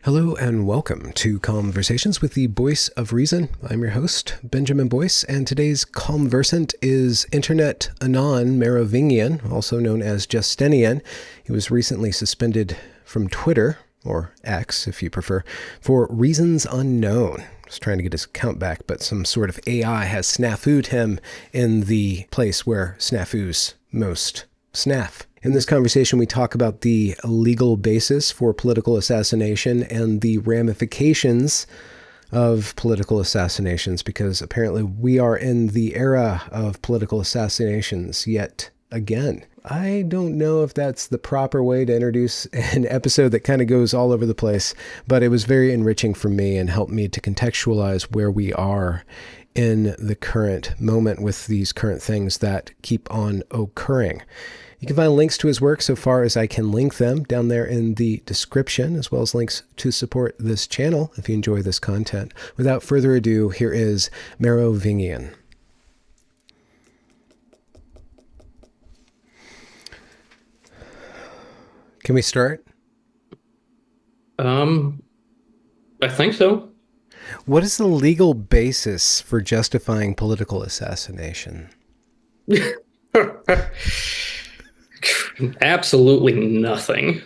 Hello and welcome to Conversations with the Voice of Reason. I'm your host, Benjamin Boyce, and today's conversant is Internet Anon Merovingian, also known as Justinian. He was recently suspended from Twitter, or X if you prefer, for reasons unknown. Just trying to get his account back, but some sort of AI has snafu'd him in the place where snafus most snaf. In this conversation, we talk about the legal basis for political assassination and the ramifications of political assassinations, because apparently we are in the era of political assassinations yet again. I don't know if that's the proper way to introduce an episode that kind of goes all over the place, but it was very enriching for me and helped me to contextualize where we are in the current moment with these current things that keep on occurring. You can find links to his work so far as I can link them down there in the description, as well as links to support this channel if you enjoy this content. Without further ado, here is Merovingian. Can we start? I think so. What is the legal basis for justifying political assassination? Absolutely nothing.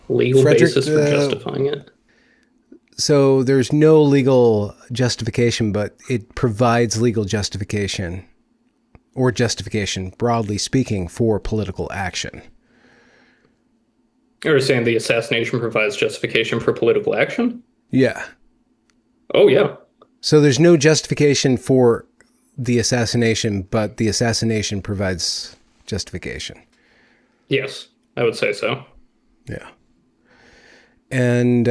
Legal basis for justifying it. So there's no legal justification, but it provides legal justification, or justification, broadly speaking, for political action. You're saying the assassination provides justification for political action? Yeah. Oh, yeah. So there's no justification for the assassination, but the assassination provides justification. Yes, I would say so. Yeah. And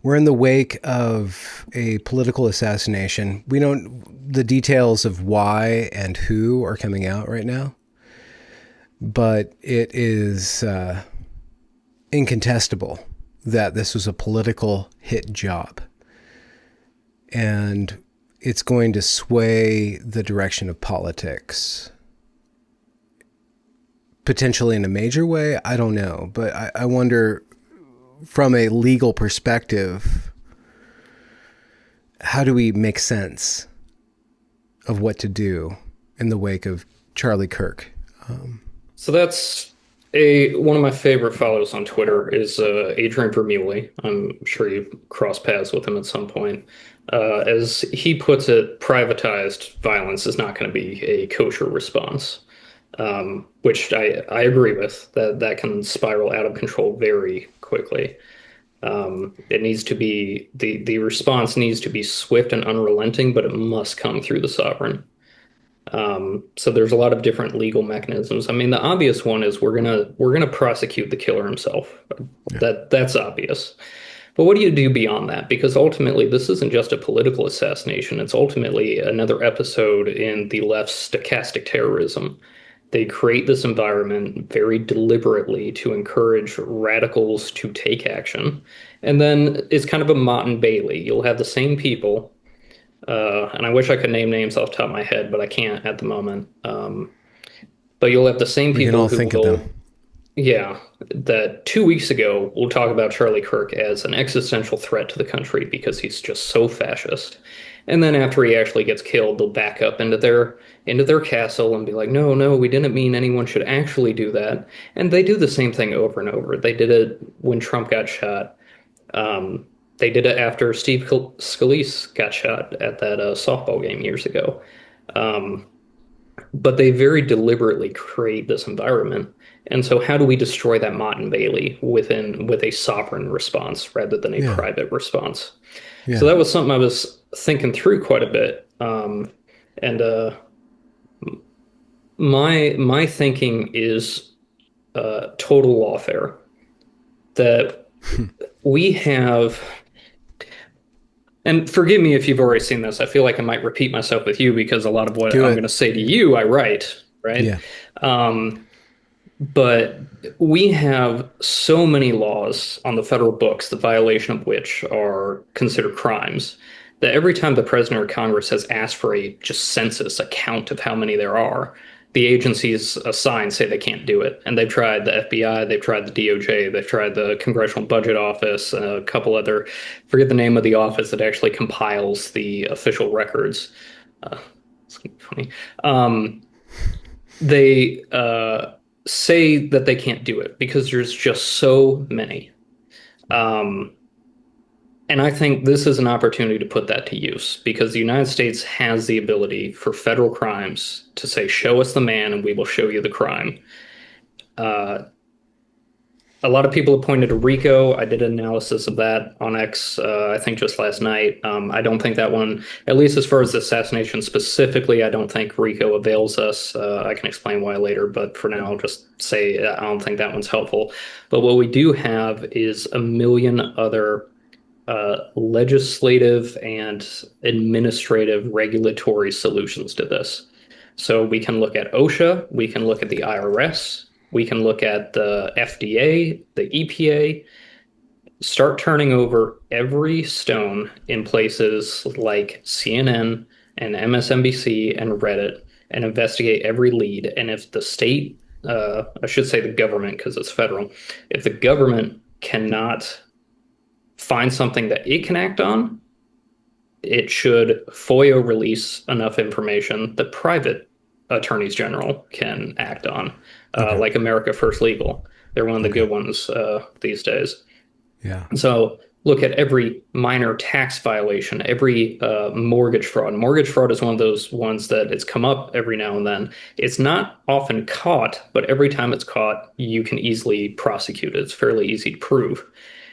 we're in the wake of a political assassination. We don't, the details of why and who are coming out right now, but it is incontestable that this was a political hit job. And it's going to sway the direction of politics. Potentially in a major way, I don't know. But I wonder, from a legal perspective, how do we make sense of what to do in the wake of Charlie Kirk? So that's one of my favorite follows on Twitter is Adrian Vermeulen. I'm sure you've crossed paths with him at some point. As he puts it, privatized violence is not going to be a kosher response, which I agree with. That can spiral out of control very quickly. It needs to be the response needs to be swift and unrelenting, but it must come through the sovereign. So there's a lot of different legal mechanisms. I mean, the obvious one is we're gonna prosecute the killer himself. Yeah. That's obvious. But what do you do beyond that? Because ultimately, this isn't just a political assassination. It's ultimately another episode in the left's stochastic terrorism. They create this environment very deliberately to encourage radicals to take action. And then it's kind of a Mott and Bailey. You'll have the same people. And I wish I could name names off the top of my head, but I can't at the moment. But you'll have the same people. We can all think of them. Yeah, that 2 weeks ago, we'll talk about Charlie Kirk as an existential threat to the country because he's just so fascist. And then after he actually gets killed, they'll back up into their castle and be like, no, we didn't mean anyone should actually do that. And they do the same thing over and over. They did it when Trump got shot. They did it after Steve Scalise got shot at that softball game years ago. But they very deliberately create this environment. And so how do we destroy that Mott and Bailey with a sovereign response rather than a private response? Yeah. So that was something I was thinking through quite a bit. My thinking is total lawfare. That we have... And forgive me if you've already seen this. I feel like I might repeat myself with you because a lot of what I'm going to say to you, I write, right? Yeah. But we have so many laws on the federal books, the violation of which are considered crimes, that every time the president or Congress has asked for a just census, a count of how many there are, the agencies assigned say they can't do it. And they've tried the FBI, they've tried the DOJ, they've tried the Congressional Budget Office, a couple other, forget the name of the office that actually compiles the official records. Uh, it's funny. Um, they say that they can't do it because there's just so many. Um, and I think this is an opportunity to put that to use because the United States has the ability for federal crimes to say, show us the man and we will show you the crime. Uh, a lot of people have pointed to RICO. I did an analysis of that on X, I think just last night. I don't think that one, at least as far as the assassination specifically, I don't think RICO avails us. I can explain why later, but for now, I'll just say I don't think that one's helpful. But what we do have is a million other legislative and administrative regulatory solutions to this. So we can look at OSHA, we can look at the IRS, we can look at the FDA, the EPA, start turning over every stone in places like CNN and MSNBC and Reddit and investigate every lead. And if the state, I should say the government because it's federal, if the government cannot find something that it can act on, it should FOIA release enough information that private attorneys general can act on, Okay. like America First Legal. They're one of the Okay. good ones these days. Yeah. So look at every minor tax violation, every mortgage fraud. Mortgage fraud is one of those ones that it's come up every now and then. It's not often caught, but every time it's caught, you can easily prosecute it. It's fairly easy to prove.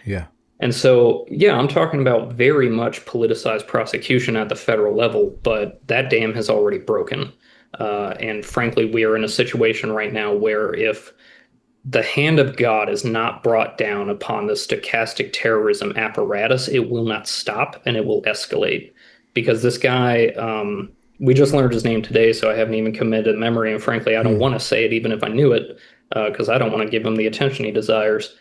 Yeah. And so, yeah, I'm talking about very much politicized prosecution at the federal level, but that dam has already broken. And frankly, we are in a situation right now where if the hand of God is not brought down upon the stochastic terrorism apparatus, it will not stop and it will escalate. Because this guy, we just learned his name today, so I haven't even committed memory. And frankly, I don't Hmm. want to say it even if I knew it, because I don't want to give him the attention he desires.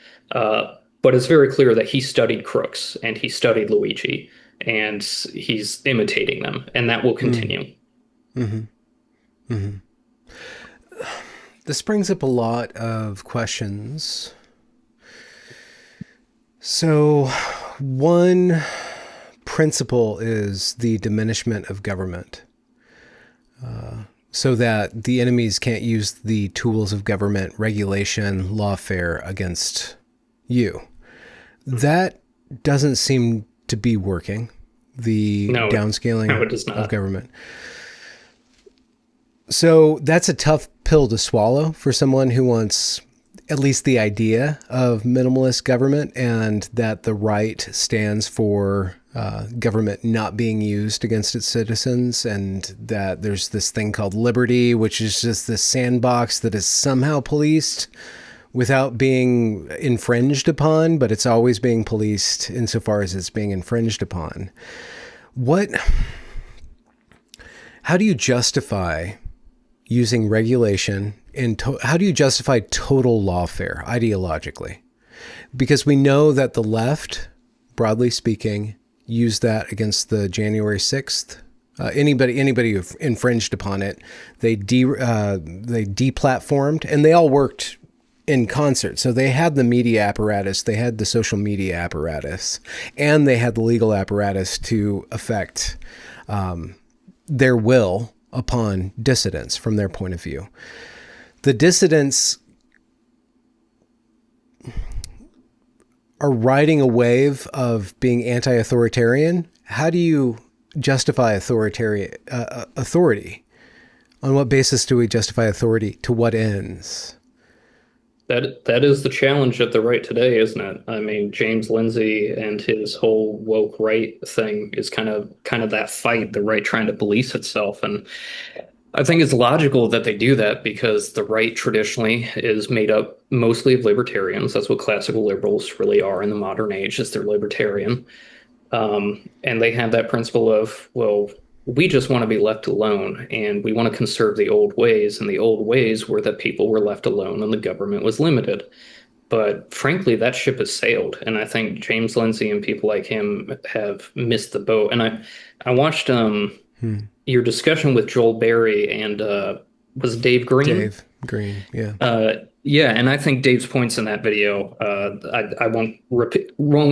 But it's very clear that he studied crooks and he studied Luigi, and he's imitating them, and that will Hmm. continue. Hmm. Hmm. This brings up a lot of questions. So, one principle is the diminishment of government, so that the enemies can't use the tools of government, regulation, lawfare against you. That doesn't seem to be working, the No, no, downscaling it does of not. government. So that's a tough pill to swallow for someone who wants at least the idea of minimalist government and that the right stands for government not being used against its citizens, and that there's this thing called liberty, which is just this sandbox that is somehow policed without being infringed upon, but it's always being policed insofar as it's being infringed upon. What, how do you justify using regulation and how do you justify total lawfare ideologically? Because we know that the left, broadly speaking, used that against the January 6th. Anybody who infringed upon it, they deplatformed, and they all worked in concert. So they had the media apparatus, they had the social media apparatus, and they had the legal apparatus to affect their will upon dissidents from their point of view. The dissidents are riding a wave of being anti-authoritarian. How do you justify authority? On what basis do we justify authority? To what ends? That is the challenge of the right today, isn't it? I mean, James Lindsay and his whole woke right thing is kind of that fight, the right trying to police itself. And I think it's logical that they do that because the right traditionally is made up mostly of libertarians. That's what classical liberals really are in the modern age, is they're libertarian. And they have that principle of, well, we just want to be left alone and we want to conserve the old ways. And the old ways were that people were left alone and the government was limited. But frankly, that ship has sailed. And I think James Lindsay and people like him have missed the boat. And I watched Hmm. your discussion with Joel Berry and was Dave Green. Dave Green. Yeah. Yeah, and I think Dave's points in that video, I won't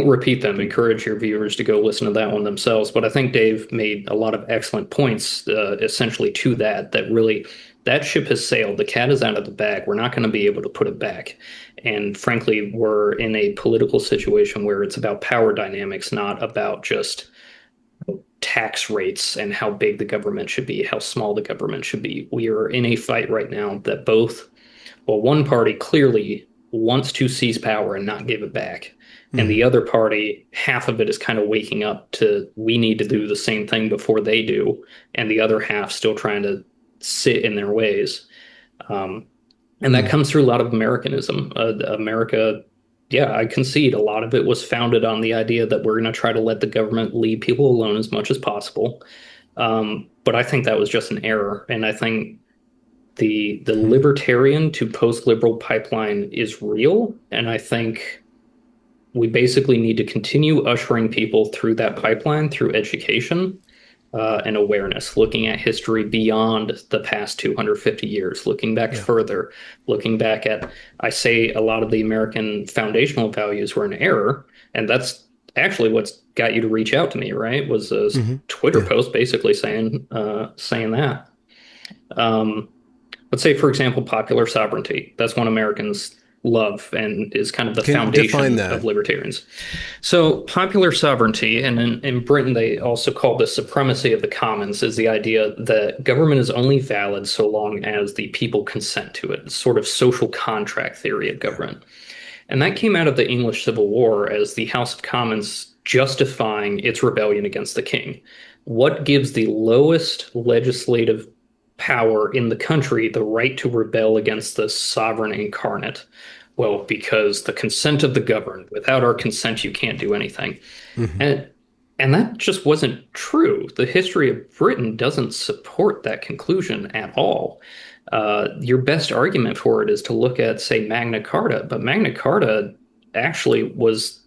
repeat them. Encourage your viewers to go listen to that one themselves. But I think Dave made a lot of excellent points, essentially to that really that ship has sailed. The cat is out of the bag. We're not going to be able to put it back. And frankly, we're in a political situation where it's about power dynamics, not about just tax rates and how big the government should be, how small the government should be. We are in a fight right now that one party clearly wants to seize power and not give it back. And the other party, half of it is kind of waking up to we need to do the same thing before they do, and the other half still trying to sit in their ways. And that comes through a lot of Americanism. America, yeah, I concede a lot of it was founded on the idea that we're going to try to let the government leave people alone as much as possible. But I think that was just an error. And I think the libertarian to post-liberal pipeline is real. And I think we basically need to continue ushering people through that pipeline through education and awareness, looking at history beyond the past 250 years, looking back further, looking back at, I say a lot of the American foundational values were an error. And that's actually what's got you to reach out to me, right? Was a Twitter post basically saying that. Let's say, for example, popular sovereignty. That's one Americans love and is kind of the foundation of libertarians. So popular sovereignty, and in Britain they also call this supremacy of the commons, is the idea that government is only valid so long as the people consent to it. It's sort of social contract theory of government. And that came out of the English Civil War as the House of Commons justifying its rebellion against the king. What gives the lowest legislative power in the country the right to rebel against the sovereign incarnate? Well, because the consent of the governed. Without our consent, you can't do anything. And that just wasn't true. The history of Britain doesn't support that conclusion at all. Your best argument for it is to look at, say, Magna Carta, but Magna Carta actually was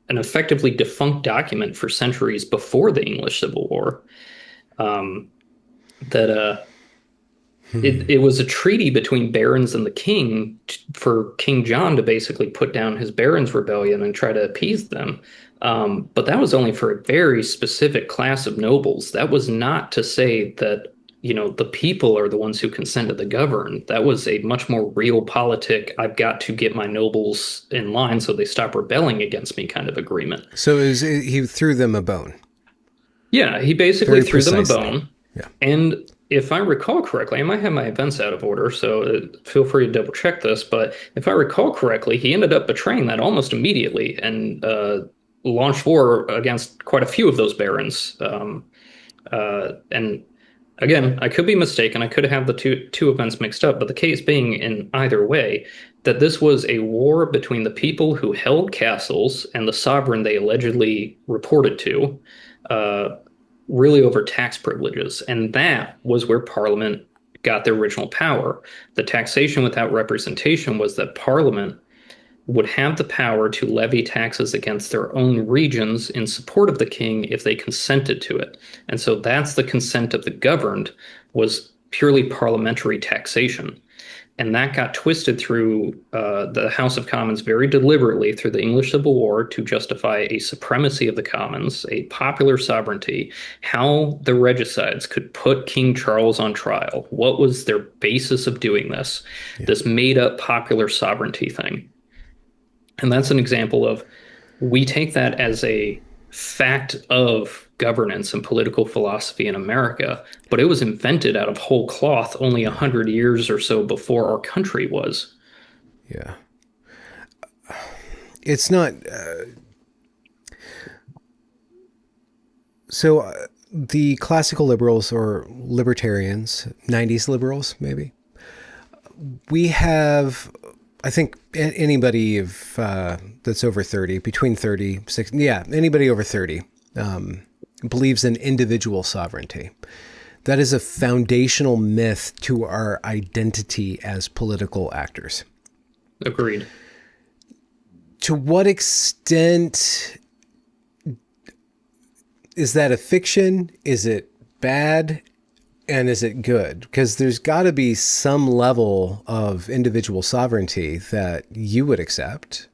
an effectively defunct document for centuries before the English Civil War. It was a treaty between barons and the king for King John to basically put down his barons' rebellion and try to appease them. But that was only for a very specific class of nobles. That was not to say that, the people are the ones who consented to govern. That was a much more real politic, I've got to get my nobles in line so they stop rebelling against me kind of agreement. So he threw them a bone. Yeah, he basically threw them a precisely. bone. Yeah. And if I recall correctly, I might have my events out of order, so feel free to double check this. But if I recall correctly, he ended up betraying that almost immediately and launched war against quite a few of those barons. And again, I could be mistaken. I could have the two events mixed up. But the case being, in either way, that this was a war between the people who held castles and the sovereign they allegedly reported to. Really over tax privileges. And that was where Parliament got their original power. The taxation without representation was that Parliament would have the power to levy taxes against their own regions in support of the king if they consented to it. And so that's the consent of the governed, was purely parliamentary taxation. And that got twisted through the House of Commons very deliberately through the English Civil War to justify a supremacy of the commons, a popular sovereignty, how the regicides could put King Charles on trial. What was their basis of doing this? This made-up popular sovereignty thing. And that's an example of, we take that as a fact of governance and political philosophy in America, but it was invented out of whole cloth only 100 years or so before our country was. Yeah. It's not... the classical liberals or libertarians, 90s liberals, maybe, we have... I think anybody that's over 30, between 30, 60, anybody over 30 believes in individual sovereignty. That is a foundational myth to our identity as political actors. Agreed. To what extent is that a fiction? Is it bad? And is it good? Because there's got to be some level of individual sovereignty that you would accept,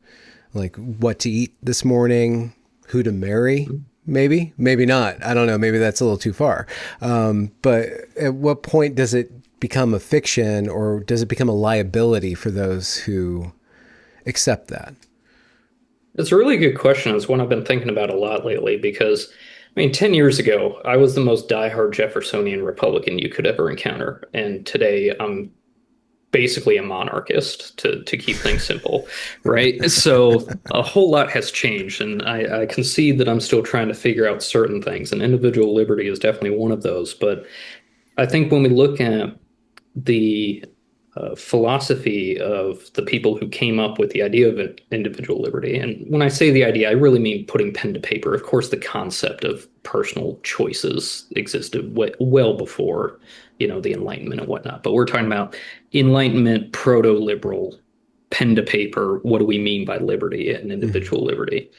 like what to eat this morning, who to marry, maybe, maybe not. I don't know. Maybe that's a little too far. But at what point does it become a fiction, or does it become a liability for those who accept that? It's a really good question. It's one I've been thinking about a lot lately because, I mean, 10 years ago, I was the most diehard Jeffersonian Republican you could ever encounter. And today, I'm basically a monarchist to keep things simple, right? So a whole lot has changed. And I concede that I'm still trying to figure out certain things. And individual liberty is definitely one of those. But I think when we look at the philosophy of the people who came up with the idea of individual liberty. And when I say the idea, I really mean putting pen to paper. Of course, the concept of personal choices existed well before, the Enlightenment and whatnot. But we're talking about Enlightenment, proto-liberal, pen to paper. What do we mean by liberty and individual liberty?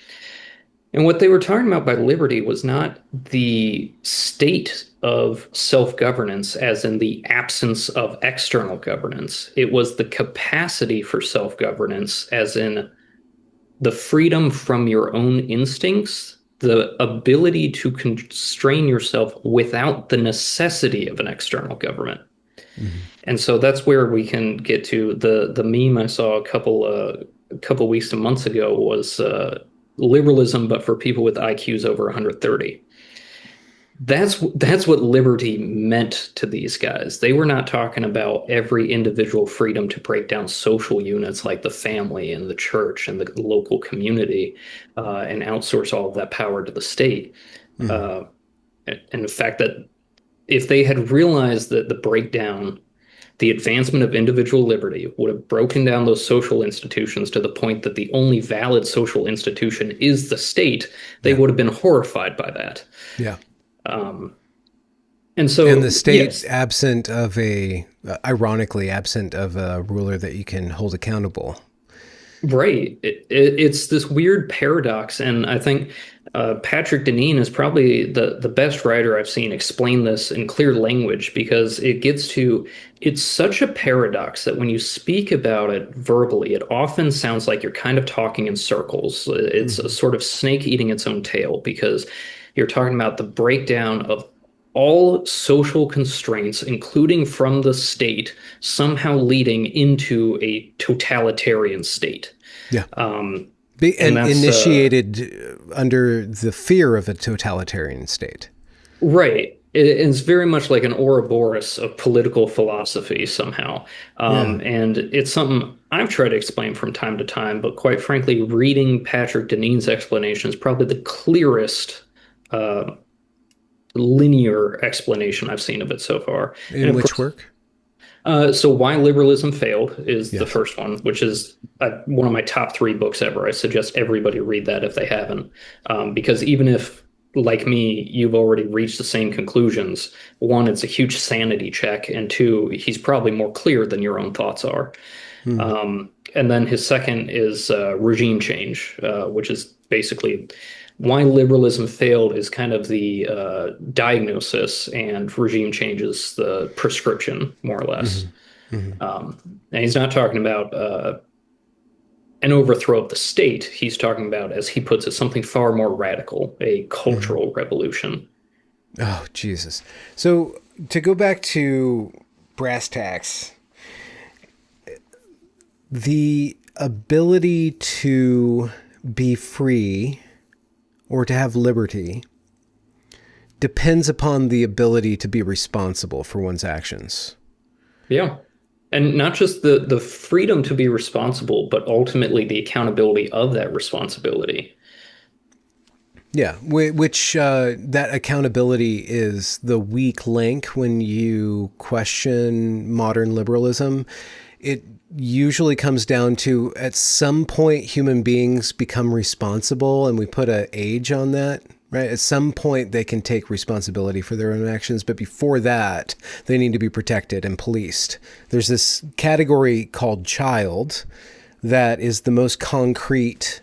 And what they were talking about by liberty was not the state of self-governance, as in the absence of external governance. It was the capacity for self-governance, as in the freedom from your own instincts, the ability to constrain yourself without the necessity of an external government. Mm-hmm. And so that's where we can get to the meme I saw a couple weeks and months ago was liberalism, but for people with IQs over 130. That's what liberty meant to these guys. They were not talking about every individual freedom to break down social units like the family and the church and the local community and outsource all of that power to the state. Mm. And the fact that if they had realized that the advancement of individual liberty would have broken down those social institutions to the point that the only valid social institution is the state, they would have been horrified by that. Yeah. And so, and the state, yes, ironically absent of a ruler that you can hold accountable. Right. It's this weird paradox. And I think Patrick Deneen is probably the best writer I've seen explain this in clear language, because it's such a paradox that when you speak about it verbally, it often sounds like you're kind of talking in circles. It's a sort of snake eating its own tail, because you're talking about the breakdown of all social constraints, including from the state, somehow leading into a totalitarian state. Yeah. And initiated under the fear of a totalitarian state. Right. It's very much like an Ouroboros of political philosophy somehow. And it's something I've tried to explain from time to time, but quite frankly, reading Patrick Deneen's explanation is probably the clearest linear explanation I've seen of it so far. In which work? So Why Liberalism Failed is the first one, which is one of my top 3 books ever. I suggest everybody read that if they haven't, because even if, like me, you've already reached the same conclusions, 1, it's a huge sanity check, and 2, he's probably more clear than your own thoughts are. And then his second is Regime Change, which is basically Why Liberalism Failed is kind of the diagnosis, and Regime Change is the prescription, more or less. And he's not talking about an overthrow of the state. He's talking about, as he puts it, something far more radical, a cultural revolution. Oh, Jesus. So to go back to brass tacks, the ability to be free or to have liberty depends upon the ability to be responsible for one's actions. Yeah. And not just the freedom to be responsible, but ultimately the accountability of that responsibility. Yeah, which that accountability is the weak link when you question modern liberalism. It usually comes down to, at some point, human beings become responsible, and we put an age on that, right? At some point, they can take responsibility for their own actions, but before that, they need to be protected and policed. There's this category called child that is the most concrete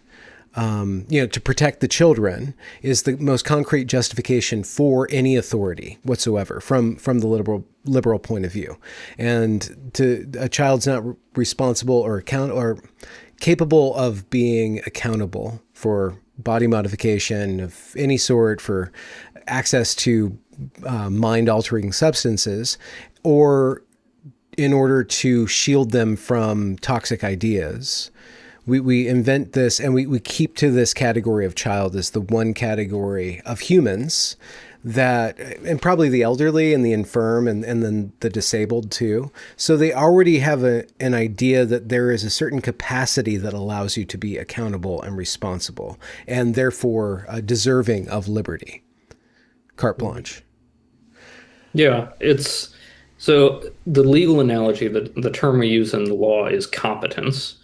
to protect the children is the most concrete justification for any authority whatsoever from the liberal point of view. And a child's not responsible or capable of being accountable for body modification of any sort, for access to mind-altering substances, or in order to shield them from toxic ideas. We invent this, and we keep to this category of child as the one category of humans that, and probably the elderly and the infirm and then the disabled too. So they already have an idea that there is a certain capacity that allows you to be accountable and responsible, and therefore deserving of liberty. Carte blanche. Yeah, so the legal analogy, the term we use in the law is competence,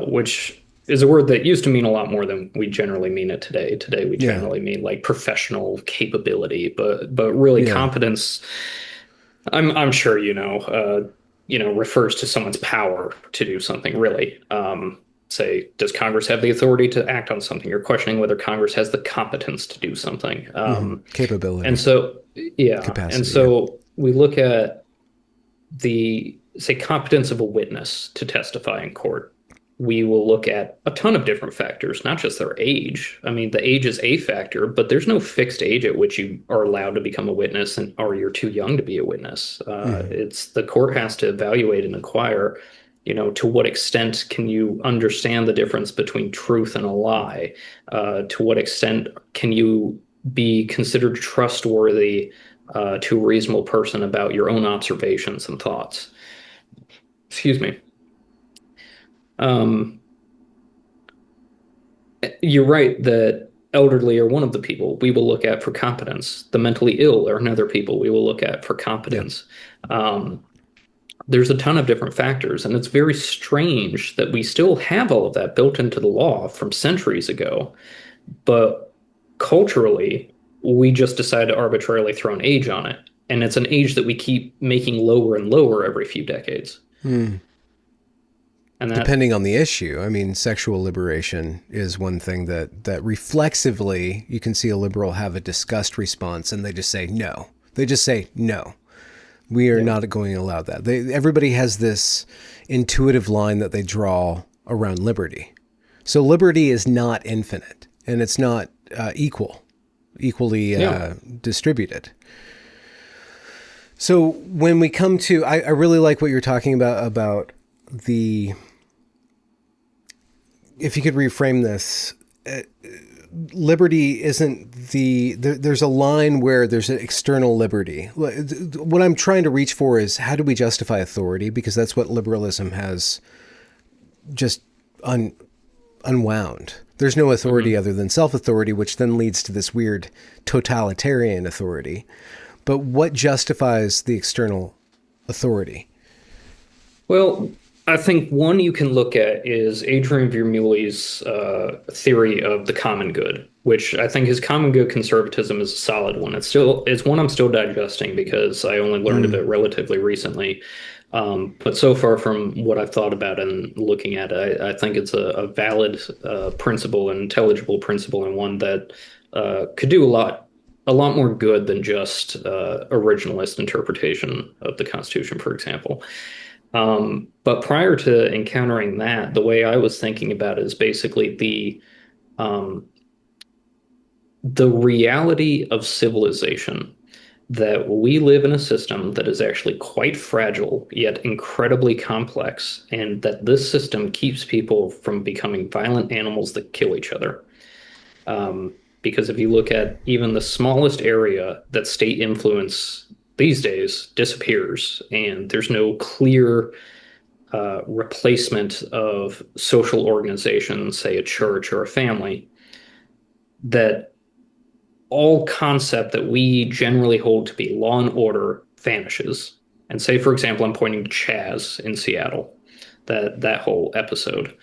which is a word that used to mean a lot more than we generally mean it today. Today we Yeah. generally mean like professional capability, but really Yeah. competence, I'm sure refers to someone's power to do something, really. Say, does Congress have the authority to act on something? You're questioning whether Congress has the competence to do something. And Capability, so, yeah. And capacity. Yeah. so we look at the, say, competence of a witness to testify in court. We will look at a ton of different factors, not just their age. I mean, the age is a factor, but there's no fixed age at which you are allowed to become a witness, or you're too young to be a witness. It's the court has to evaluate and inquire, to what extent can you understand the difference between truth and a lie? To what extent can you be considered trustworthy to a reasonable person about your own observations and thoughts? Excuse me. Um, you're right that elderly are one of the people we will look at for competence. The mentally ill are another people we will look at for Yeah. competence. There's a ton of different factors, and it's very strange that we still have all of that built into the law from centuries ago. But culturally, we just decide to arbitrarily throw an age on it. And it's an age that we keep making lower and lower every few decades. And that, Depending on the issue. I mean, sexual liberation is one thing that reflexively you can see a liberal have a disgust response, and they just say no. They just say no. We are not going to allow that. Everybody has this intuitive line that they draw around liberty. So liberty is not infinite, and it's not equally distributed. So when we come to, I really like what you're talking about the, if you could reframe this, liberty isn't there's a line where there's an external liberty. What I'm trying to reach for is, how do we justify authority? Because that's what liberalism has just unwound. There's no authority other than self-authority, which then leads to this weird totalitarian authority. But what justifies the external authority? well, I think one you can look at is Adrian Vermeule's theory of the common good, which I think his common good conservatism is a solid one. It's one I'm still digesting because I only learned of it relatively recently. But so far from what I've thought about and looking at it, I think it's a valid principle, an intelligible principle, and one that could do a lot more good than just originalist interpretation of the Constitution, for example. But prior to encountering that, the way I was thinking about it is basically the reality of civilization, that we live in a system that is actually quite fragile, yet incredibly complex, and that this system keeps people from becoming violent animals that kill each other. Because if you look at even the smallest area that state influence these days disappears, and there's no clear replacement of social organizations, say a church or a family, that all concept that we generally hold to be law and order vanishes. And say, for example, I'm pointing to Chaz in Seattle, that whole episode.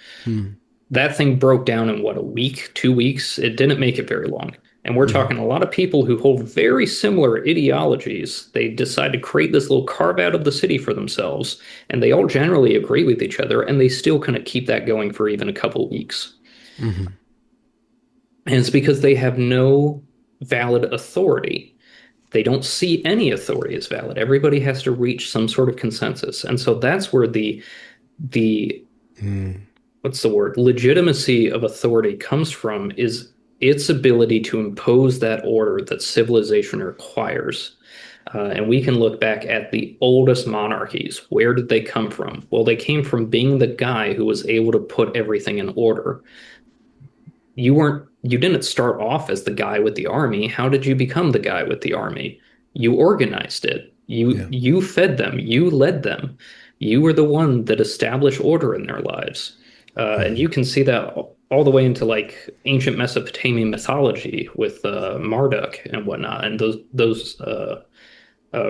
That thing broke down in what, a week, 2 weeks? It didn't make it very long. And we're talking a lot of people who hold very similar ideologies. They decide to create this little carve out of the city for themselves, and they all generally agree with each other, and they still kind of keep that going for even a couple of weeks. And it's because they have no valid authority. They don't see any authority as valid. Everybody has to reach some sort of consensus. And so that's where the Mm. what's the word? Legitimacy of authority comes from is its ability to impose that order that civilization requires. And we can look back at the oldest monarchies. Where did they come from? Well, they came from being the guy who was able to put everything in order. You didn't start off as the guy with the army. How did you become the guy with the army? You organized it. You Yeah. you fed them. You led them. You were the one that established order in their lives. And Mhm. you can see that all the way into like ancient Mesopotamian mythology with Marduk and whatnot, and those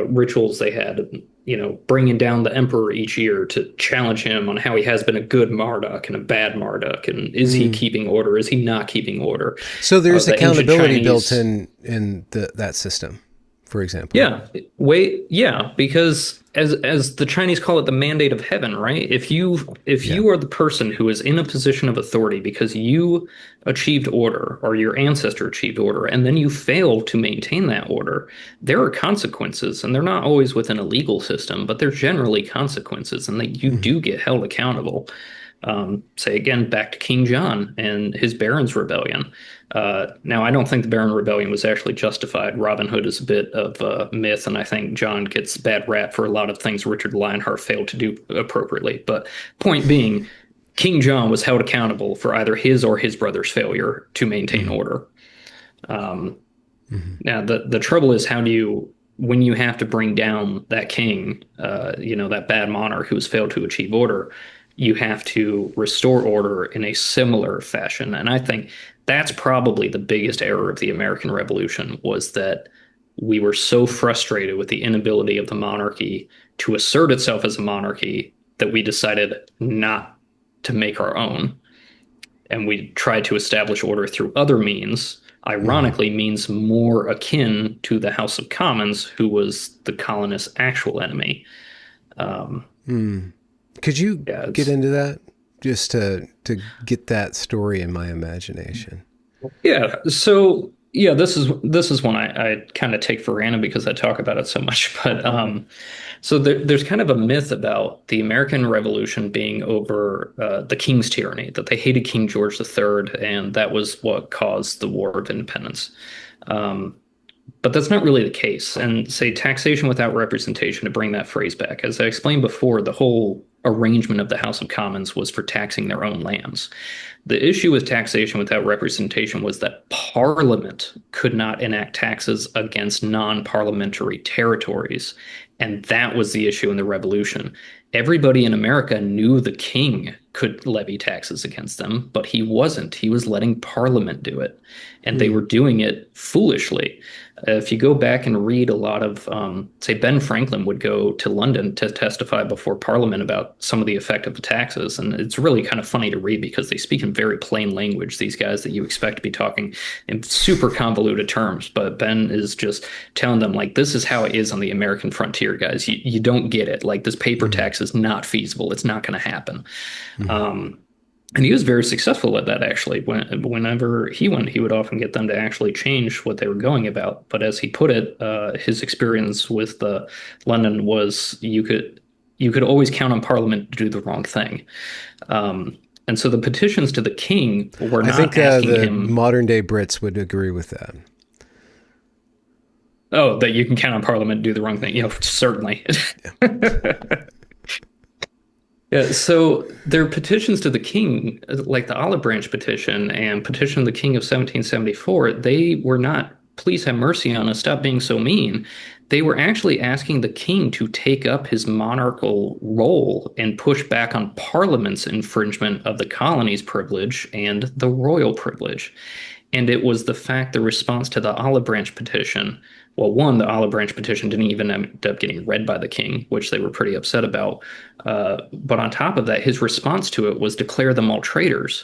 rituals they had, bringing down the emperor each year to challenge him on how he has been a good Marduk and a bad Marduk, and is he Mm. keeping order? Is he not keeping order? So there's The ancient accountability built Chinese, in that system, for example. yeah, because as the Chinese call it, the mandate of heaven, right? If Yeah. you are the person who is in a position of authority because you achieved order or your ancestor achieved order, and then you fail to maintain that order, there are consequences, and they're not always within a legal system, but they're generally consequences, and that you Mhm. do get held accountable. Say again, back to King John and his Barons' Rebellion. Now, I don't think the Baron Rebellion was actually justified. Robin Hood is a bit of a myth, and I think John gets bad rap for a lot of things Richard Lionheart failed to do appropriately. But point being, King John was held accountable for either his or his brother's failure to maintain Mhm. order. Um, Mhm. Now, the trouble is, how do you, when you have to bring down that king, that bad monarch who has failed to achieve order, you have to restore order in a similar fashion. And I think that's probably the biggest error of the American Revolution was that we were so frustrated with the inability of the monarchy to assert itself as a monarchy that we decided not to make our own, and we tried to establish order through other means, Mhm. ironically, means more akin to the House of Commons, who was the colonists' actual enemy. Um, Mm. Could you yeah, get it's into that just to get that story in my imagination? yeah. So yeah, this is one I kind of take for granted because I talk about it so much. But so there's kind of a myth about the American Revolution being over the king's tyranny, that they hated King George III, and that was what caused the War of Independence. Um, But that's not really the case. And say taxation without representation, to bring that phrase back, as I explained before, the whole arrangement of the House of Commons was for taxing their own lands. The issue with taxation without representation was that Parliament could not enact taxes against non-parliamentary territories. And that was the issue in the Revolution. Everybody in America knew the king could levy taxes against them, but he wasn't. He was letting Parliament do it. And they Hmm. were doing it foolishly. If you go back and read a lot of, say, Ben Franklin would go to London to testify before Parliament about some of the effect of the taxes. And it's really kind of funny to read because they speak in very plain language, these guys that you expect to be talking in super convoluted terms. But Ben is just telling them, like, this is how it is on the American frontier, guys. You don't get it. Like, this paper Hmm. tax is not feasible. It's not going to happen. Hmm. Um, and he was very successful at that, actually. Whenever he went, he would often get them to actually change what they were going about. But as he put it, his experience with London was you could always count on Parliament to do the wrong thing. Um, and so the petitions to the king were I not think asking the him, modern day Brits would agree with that. "Oh, that you can count on Parliament to do the wrong thing." Certainly. Yeah. Yeah, so their petitions to the king, like the Olive Branch petition and petition of the king of 1774, they were not, please have mercy on us, stop being so mean. They were actually asking the king to take up his monarchical role and push back on Parliament's infringement of the colony's privilege and the royal privilege. And it was the response to the Olive Branch petition. Well, one, the Olive Branch petition didn't even end up getting read by the king, which they were pretty upset about. But on top of that, his response to it was declare them all traitors.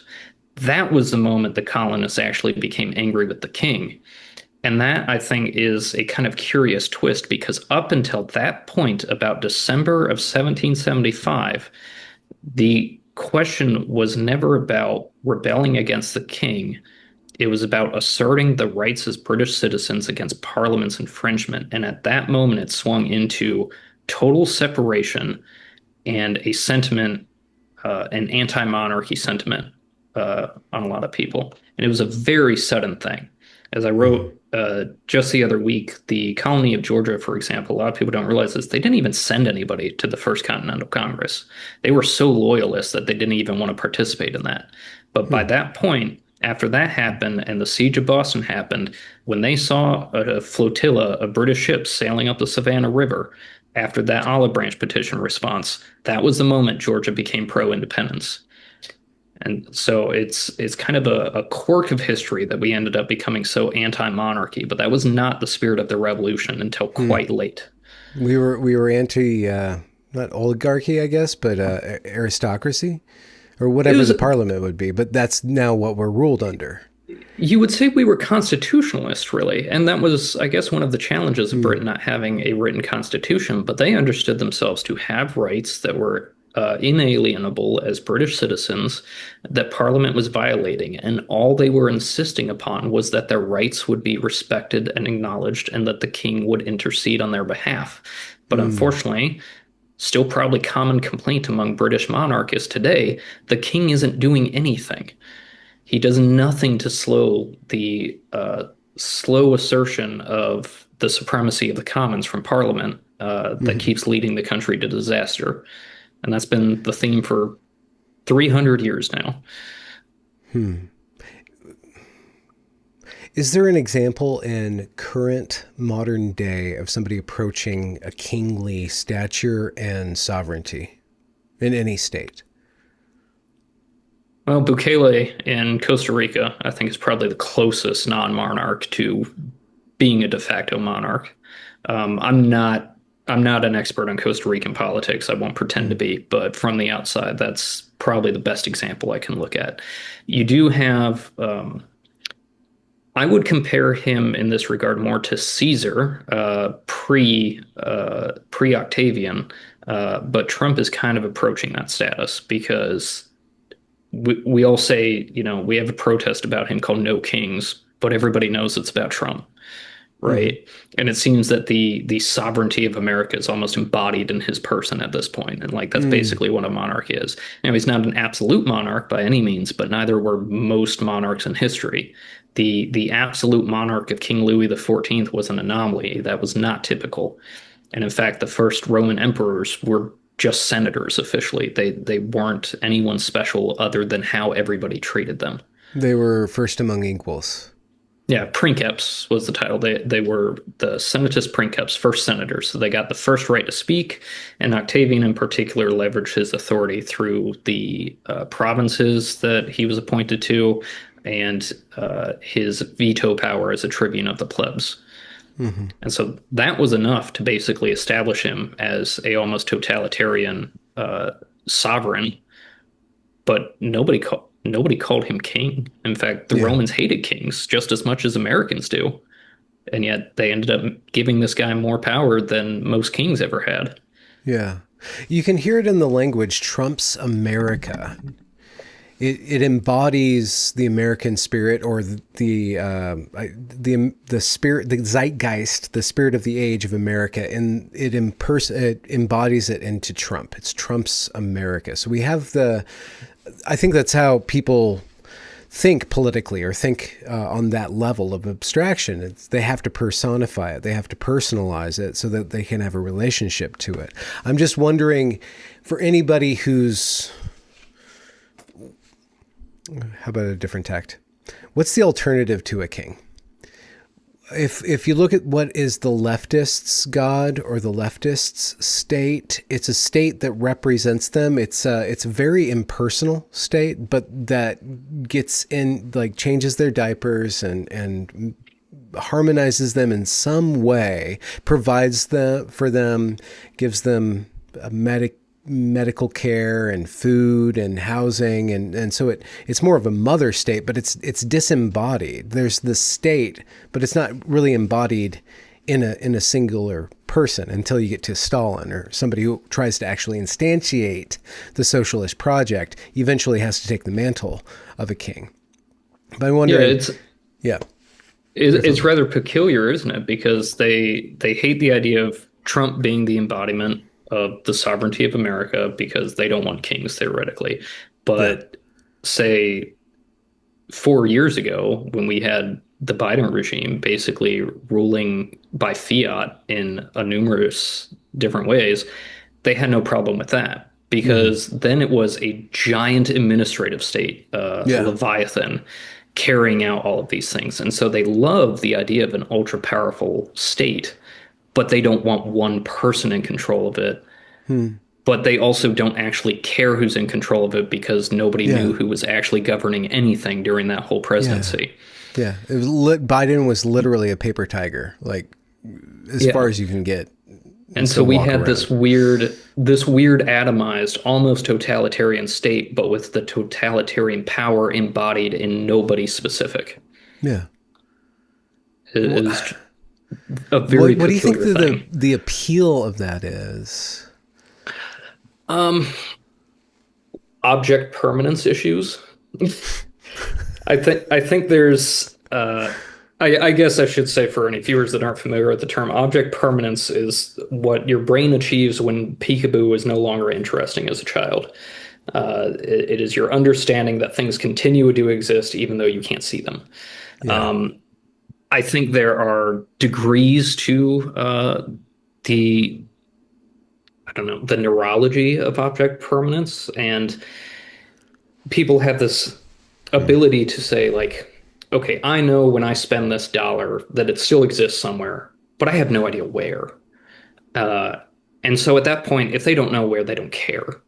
That was the moment the colonists actually became angry with the king. And that, I think, is a kind of curious twist because up until that point, about December of 1775, the question was never about rebelling against the king. It was about asserting the rights as British citizens against Parliament's infringement. And at that moment, it swung into total separation and a sentiment, an anti-monarchy sentiment on a lot of people. And it was a very sudden thing. As I Mm. wrote just the other week, the colony of Georgia, for example, a lot of people don't realize this. They didn't even send anybody to the First Continental Congress. They were so loyalist that they didn't even want to participate in that. But by Hmm. that point, after that happened and the siege of Boston happened, when they saw a flotilla of British ships sailing up the Savannah River after that Olive Branch petition response, that was the moment Georgia became pro-independence. And so it's kind of a quirk of history that we ended up becoming so anti-monarchy, but that was not the spirit of the revolution until Hmm. quite late. We were anti not oligarchy, I guess, but aristocracy or It whatever was the parliament would be. But that's now what we're ruled under. You would say we were constitutionalist, really, and that was, I guess, one of the challenges of Hmm. Britain not having a written constitution. But they understood themselves to have rights that were inalienable as British citizens that Parliament was violating, and all they were insisting upon was that their rights would be respected and acknowledged, and that the king would intercede on their behalf. But Hmm. unfortunately, still probably common complaint among British monarchists today, the king isn't doing anything. He does nothing to slow the slow assertion of the supremacy of the Commons from Parliament that Hmm. keeps leading the country to disaster. And that's been the theme for 300 years now. Hmm. Is there an example in current modern day of somebody approaching a kingly stature and sovereignty in any state? Well, Bukele in Costa Rica, I think, is probably the closest non-monarch to being a de facto monarch. Um, I'm not I'm not an expert on Costa Rican politics. I won't pretend to Hmm. be, but from the outside, that's probably the best example I can look at. You do have I would compare him in this regard more to Caesar, pre Octavian, but Trump is kind of approaching that status because we all say, we have a protest about him called No Kings, but everybody knows it's about Trump, Hmm. right? And it seems that the sovereignty of America is almost embodied in his person at this point, and like that's Hmm. basically what a monarch is. He's not an absolute monarch by any means, but neither were most monarchs in history. The absolute monarch of King Louis XIV was an anomaly that was not typical. And in fact, the first Roman emperors were just senators officially. They weren't anyone special other than how everybody treated them. They were first among equals. Yeah, princeps was the title. They were the senatus princeps, first senators. So they got the first right to speak, and Octavian in particular leveraged his authority through the provinces that he was appointed to, and his veto power as a tribune of the plebs. Hmm. And so that was enough to basically establish him as a almost totalitarian sovereign, but nobody called him king. In fact, the Yeah. Romans hated kings just as much as Americans do, and yet they ended up giving this guy more power than most kings ever had. Yeah. You can hear it in the language Trump's America. It embodies the American spirit or the spirit, the zeitgeist, the spirit of the age of America, and it embodies it into Trump. It's Trump's America. So we have I think that's how people think politically or think on that level of abstraction. They have to personify it. They have to personalize it so that they can have a relationship to it. I'm just wondering for anybody who's, how about a different tact? What's the alternative to a king? If you look at what is the leftists' God or the leftists' state, it's a state that represents them. It's a very impersonal state, but that gets in, like, changes their diapers and harmonizes them in some way, provides for them, gives them a medical care and food and housing, and so it's more of a mother state, but it's disembodied. There's the state, but it's not really embodied in a singular person until you get to Stalin or somebody who tries to actually instantiate the socialist project. Eventually has to take the mantle of a king. But I'm Yeah, wondering, yeah, go for it's it. rather peculiar, isn't it? Because they hate the idea of Trump being the embodiment of the sovereignty of America because they don't want kings theoretically. Yeah. But say 4 years ago, when we had the Biden regime basically ruling by fiat in a numerous different ways, they had no problem with that Hmm. because then it was a giant administrative state, Yeah. Leviathan, carrying out all of these things. And so they love the idea of an ultra powerful state, but they don't want one person in control of it. Hmm. But they also don't actually care who's in control of it because nobody Yeah. knew who was actually governing anything during that whole Yeah. presidency. Yeah. It was Biden was literally a paper tiger, like as far Yeah. as you can get and And so still we walk had around. this weird atomized, almost totalitarian state, but with the totalitarian power embodied in nobody specific. Yeah. It Well, is a very what do you think peculiar thing. the appeal of that is? Um, Object permanence issues. I think there's I guess I should say for any viewers that aren't familiar with the term, object permanence is what your brain achieves when peekaboo is no longer interesting as a child. It is your understanding that things continue to exist even though you can't see them. Yeah. Um, I think there are degrees to the I don't know the neurology of object permanence, and people have this ability to say like, okay, I know when I spend this dollar that it still exists somewhere, but I have no idea where. Uh, and so at that point, if they don't know where, they don't care.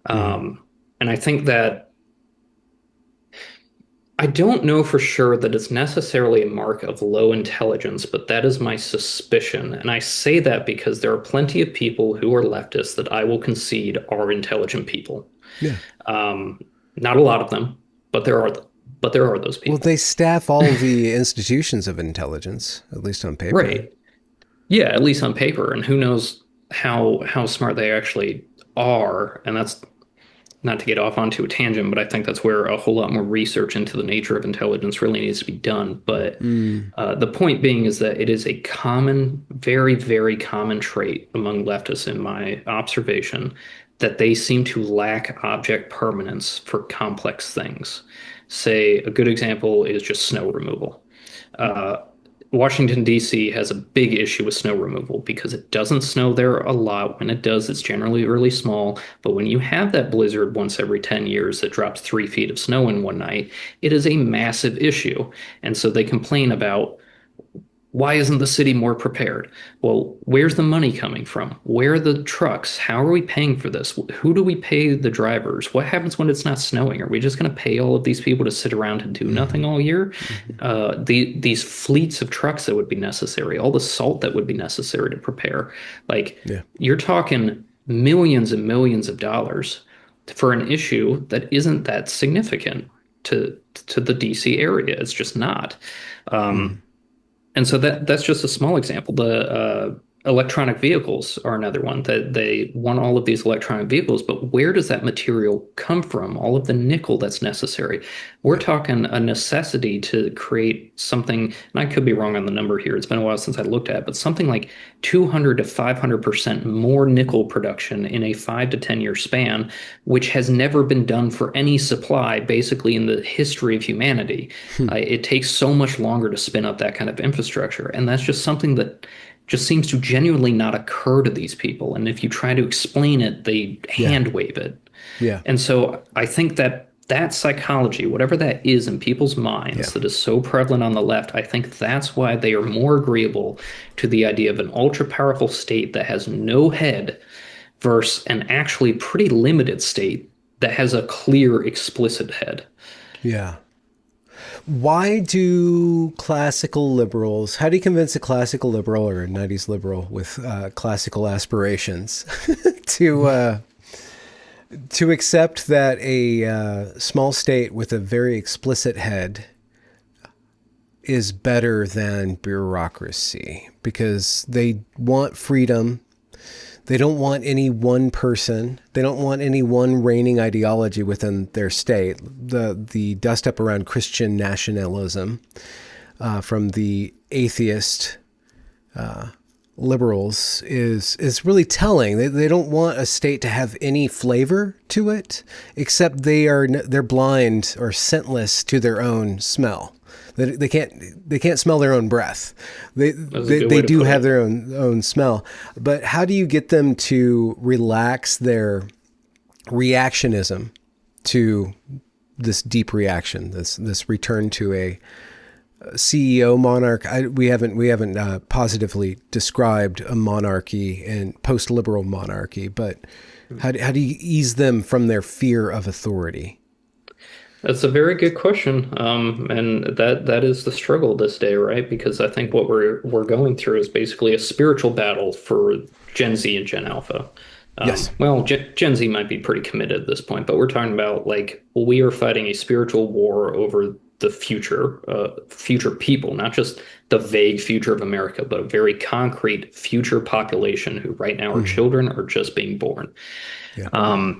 Mm. And I think that I don't know for sure that it's necessarily a mark of low intelligence, but that is my suspicion. And I say that because there are plenty of people who are leftists that I will concede are intelligent people. Yeah. Um, Not a lot of them, but there are those Well, people. they staff all the institutions of intelligence, at least on paper. Right. Yeah, at least on paper. And who knows how smart they actually are. And that's not to get off onto a tangent, but I think that's where a whole lot more research into the nature of intelligence really needs to be done. But Mm. the point being is that it is a common, very, very common trait among leftists in my observation that they seem to lack object permanence for complex things. Say a good example is just snow removal. Uh, Washington, D.C. has a big issue with snow removal because it doesn't snow there a lot. When it does, it's generally really small. But when you have that blizzard once every 10 years that drops 3 feet of snow in one night, it is a massive issue. And so they complain about why isn't the city more prepared? Well, where's the money coming from? Where are the trucks? How are we paying for this? Who do we pay the drivers? What happens when it's not snowing? Are we just going to pay all of these people to sit around and do Hmm. nothing all year? Hmm. These fleets of trucks that would be necessary, all the salt that would be necessary to prepare. Like, Yeah. you're talking millions and millions of dollars for an issue that isn't that significant to the DC area. It's just not. Mm. Um, and so that's just a small example. The electronic vehicles are another one that they want all of these electronic vehicles, but where does that material come from? All of the nickel that's necessary. We're Yeah. talking a necessity to create something, and I could be wrong on the number here. It's been a while since I looked at it, but something like 200 to 500% more nickel production in a 5 to 10 year span, which has never been done for any supply basically in the history of humanity. Hmm. It takes so much longer to spin up that kind of infrastructure. And that's just something that just seems to genuinely not occur to these people. And if you try to explain it, they Yeah. hand wave it. Yeah. And so I think that that psychology, whatever that is in people's Yeah. minds that is so prevalent on the left, I think that's why they are more agreeable to the idea of an ultra powerful state that has no head versus an actually pretty limited state that has a clear, explicit head. Yeah. Why do classical liberals, how do you convince a classical liberal or a 90s liberal with classical aspirations to accept that a small state with a very explicit head is better than bureaucracy? Because they want freedom, They don't want any one person. They don't want any one reigning ideology within their state. The dust up around Christian nationalism from the atheist liberals is really telling. They don't want a state to have any flavor to it, except they're blind or scentless to their own smell. They can't smell their own breath. They do have their own smell. But how do you get them to relax their reactionism to this deep reaction, this return to a CEO monarch? We haven't positively described a monarchy and post-liberal monarchy, but how do you ease them from their fear of authority? That's a very good question, and that is the struggle this day, right? Because I think what we're going through is basically a spiritual battle for Gen Z and Gen Alpha. Yes. Well, Gen Z might be pretty committed at this point, but we're talking about like we are fighting a spiritual war over the future people, not just the vague future of America, but a very concrete future population who right now are children or just being born. Yeah.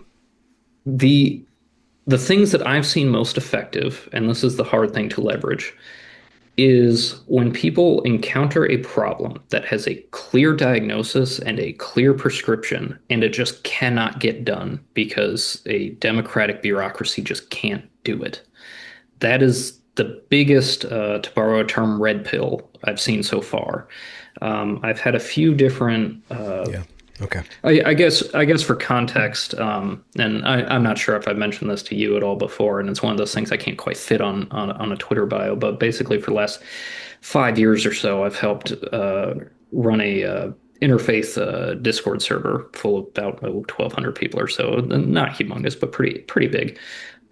The things that I've seen most effective, and this is the hard thing to leverage, is when people encounter a problem that has a clear diagnosis and a clear prescription, and it just cannot get done because a democratic bureaucracy just can't do it. That is the biggest, to borrow a term, red pill I've seen so far. I've had a few different. Yeah. Okay. I guess for context, and I'm not sure if I've mentioned this to you at all before, and it's one of those things I can't quite fit on a Twitter bio. But basically, for the last 5 years or so, I've helped run a interfaith Discord server full of about 1,200 people or so. Not humongous, but pretty big.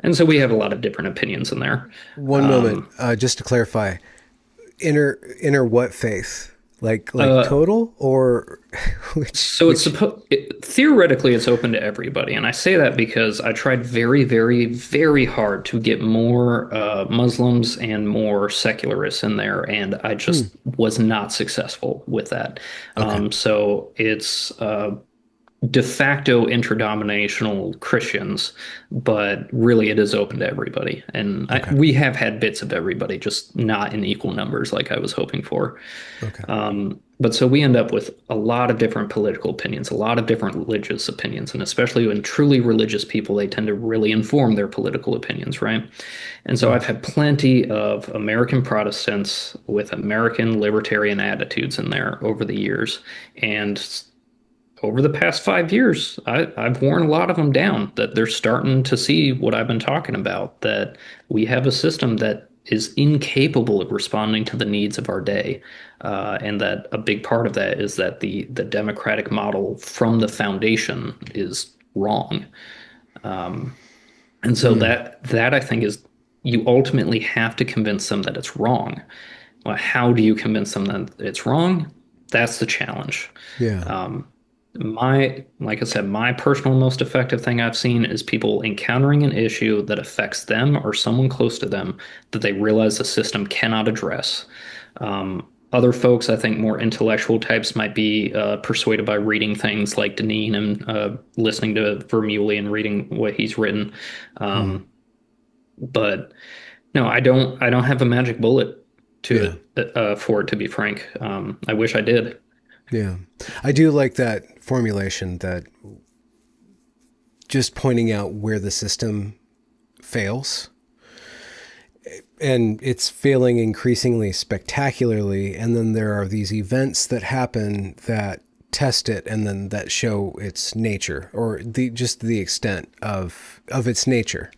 And so we have a lot of different opinions in there. One moment, just to clarify, inner what faith? Like total or which? So it's theoretically it's open to everybody, and I say that because I tried very, very, very hard to get more Muslims and more secularists in there, and I just was not successful with that. Okay. So it's de facto interdenominational Christians, but really it is open to everybody. And Okay. we have had bits of everybody, just not in equal numbers like I was hoping for. Okay. But so we end up with a lot of different political opinions, a lot of different religious opinions, and especially when truly religious people, they tend to really inform their political opinions, right? And so I've had plenty of American Protestants with American libertarian attitudes in there over the years. And over the past 5 years, I've worn a lot of them down, that they're starting to see what I've been talking about, that we have a system that is incapable of responding to the needs of our day. And that a big part of that is that the democratic model from the foundation is wrong. And so that I think is, you ultimately have to convince them that it's wrong. Well, how do you convince them that it's wrong? That's the challenge. Yeah. Like I said, my personal most effective thing I've seen is people encountering an issue that affects them or someone close to them that they realize the system cannot address. Other folks, I think more intellectual types, might be persuaded by reading things like Deneen and listening to Vermeulen and reading what he's written. But no, I don't have a magic bullet for it, to be frank. I wish I did. Yeah. I do like that formulation, that just pointing out where the system fails, and it's failing increasingly spectacularly. And then there are these events that happen that test it and then that show its nature, or just the extent of its nature.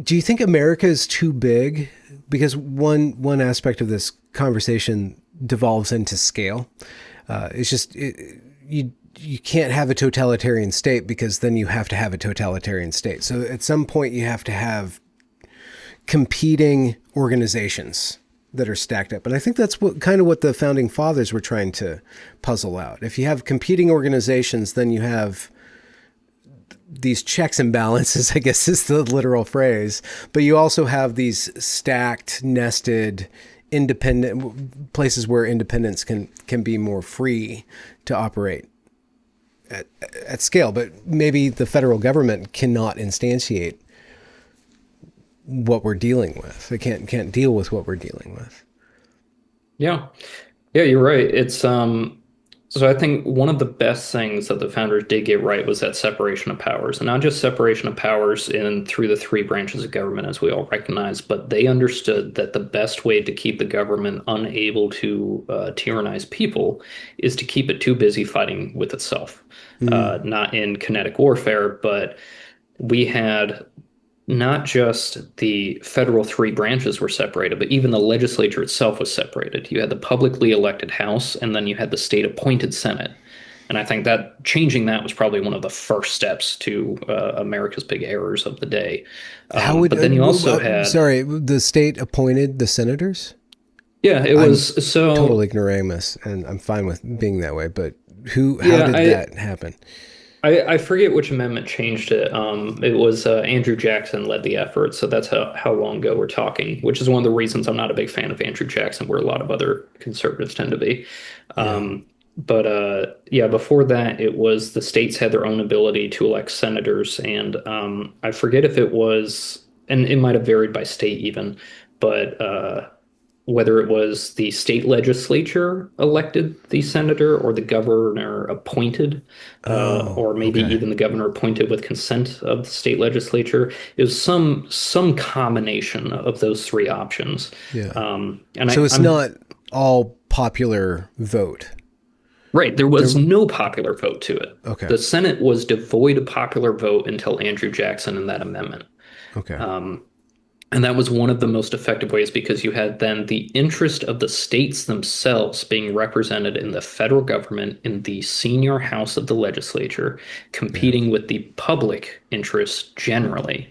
Do you think America is too big? Because one aspect of this conversation devolves into scale. It's just you can't have a totalitarian state, because then you have to have a totalitarian state. So at some point you have to have competing organizations that are stacked up. And I think that's what the founding fathers were trying to puzzle out. If you have competing organizations, then you have these checks and balances, I guess is the literal phrase, but you also have these stacked, nested independent places where independents can be more free to operate at scale, but maybe the federal government cannot instantiate what we're dealing with. They can't deal with what we're dealing with. Yeah. Yeah, you're right. So I think one of the best things that the founders did get right was that separation of powers, and not just separation of powers in through the three branches of government, as we all recognize, but they understood that the best way to keep the government unable to tyrannize people is to keep it too busy fighting with itself. Not in kinetic warfare, but we had not just the federal three branches were separated, but even the legislature itself was separated. You had the publicly elected House, and then you had the state appointed Senate. And I think that changing that was probably one of the first steps to America's big errors of the day. How would, but then you also had, sorry, the state appointed the senators? yeah, it was so total ignoramus, and I'm fine with being that way, but how yeah, did that happen? I forget which amendment changed it. It was Andrew Jackson led the effort, so that's how long ago we're talking, which is one of the reasons I'm not a big fan of Andrew Jackson, where a lot of other conservatives tend to be. But yeah, before that, it was the states had their own ability to elect senators, and I forget if it was, and it might have varied by state even, but whether it was the state legislature elected the senator or the governor appointed, or maybe even the governor appointed with consent of the state legislature. It was some combination of those three options. Yeah. And so it's not all popular vote. Right. There was no popular vote to it. Okay. The Senate was devoid of popular vote until Andrew Jackson and that amendment. Okay. And that was one of the most effective ways because you had then the interest of the states themselves being represented in the federal government in the senior house of the legislature, competing with the public interest generally.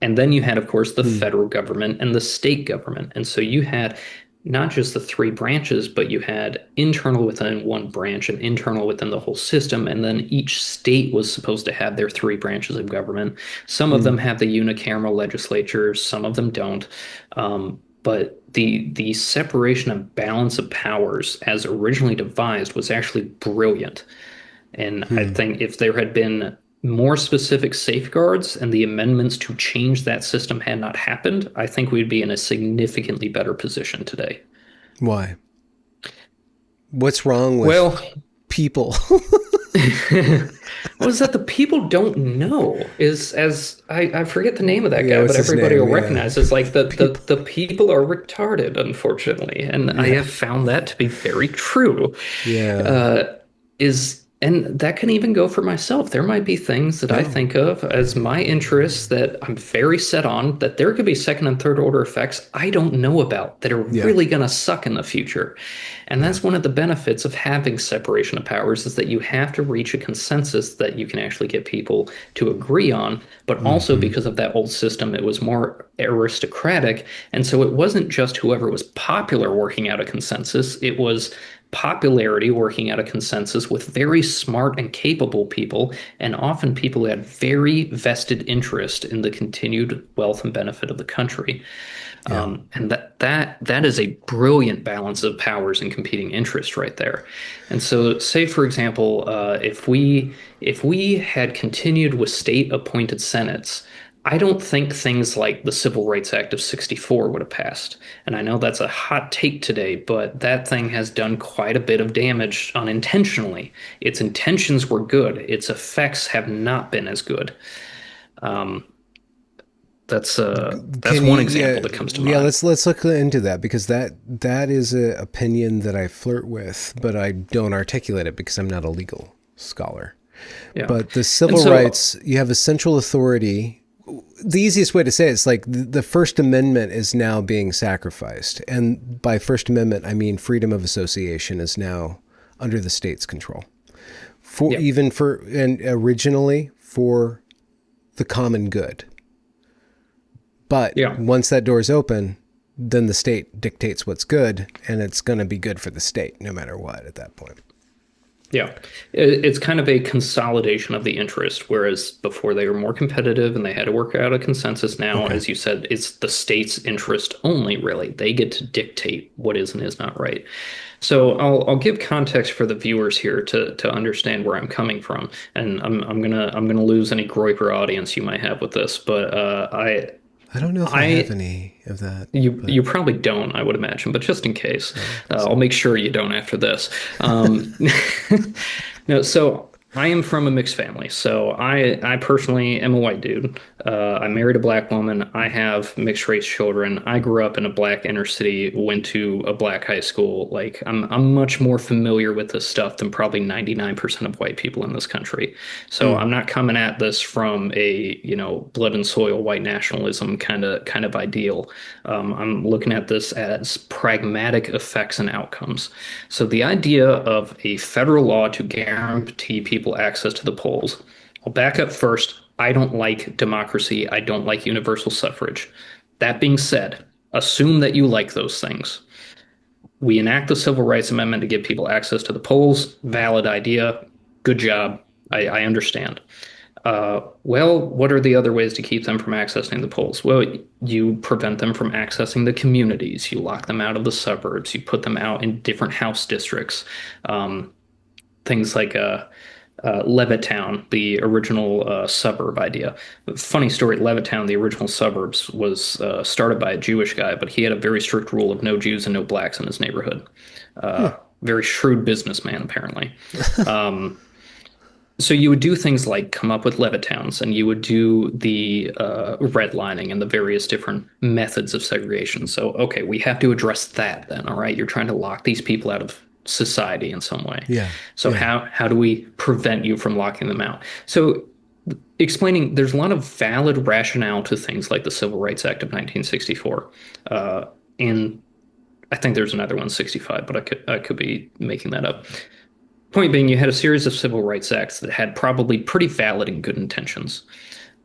And then you had, of course, the federal government and the state government. And so you had not just the three branches, but you had internal within one branch and internal within the whole system. And then each state was supposed to have their three branches of government. Some of them have the unicameral legislatures, some of them don't. But the separation and balance of powers as originally devised was actually brilliant. And I think if there had been more specific safeguards and the amendments to change that system had not happened, I think we'd be in a significantly better position today. Why? What's wrong with people? Well, is that the people don't know is as I forget the name of that guy, but everybody will recognize it's like the people are retarded, unfortunately. And I have found that to be very true. And that can even go for myself. There might be things that I think of as my interests that I'm very set on, that there could be second and third order effects I don't know about that are really going to suck in the future. And that's one of the benefits of having separation of powers is that you have to reach a consensus that you can actually get people to agree on. But also because of that old system, it was more aristocratic. And so it wasn't just whoever was popular working out a consensus. It was popularity working out a consensus with very smart and capable people, and often people who had very vested interest in the continued wealth and benefit of the country. And that is a brilliant balance of powers and competing interests right there. And so, say for example, if we had continued with state-appointed senates, I don't think things like the Civil Rights Act of '64 would have passed. And I know that's a hot take today, but that thing has done quite a bit of damage unintentionally. Its intentions were good. Its effects have not been as good. That's one example that comes to mind. Yeah, let's look into that, because that is an opinion that I flirt with, but I don't articulate it because I'm not a legal scholar. Yeah. But the civil rights, you have a central authority. The easiest way to say it is like the First Amendment is now being sacrificed. And by First Amendment, I mean freedom of association is now under the state's control. And originally for the common good. But once that door is open, then the state dictates what's good, and it's going to be good for the state no matter what at that point. Yeah. It's kind of a consolidation of the interest, whereas before they were more competitive and they had to work out a consensus. Now, Okay. as you said, it's the state's interest only, really. They get to dictate what is and is not right. So I'll give context for the viewers here to understand where I'm coming from, and I'm gonna lose any Groyper audience you might have with this, but I don't know if I have I any of that, but you probably don't, I would imagine, but just in case, I don't think I'll so. make sure you don't after this. No, so I am from a mixed family. So I personally am a white dude. I married a black woman. I have mixed race children. I grew up in a black inner city, went to a black high school. Like I'm much more familiar with this stuff than probably 99% of white people in this country. So Mm. I'm not coming at this from a, blood and soil white nationalism kind of ideal. I'm looking at this as pragmatic effects and outcomes. So the idea of a federal law to guarantee people access to the polls. I'll back up first. I don't like democracy. I don't like universal suffrage. That being said, assume that you like those things. We enact the Civil Rights Amendment to give people access to the polls. Valid idea. Good job. I understand. Well, what are the other ways to keep them from accessing the polls? Well, you prevent them from accessing the communities. You lock them out of the suburbs. You put them out in different house districts. Um, Things like Levittown, the original suburb idea. Funny story, Levittown, the original suburbs, was started by a Jewish guy, but he had a very strict rule of no Jews and no blacks in his neighborhood. Hmm. Very shrewd businessman, apparently. Um, so you would do things like come up with Levittowns, and you would do the redlining and the various different methods of segregation. So, okay, we have to address that then, all right? You're trying to lock these people out of society in some way. Yeah. So Yeah. how do we prevent you from locking them out? So explaining there's a lot of valid rationale to things like the Civil Rights Act of 1964. And I think there's another one, 65, but I could be making that up. Point being, you had a series of civil rights acts that had probably pretty valid and good intentions.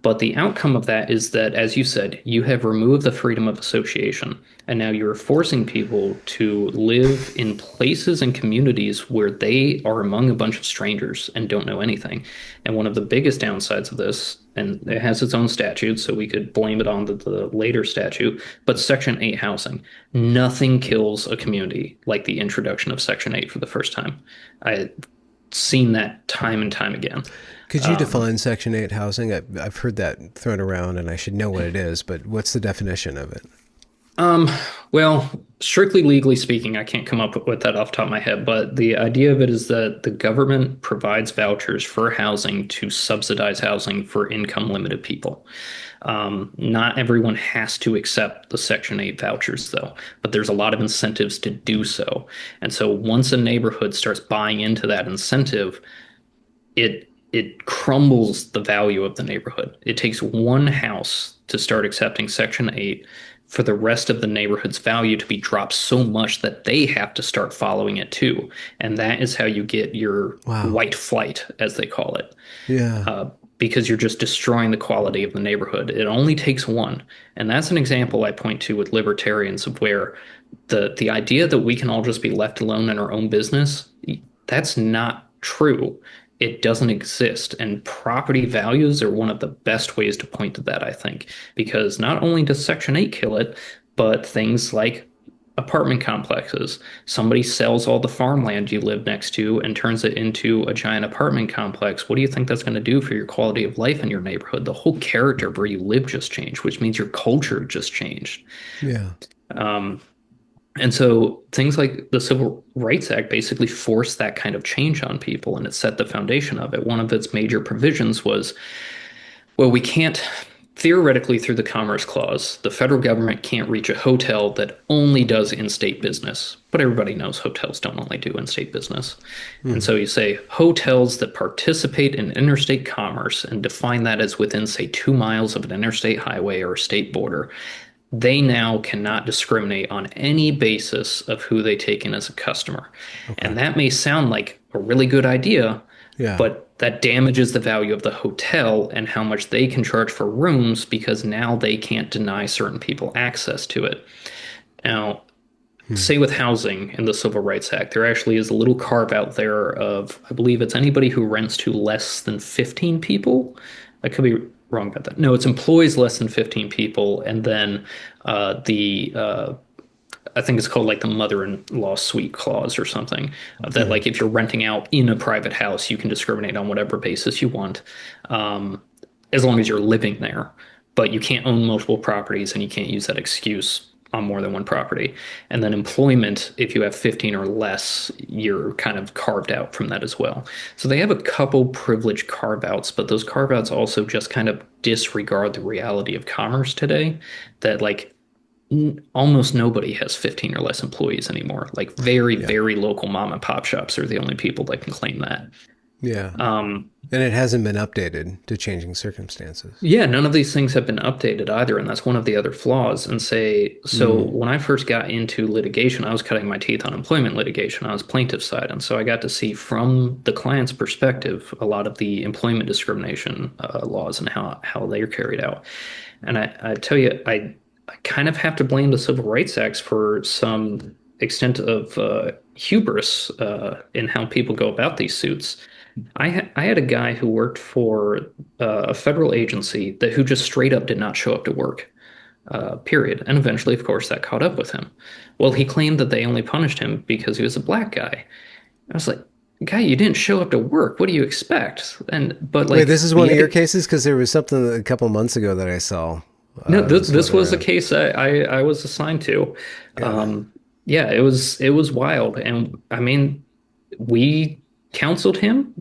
But the outcome of that is that, as you said, you have removed the freedom of association. And now you're forcing people to live in places and communities where they are among a bunch of strangers and don't know anything. And one of the biggest downsides of this, and it has its own statute, so we could blame it on the later statute, but Section 8 housing. Nothing kills a community like the introduction of Section 8 for the first time. I've seen that time and time again. Could you Um, define Section 8 housing? I've heard that thrown around and I should know what it is, but what's the definition of it? Um, well, strictly legally speaking, I can't come up with that off the top of my head, but the idea of it is that the government provides vouchers for housing to subsidize housing for income limited people. Not everyone has to accept the Section 8 vouchers, though, but there's a lot of incentives to do so. And so once a neighborhood starts buying into that incentive, it crumbles the value of the neighborhood. It takes one house to start accepting Section 8 for the rest of the neighborhood's value to be dropped so much that they have to start following it too. And that is how you get your Wow. white flight, as they call it, Yeah. uh, because you're just destroying the quality of the neighborhood. It only takes one. And that's an example I point to with libertarians of where the idea that we can all just be left alone in our own business, that's not true. It doesn't exist. And property values are one of the best ways to point to that, I think, because not only does Section 8 kill it, but things like apartment complexes. Somebody sells all the farmland you live next to and turns it into a giant apartment complex. What do you think that's going to do for your quality of life in your neighborhood? The whole character of where you live just changed, which means your culture just changed. Yeah. Um, and so things like the Civil Rights Act basically forced that kind of change on people, and it set the foundation of it. One of its major provisions was, well, we can't, theoretically, through the Commerce Clause, the federal government can't reach a hotel that only does in-state business. But everybody knows hotels don't only do in-state business. And Hmm. so you say hotels that participate in interstate commerce and define that as within, say, 2 miles of an interstate highway or a state border, they now cannot discriminate on any basis of who they take in as a customer. Okay. And that may sound like a really good idea, Yeah. but that damages the value of the hotel and how much they can charge for rooms because now they can't deny certain people access to it. Now, say with housing in the Civil Rights Act, there actually is a little carve out there of, I believe it's anybody who rents to less than 15 people. I could be wrong about that. No, it's employs less than 15 people. And then I think it's called like the mother-in-law suite clause or something, of that like if you're renting out in a private house, you can discriminate on whatever basis you want, um, as long as you're living there. But you can't own multiple properties and you can't use that excuse on more than one property. And then employment, if you have 15 or less, you're kind of carved out from that as well. So they have a couple privileged carve outs, but those carve outs also just kind of disregard the reality of commerce today, that like almost nobody has 15 or less employees anymore. Like very, Yeah. very local mom and pop shops are the only people that can claim that. Yeah. Um, And it hasn't been updated to changing circumstances. Yeah, none of these things have been updated either, and that's one of the other flaws. And say, so when I first got into litigation, I was cutting my teeth on employment litigation. I was plaintiff side, and so I got to see from the client's perspective a lot of the employment discrimination laws and how they are carried out. And I tell you, I kind of have to blame the Civil Rights Acts for some extent of hubris in how people go about these suits. I had a guy who worked for a federal agency that who just straight up did not show up to work, period. And eventually, of course, that caught up with him. Well, he claimed that they only punished him because he was a black guy. I was like, guy, you didn't show up to work. What do you expect? And but Wait, like, this is one of your cases? Because there was something a couple months ago that I saw. no, this was the case I was assigned to. Yeah. Yeah, it was wild, and I mean, we counseled him.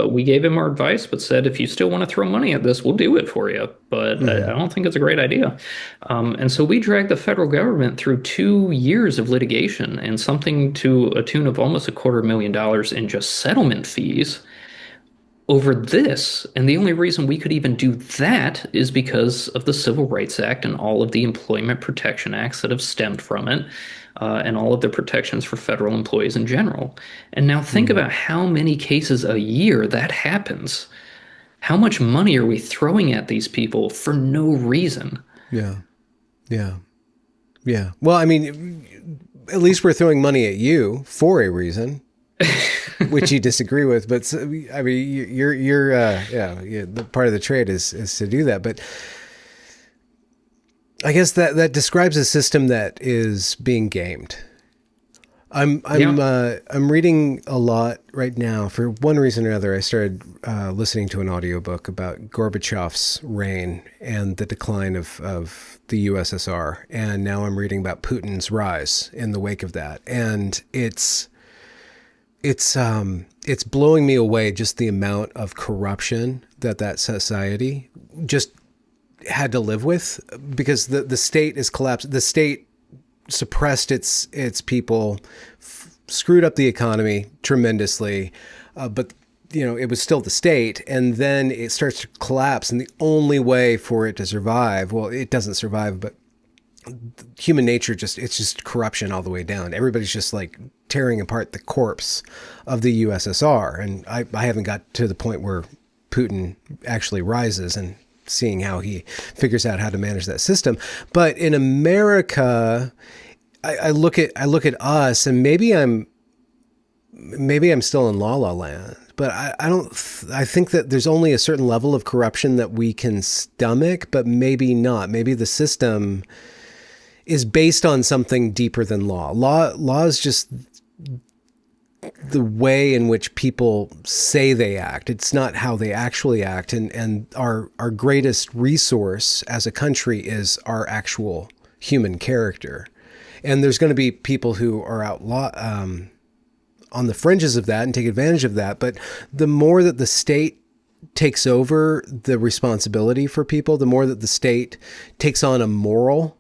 We gave him our advice, but said if you still want to throw money at this, we'll do it for you. But I don't think it's a great idea. And so we dragged the federal government through 2 years of litigation and something to a tune of almost $250,000 in just settlement fees over this. And the only reason we could even do that is because of the Civil Rights Act and all of the Employment Protection Acts that have stemmed from it, and all of the protections for federal employees in general. And now think about how many cases a year that happens. How much money are we throwing at these people for no reason? Yeah. Yeah. Yeah. Well, I mean, at least we're throwing money at you for a reason. Which you disagree with, but I mean, you're the part of the trade is to do that. But I guess that describes a system that is being gamed. I'm reading a lot right now. For one reason or another, I started listening to an audiobook about Gorbachev's reign and the decline of the USSR, and now I'm reading about Putin's rise in the wake of that, and it's blowing me away, just the amount of corruption that society just had to live with, because the state is collapsed. The state suppressed its people, screwed up the economy tremendously, but it was still the state, and then it starts to collapse, and the only way for it to survive, well, it doesn't survive, but human nature it's just corruption all the way down. Everybody's just like tearing apart the corpse of the USSR. And I haven't got to the point where Putin actually rises and seeing how he figures out how to manage that system. But in America, I look at us, and maybe I'm still in la la land, but I think that there's only a certain level of corruption that we can stomach, but maybe not. Maybe the system is based on something deeper than law. Law is just the way in which people say they act. It's not how they actually act. And our greatest resource as a country is our actual human character. And there's going to be people who are on the fringes of that and take advantage of that. But the more that the state takes over the responsibility for people, the more that the state takes on a moral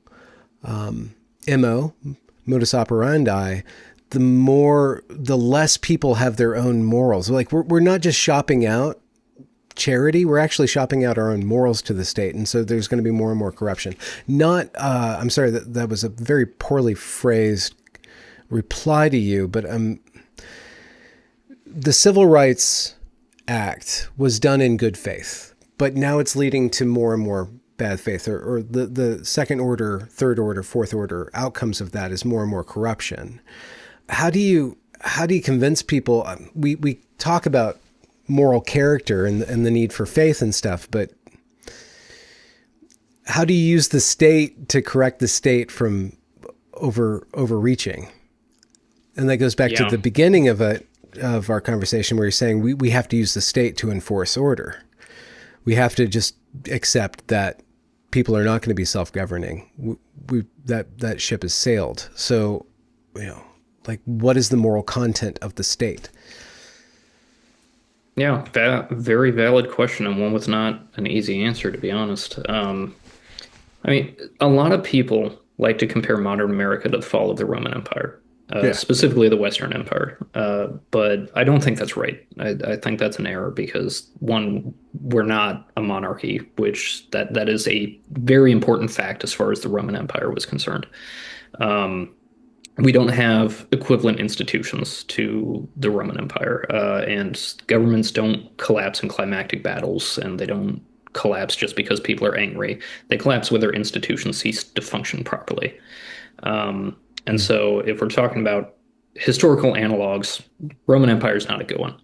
modus operandi, the less people have their own morals. Like we're not just shopping out charity, we're actually shopping out our own morals to the state. And so there's going to be more and more corruption. I'm sorry, that was a very poorly phrased reply to you, but the Civil Rights Act was done in good faith, but now it's leading to more and more bad faith, or the second order, third order, fourth order outcomes of that is more and more corruption. How do you convince people? We talk about moral character and the need for faith and stuff, but how do you use the state to correct the state from overreaching? And that goes back to Yeah. the beginning of our conversation where you're saying we have to use the state to enforce order. We have to just accept that people are not going to be self-governing. That ship has sailed. So, like, what is the moral content of the state? Yeah, very valid question, and one with not an easy answer, to be honest. I mean, a lot of people like to compare modern America to the fall of the Roman Empire, Yeah. specifically the Western Empire. But I don't think that's right. I think that's an error because one, we're not a monarchy, which that is a very important fact as far as the Roman Empire was concerned. Um, we don't have equivalent institutions to the Roman Empire, and governments don't collapse in climactic battles, and they don't collapse just because people are angry. They collapse when their institutions cease to function properly. And Mm. so, if we're talking about historical analogs, Roman Empire is not a good one.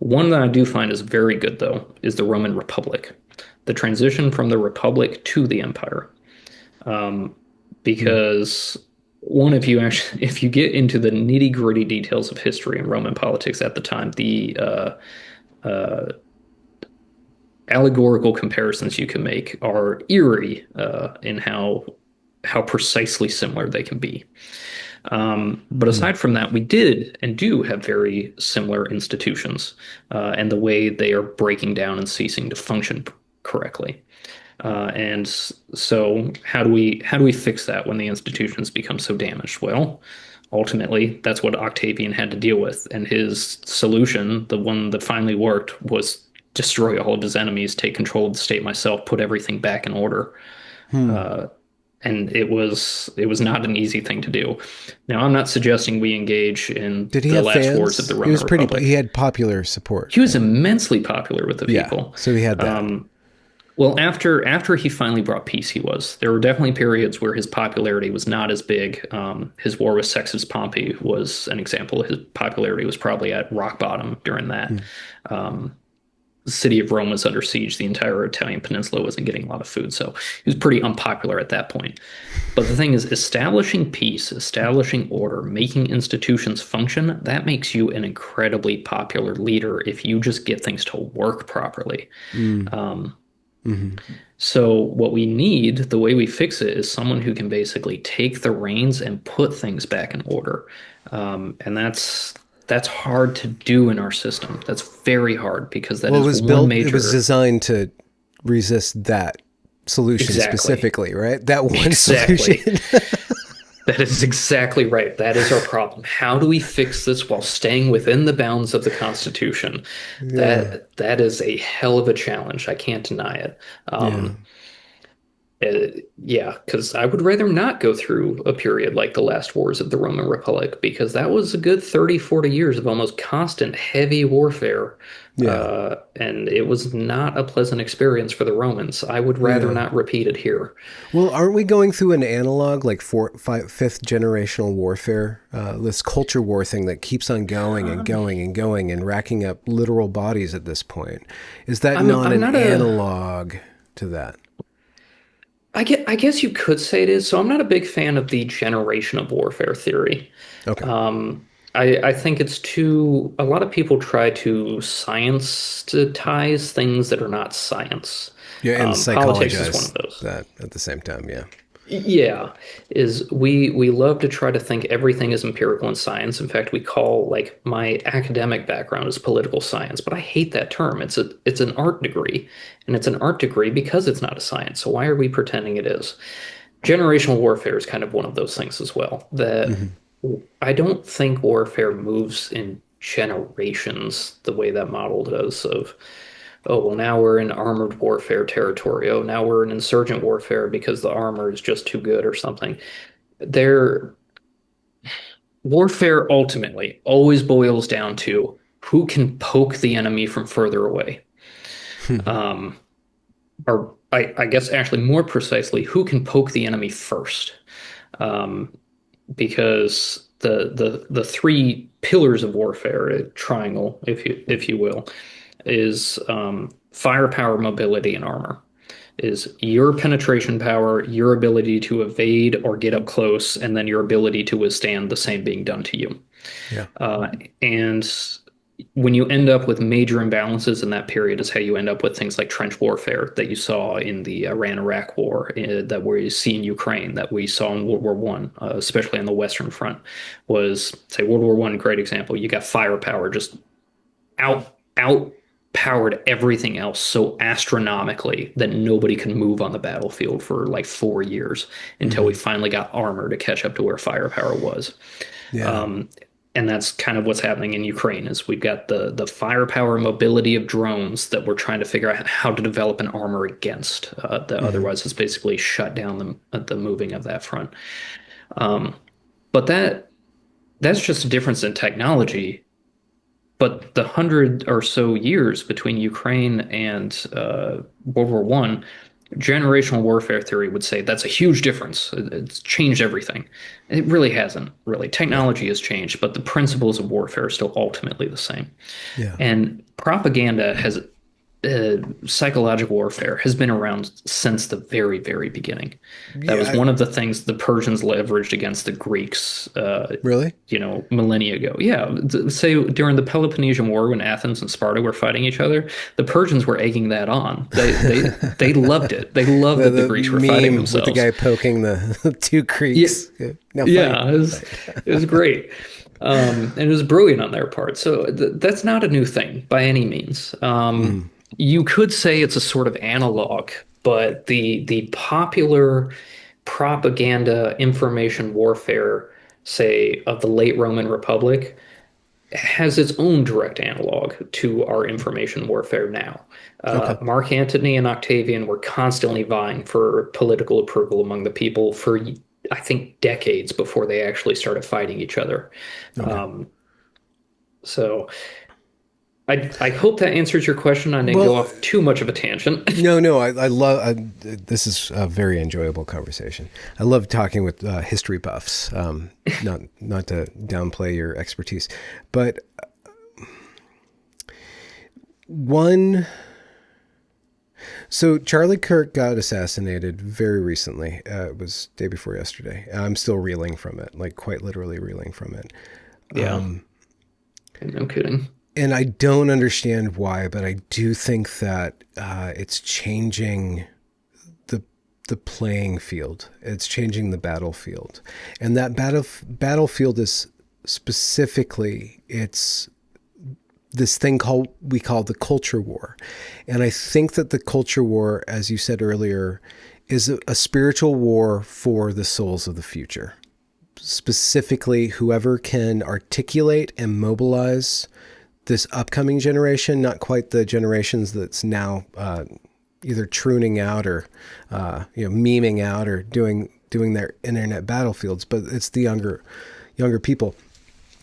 One that I do find is very good, though, is the Roman Republic. The transition from the Republic to the Empire. Um, Mm. because one, if you get into the nitty gritty details of history and Roman politics at the time, the uh, allegorical comparisons you can make are eerie in how precisely similar they can be. But Mm. aside from that, we did and do have very similar institutions and the way they are breaking down and ceasing to function correctly. And so how do we fix that when the institutions become so damaged? Well, ultimately, that's what Octavian had to deal with, and his solution, the one that finally worked, was destroy all of his enemies, take control of the state myself, put everything back in order. Hmm. Uh, and it was not an easy thing to do. Now, I'm not suggesting we engage in Did he the have last wars of fans? the He Roman was pretty. He Republic. had popular support, He was right? immensely popular with the Yeah. people. So he had that. Um, well, after he finally brought peace, he was. There were definitely periods where his popularity was not as big. His war with Sextus Pompey was an example. His popularity was probably at rock bottom during that. Hmm. Um, the city of Rome was under siege. The entire Italian peninsula wasn't getting a lot of food, so he was pretty unpopular at that point. But the thing is, establishing peace, establishing order, making institutions function, that makes you an incredibly popular leader if you just get things to work properly. Mm. Um, Hmm. so what we need, the way we fix it, is someone who can basically take the reins and put things back in order. And that's hard to do in our system. That's very hard because that Well, is one it was major. designed to resist that solution Exactly. specifically, right? That one Exactly. solution. That is exactly right. That is our problem. How do we fix this while staying within the bounds of the Constitution? Yeah. That is a hell of a challenge. I can't deny it. Yeah. Yeah, because I would rather not go through a period like the last wars of the Roman Republic, because that was a good 30, 40 years of almost constant heavy warfare. Yeah. And it was not a pleasant experience for the Romans. I would rather Yeah. not repeat it here. Well, aren't we going through an analog, like fifth generational warfare? This culture war thing that keeps on going and Um, going and going and racking up literal bodies at this point. Is that I'm not I'm an not a analog to that? I guess you could say it is. So I'm not a big fan of the generation of warfare theory. Okay. I think it's too, a lot of people try to science-tize things that are not science. Yeah, and Politics is one psychologize of those. that at the same time. Yeah. Yeah, is we love to try to think everything is empirical in science. In fact, we call, like, my academic background is political science, but I hate that term. It's an art degree, and it's an art degree because it's not a science. So why are we pretending it is? Generational warfare is kind of one of those things as well. That Hmm. I don't think warfare moves in generations the way that model does of, oh, well, now we're in armored warfare territory. Oh, now we're in insurgent warfare because the armor is just too good or something. There, warfare ultimately always boils down to who can poke the enemy from further away. Um, or I guess actually more precisely, who can poke the enemy first? Um, because the three pillars of warfare, a triangle, if you will, is firepower, mobility, and armor. Is your penetration power, your ability to evade or get up close, and then your ability to withstand the same being done to you. Yeah. And when you end up with major imbalances in that period is how you end up with things like trench warfare that you saw in the Iran-Iraq War, that we see in Ukraine, that we saw in World War One, especially on the Western Front, was, say, World War One, great example. You got firepower just out powered everything else so astronomically that nobody could move on the battlefield for like 4 years until we Hmm. finally got armor to catch up to where firepower was. Yeah. Um, and that's kind of what's happening in Ukraine is we've got the firepower mobility of drones that we're trying to figure out how to develop an armor against. That Hmm. otherwise it's basically shut down the moving of that front. Um, but that's just a difference in technology. But the 100 or so years between Ukraine and World War One, generational warfare theory would say that's a huge difference. It's changed everything. It really hasn't, really. Yeah. Technology has changed, but the principles of warfare are still ultimately the same. Yeah. And propaganda has psychological warfare has been around since the very, very beginning. That Yeah. was one of the things the Persians leveraged against the Greeks, Really? millennia ago. Yeah, say during the Peloponnesian War when Athens and Sparta were fighting each other, the Persians were egging that on. They loved it. They loved The that the Greeks were fighting meme with the themselves. guy poking the two Yeah, creeks. Now fight. yeah, it was great. And it was brilliant on their part. So that's not a new thing by any means. Mm. You could say it's a sort of analog, but the popular propaganda information warfare, say, of the late Roman Republic, has its own direct analog to our information warfare now. Okay. Mark Antony and Octavian were constantly vying for political approval among the people for, I think, decades before they actually started fighting each other. Okay. Um, so I hope that answers your question. I didn't go Well, off too much of a tangent. no. I love. This is a very enjoyable conversation. I love talking with history buffs. Not to downplay your expertise, but one. So Charlie Kirk got assassinated very recently. It was day before yesterday. I'm still reeling from it, like quite literally reeling from it. Yeah, no kidding. And I don't understand why, but I do think that it's changing the the playing field. It's changing the battlefield, and that battlefield is specifically it's this thing we call the culture war. And I think that the culture war, as you said earlier, is a spiritual war for the souls of the future. Specifically, whoever can articulate and mobilize this upcoming generation, not quite the generations that's now either trooning out or memeing out or doing their internet battlefields, but it's the younger people.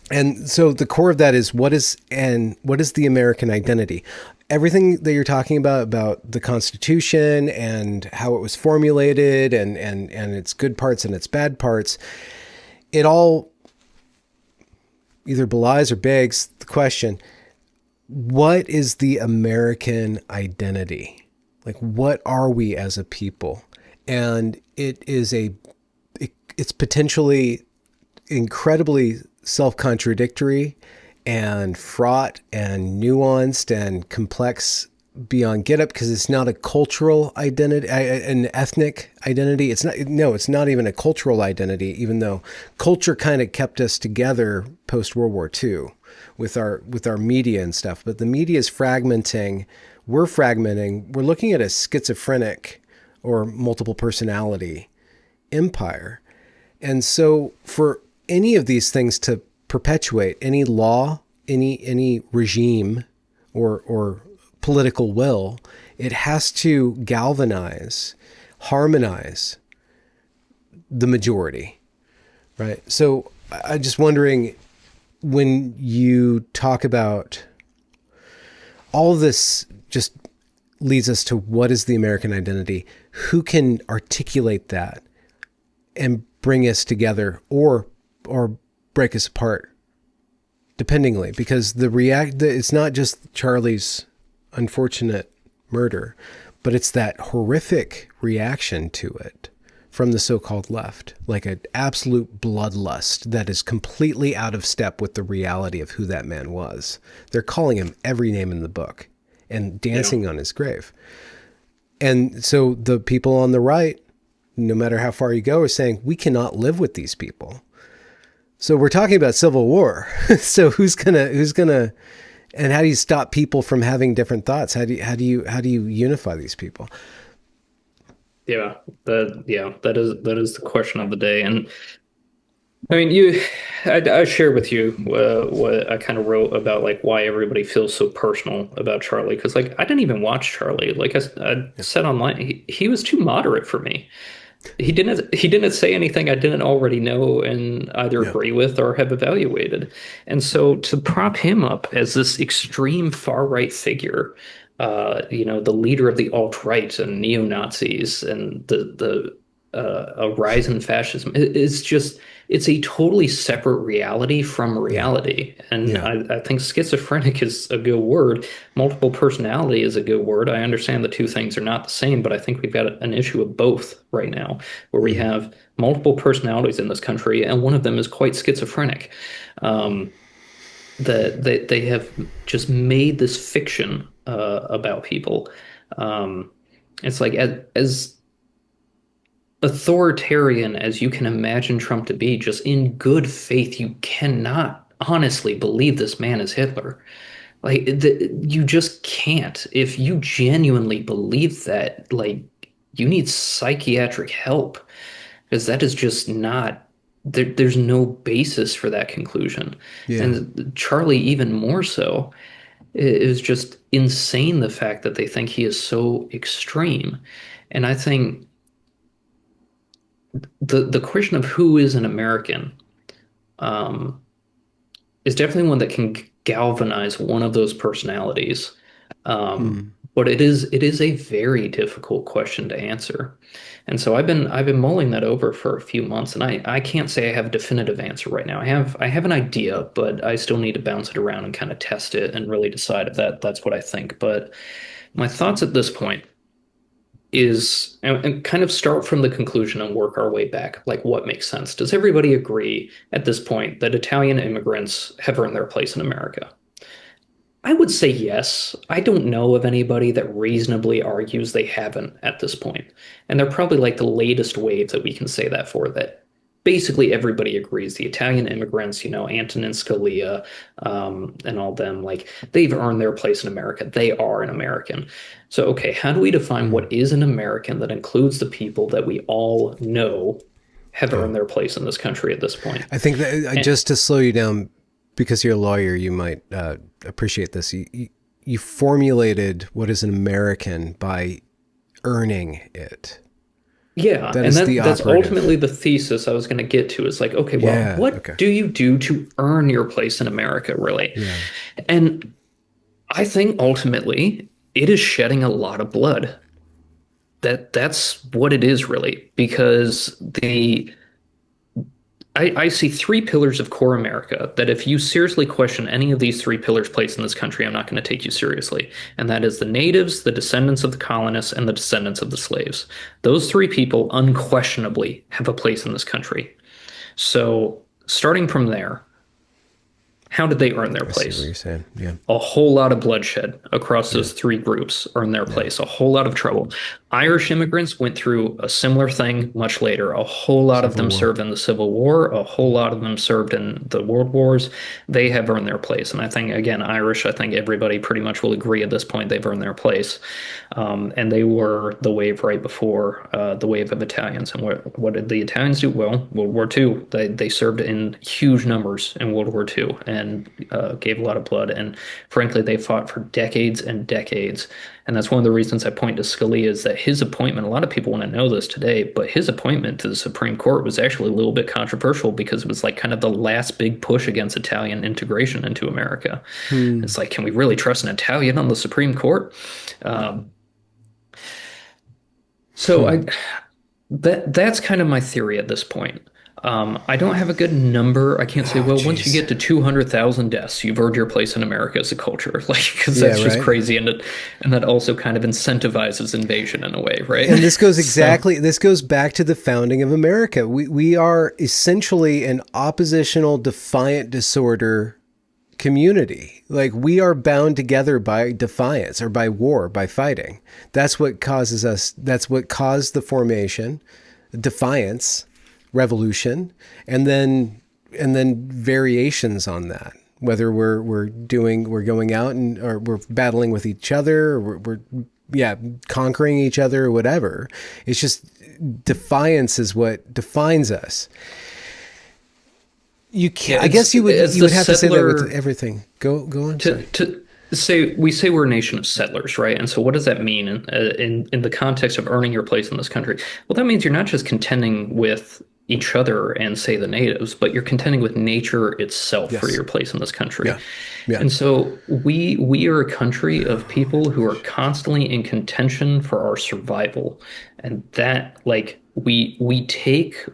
And so the core of that is what is the American identity? Everything that you're talking about the Constitution and how it was formulated and its good parts and its bad parts, it all either belies or begs the question, what is the American identity? Like, what are we as a people? And it's potentially incredibly self-contradictory and fraught and nuanced and complex beyond get up, because it's not a cultural identity, an ethnic identity. It's not even a cultural identity, even though culture kind of kept us together post World War II with our media and stuff. But the media is fragmenting. We're fragmenting. We're looking at a schizophrenic or multiple personality empire. And so for any of these things to perpetuate, any law, any regime or political will, it has to galvanize, harmonize the majority, right? So I'm just wondering, when you talk about all of this just leads us to what is the American identity? Who can articulate that and bring us together, or break us apart, dependingly? Because it's not just Charlie's unfortunate murder, but it's that horrific reaction to it from the so-called left, like an absolute bloodlust that is completely out of step with the reality of who that man was. They're calling him every name in the book and dancing on his grave. And so the people on the right, no matter how far you go, are saying, we cannot live with these people. So we're talking about civil war. So who's gonna, and how do you stop people from having different thoughts? How do you unify these people? That is the question of the day. And I mean, I shared with you what I kind of wrote about like why everybody feels so personal about Charlie. Because like I didn't even watch Charlie. Like I said online, he was too moderate for me. He didn't say anything I didn't already know and either agree with or have evaluated. And so to prop him up as this extreme far right figure, the leader of the alt-right and neo-Nazis and the a rise in fascism, it's a totally separate reality from reality. And I think schizophrenic is a good word. Multiple personality is a good word. I understand the two things are not the same, but I think we've got an issue of both right now, where we have multiple personalities in this country, and one of them is quite schizophrenic. That they have just made this fiction about people. It's like as authoritarian as you can imagine Trump to be, just in good faith, you cannot honestly believe this man is Hitler. Like you just can't. If you genuinely believe that, like you need psychiatric help, because that is just not there's no basis for that conclusion. And Charlie even more so. It is just insane the fact that they think he is so extreme. And I think the question of who is an American um, is definitely one that can galvanize one of those personalities. But it is a very difficult question to answer. And so I've been mulling that over for a few months, and I can't say I have a definitive answer right now. I have an idea, but I still need to bounce it around and kind of test it and really decide if that's what I think. But my thoughts at this point is and kind of start from the conclusion and work our way back. Like, what makes sense? Does everybody agree at this point that Italian immigrants have earned their place in America? I would say yes. I don't know of anybody that reasonably argues they haven't at this point. And they're probably like the latest wave that we can say that for, that basically everybody agrees. The Italian immigrants, Antonin Scalia, and all them, like they've earned their place in America. They are an American. So, okay, how do we define what is an American that includes the people that we all know have earned their place in this country at this point? I think that just to slow you down, because you're a lawyer, you might appreciate this. You formulated what is an American by earning it. Yeah, that's ultimately the thesis I was going to get to. Is like, okay, well, what do you do to earn your place in America, really? Yeah. And I think ultimately it is shedding a lot of blood. That's what it is, really, because I see three pillars of core America that if you seriously question any of these three pillars' place in this country, I'm not going to take you seriously. And that is the natives, the descendants of the colonists, and the descendants of the slaves. Those three people unquestionably have a place in this country. So starting from there, how did they earn their place? I see what you're saying. Yeah. A whole lot of bloodshed across those three groups earned their place. A whole lot of trouble. Irish immigrants went through a similar thing much later. A whole lot of them served in the Civil War. A whole lot of them served in the World Wars. They have earned their place. And I think, again, Irish, I think everybody pretty much will agree at this point they've earned their place. And they were the wave right before the wave of Italians. And what did the Italians do? Well, World War II. They served in huge numbers in World War II and gave a lot of blood. And frankly, they fought for decades and decades. And that's one of the reasons I point to Scalia, is that his appointment, a lot of people want to know this today, but his appointment to the Supreme Court was actually a little bit controversial because it was like kind of the last big push against Italian integration into America. It's like, can we really trust an Italian on the Supreme Court? So Hmm. that's kind of my theory at this point. I don't have a good number. I can't say, Oh, well, once you jeez. get to 200,000 deaths, you've earned your place in America as a culture. Like, because Yeah, that's just right. crazy, and that also kind of incentivizes invasion in a way, right? And So, this goes back to the founding of America. We are essentially an oppositional defiant disorder community. Like we are bound together by defiance or by war, by fighting. That's what causes us, that's what caused the formation, defiance, revolution, and then variations on that. Whether we're going out and or we're battling with each other, or we're yeah, conquering each other or whatever. It's just defiance is what defines us. You yeah, can't, I guess it's as you the would have to say that with settler everything. Go on. Sorry. to say we say we're a nation of settlers, right? And so what does that mean in the context of earning your place in this country? Well, that means you're not just contending with each other and say the natives, but you're contending with nature itself for Yes. your place in this country. Yeah. Yeah. And so we are a country of people who are constantly in contention for our survival. And that like we take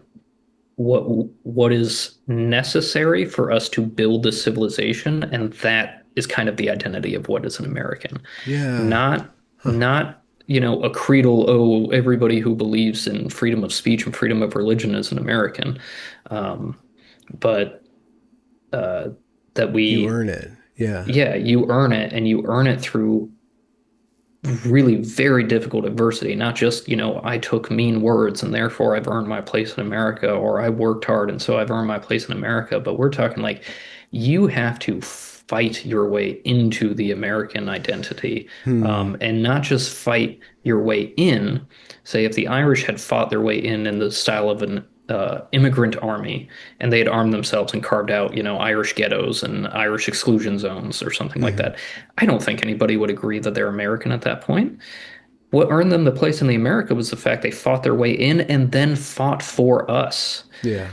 what what is necessary for us to build this civilization, and that is kind of the identity of what is an American. Yeah. Not Huh. not a creedal, oh, everybody who believes in freedom of speech and freedom of religion is an American. Um, but uh, that You we, earn it. Yeah. yeah, you earn it, and you earn it through really very difficult adversity, not just, I took mean words and therefore I've earned my place in America, or I worked hard and so I've earned my place in America. But we're talking like you have to fight your way into the American identity, Hmm. and not just fight your way in. Say, if the Irish had fought their way in the style of an immigrant army, and they had armed themselves and carved out, Irish ghettos and Irish exclusion zones or something like Hmm. that. I don't think anybody would agree that they're American at that point. What earned them the place in the America was the fact they fought their way in and then fought for us. Yeah.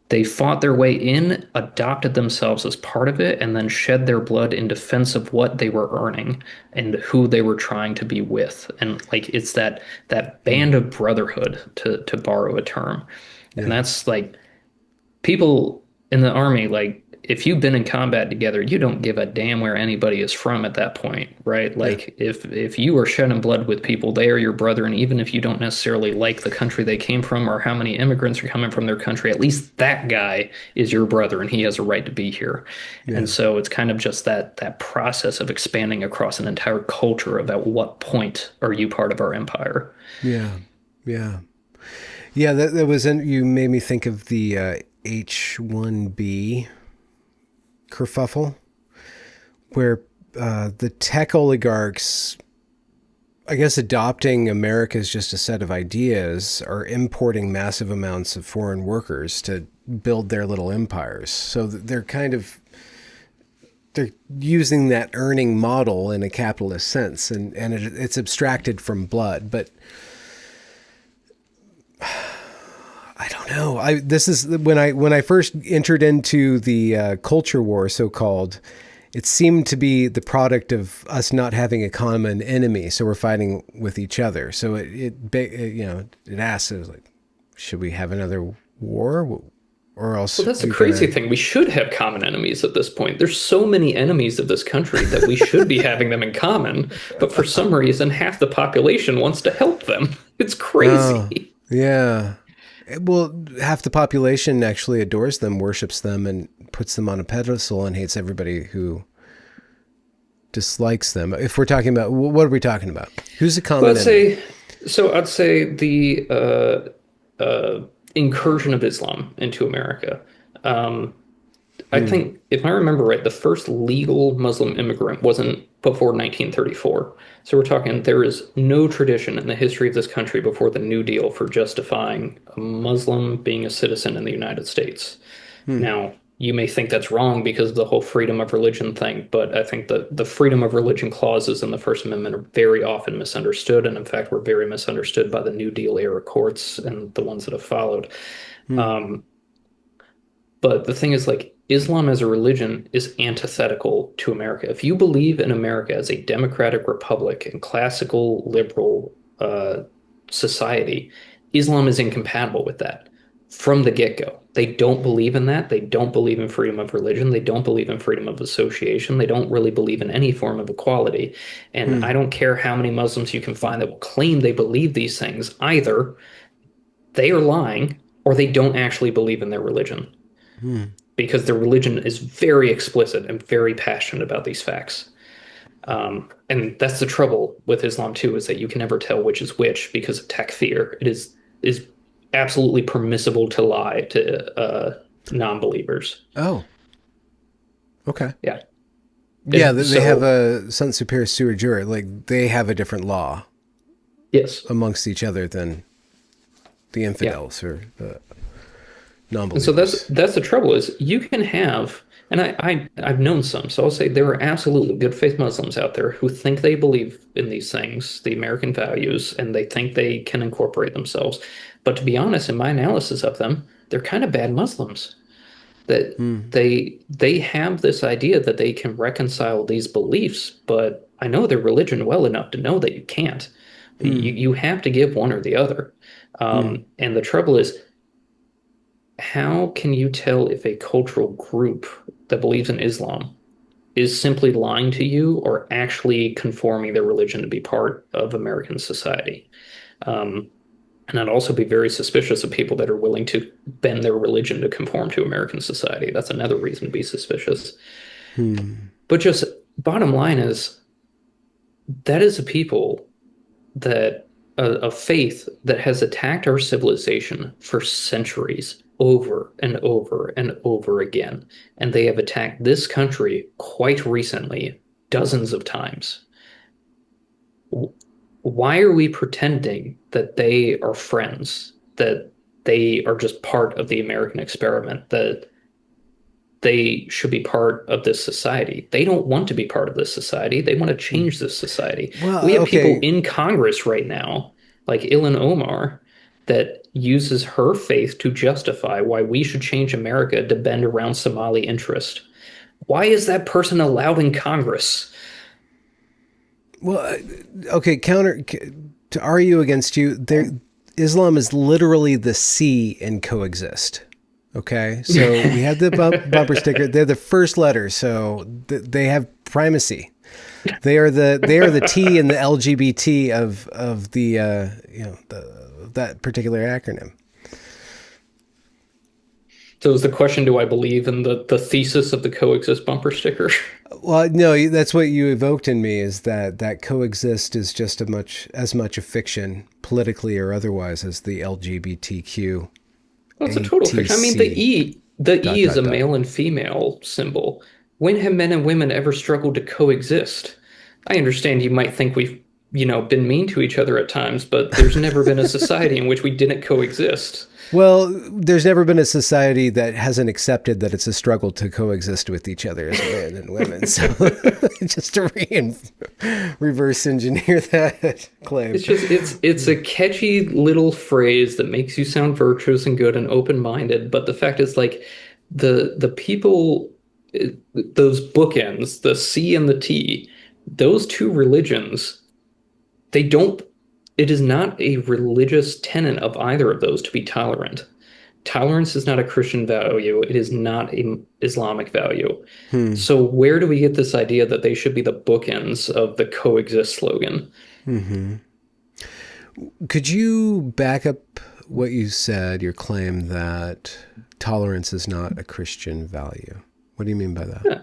They fought their way in, adopted themselves as part of it, and then shed their blood in defense of what they were earning and who they were trying to be with. And like it's that Hmm. band of brotherhood, to borrow a term. And Yeah. that's like people in the army, like if you've been in combat together, you don't give a damn where anybody is from at that point, right? Yeah. Like if you are shedding blood with people, they are your brother, and even if you don't necessarily like the country they came from or how many immigrants are coming from their country, at least that guy is your brother and he has a right to be here. And Yeah. so it's kind of just that process of expanding across an entire culture of at what point are you part of our empire? Yeah. Yeah. Yeah. That was, you made me think of the H-1B kerfuffle, where the tech oligarchs, I guess, adopting America as just a set of ideas, are importing massive amounts of foreign workers to build their little empires. So they're kind of they're using that earning model in a capitalist sense, and it's abstracted from blood. But I don't know. I this is when I first entered into the culture war, so called. It seemed to be the product of us not having a common enemy, so we're fighting with each other. So it asks, it was like, should we have another war, or Well, else that's the we crazy gotta? thing. We should have common enemies at this point. There's so many enemies of this country that we should be having them in common, but for some reason, half the population wants to help them. It's Oh, crazy. yeah. Well, half the population actually adores them, worships them, and puts them on a pedestal and hates everybody who dislikes them. If we're talking about, what are we talking about? Who's the Well, common enemy? I'd say the incursion of Islam into America. Um, I Hmm. think, if I remember right, the first legal Muslim immigrant wasn't before 1934. So we're talking, there is no tradition in the history of this country before the New Deal for justifying a Muslim being a citizen in the United States. Hmm. Now, you may think that's wrong because of the whole freedom of religion thing, but I think the freedom of religion clauses in the First Amendment are very often misunderstood, and in fact, were very misunderstood by the New Deal era courts and the ones that have followed. Hmm. Um, but the thing is, like, Islam as a religion is antithetical to America. If you believe in America as a democratic republic and classical liberal society. Islam is incompatible with that from the get-go. They don't believe in that. They don't believe in freedom of religion. They don't believe in freedom of association. They don't really believe in any form of equality. And I Hmm. don't care how many Muslims you can find that will claim they believe these things. Either they are lying or they don't actually believe in their religion Hmm. because their religion is very explicit and very passionate about these facts. And that's the trouble with Islam too, is that you can never tell which is which because of takfir. It is absolutely permissible to lie to non-believers. Oh, okay. Yeah. Yeah, they have So a Sun Superior Sewer Juror. Like they have a different law yes, amongst each other than the yeah. infidels or the And so that's non-believers. that's the trouble is you can have, and I've known some, so I'll say there are absolutely good faith Muslims out there who think they believe in these things, the American values, and they think they can incorporate themselves. But to be honest, in my analysis of them, they're kind of bad Muslims. That Hmm. they have this idea that they can reconcile these beliefs, but I know their religion well enough to know that you can't. Hmm. You have to give one or the other. Hmm. And the trouble is, how can you tell if a cultural group that believes in Islam is simply lying to you or actually conforming their religion to be part of American society? Um, and I'd also be very suspicious of people that are willing to bend their religion to conform to American society. That's another reason to be suspicious. Hmm. But just bottom line is that is a people that a faith that has attacked our civilization for centuries over and over and over again. And they have attacked this country quite recently, dozens of times. Why are we pretending that they are friends, that they are just part of the American experiment, that they should be part of this society? They don't want to be part of this society. They want to Hmm. change this society. We Well, have people okay. in Congress right now, like Ilhan Omar, that uses her faith to justify why we should change America to bend around Somali interest. Why is that person allowed in Congress? Well, okay. To argue against you, there, Islam is literally the C in coexist. Okay, so we have the bumper sticker. They're the first letter, so they have primacy. They are the T in the LGBT of the that particular acronym. So is the question, do I believe in the thesis of the coexist bumper sticker? Well, no, that's what you evoked in me is that coexist is just as much a fiction, politically or otherwise, as the LGBTQ Well, it's a total fiction. I mean, ATC The dot E is a dot dot. male and female symbol. When have men and women ever struggled to coexist? I understand you might think we've, been mean to each other at times, but there's never been a society in which we didn't coexist. Well, there's never been a society that hasn't accepted that it's a struggle to coexist with each other as men and women. So just to reverse engineer that claim. It's a catchy little phrase that makes you sound virtuous and good and open-minded, but the fact is like the people those bookends, the C and the T, those two religions, they don't it is not a religious tenet of either of those to be tolerant. Tolerance is not a Christian value. It is not an Islamic value. Hmm. So where do we get this idea that they should be the bookends of the coexist slogan? Hmm. Could you back up what you said, your claim that tolerance is not a Christian value? What do you mean by that? Yeah.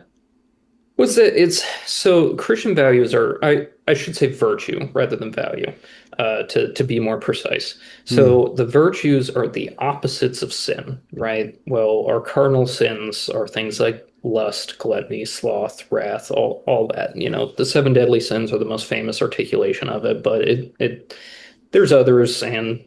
What's it? It's so Christian values are I should say virtue rather than value, to be more precise. Hmm. So the virtues are the opposites of sin, right? Well, our cardinal sins are things like lust, gluttony, sloth, wrath, all that. The seven deadly sins are the most famous articulation of it, but it there's others and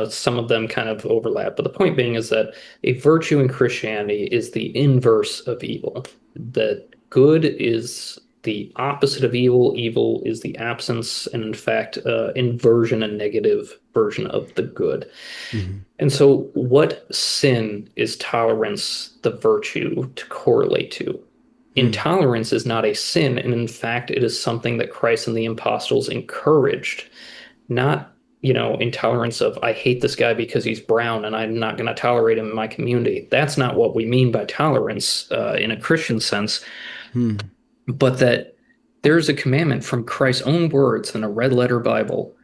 some of them kind of overlap. But the point being is that a virtue in Christianity is the inverse of evil. That good is the opposite of evil. Evil is the absence, and in fact, inversion, a negative version of the good. Hmm. And so, what sin is tolerance the virtue to correlate to? Hmm. Intolerance is not a sin, and in fact, it is something that Christ and the apostles encouraged, not intolerance of I hate this guy because he's brown and I'm not going to tolerate him in my community. That's not what we mean by tolerance in a Christian sense, Hmm. but that there's a commandment from Christ's own words in a red letter Bible,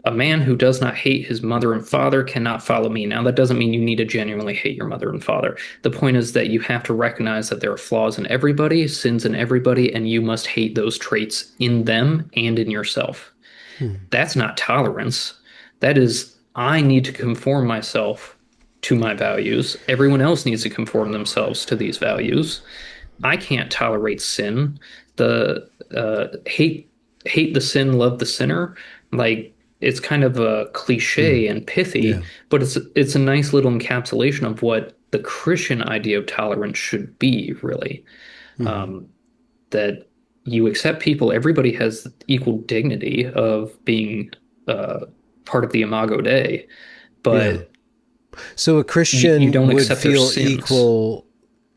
a man who does not hate his mother and father cannot follow me. Now, that doesn't mean you need to genuinely hate your mother and father. The point is that you have to recognize that there are flaws in everybody, sins in everybody, and you must hate those traits in them and in yourself. Hmm. That's not tolerance. That is, I need to conform myself to my values. Everyone else needs to conform themselves to these values. I can't tolerate sin. The hate the sin, love the sinner. Like it's kind of a Hmm. cliche and pithy, Yeah. but it's a nice little encapsulation of what the Christian idea of tolerance should be, really. Hmm. Um, that you accept people, everybody has equal dignity of being uh, part of the Imago Dei, Yeah. but So a you Christian don't would accept their feel sins.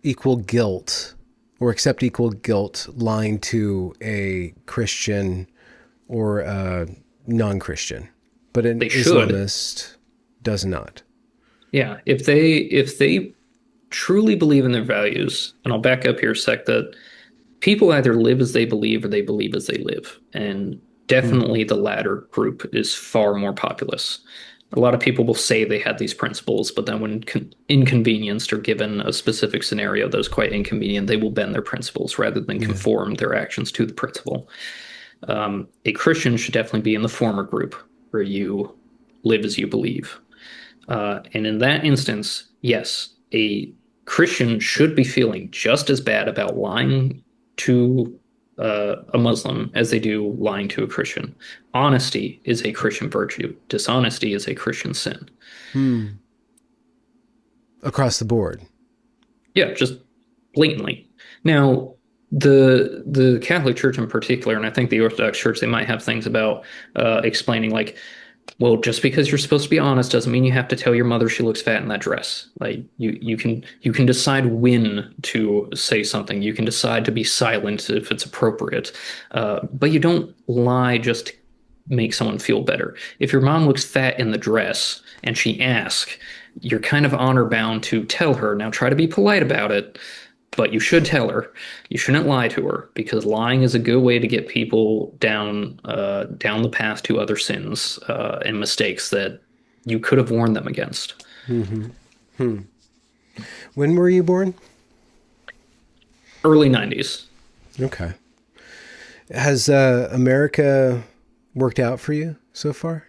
equal guilt or accept equal guilt lying to a Christian or a non-Christian, but an They should. Islamist does not. Yeah, if they truly believe in their values, and I'll back up here a sec, that people either live as they believe or they believe as they live. And Hmm. definitely the latter group is far more populous. A lot of people will say they had these principles, but then when inconvenienced or given a specific scenario that is quite inconvenient, they will bend their principles rather than Yeah. conform their actions to the principle. A Christian should definitely be in the former group where you live as you believe. And in that instance, yes, a Christian should be feeling just as bad about lying to a Muslim as they do lying to a Christian. Honesty is a Christian virtue. Dishonesty is a Christian sin. Hmm. Across the board. Yeah, just blatantly. Now, the Catholic Church in particular, and I think the Orthodox Church, they might have things about explaining like, well, just because you're supposed to be honest doesn't mean you have to tell your mother she looks fat in that dress. Like you can decide when to say something. You can decide to be silent if it's appropriate. But you don't lie just to make someone feel better. If your mom looks fat in the dress and she asks, you're kind of honor bound to tell her. Now try to be polite about it, but you should tell her. You shouldn't lie to her because lying is a good way to get people down the path to other sins and mistakes that you could have warned them against. Hmm. Hmm. When were you born? Early 90s. Okay. Has America worked out for you so far?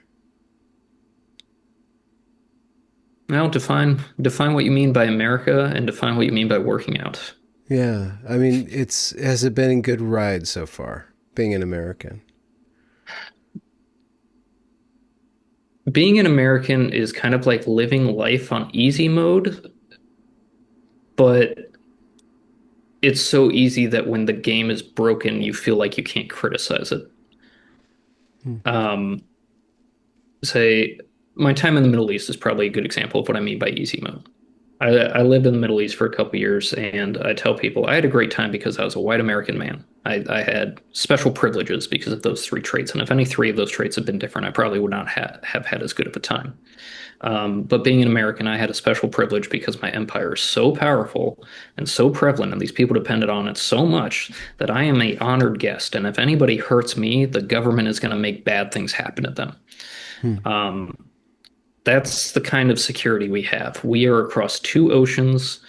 Now define what you mean by America and define what you mean by working out. Yeah. I mean, it's has it been a good ride so far being an American? Being an American is kind of like living life on easy mode, but it's so easy that when the game is broken, you feel like you can't criticize it. Hmm. Um, say my time in the Middle East is probably a good example of what I mean by easy mode. I lived in the Middle East for a couple years, and I tell people I had a great time because I was a white American man. I had special privileges because of those three traits, and if any three of those traits had been different, I probably would not have had as good of a time. But being an American, I had a special privilege because my empire is so powerful and so prevalent, and these people depended on it so much that I am a honored guest. And if anybody hurts me, the government is going to make bad things happen to them. Hmm. Um, that's the kind of security we have. We are across two oceans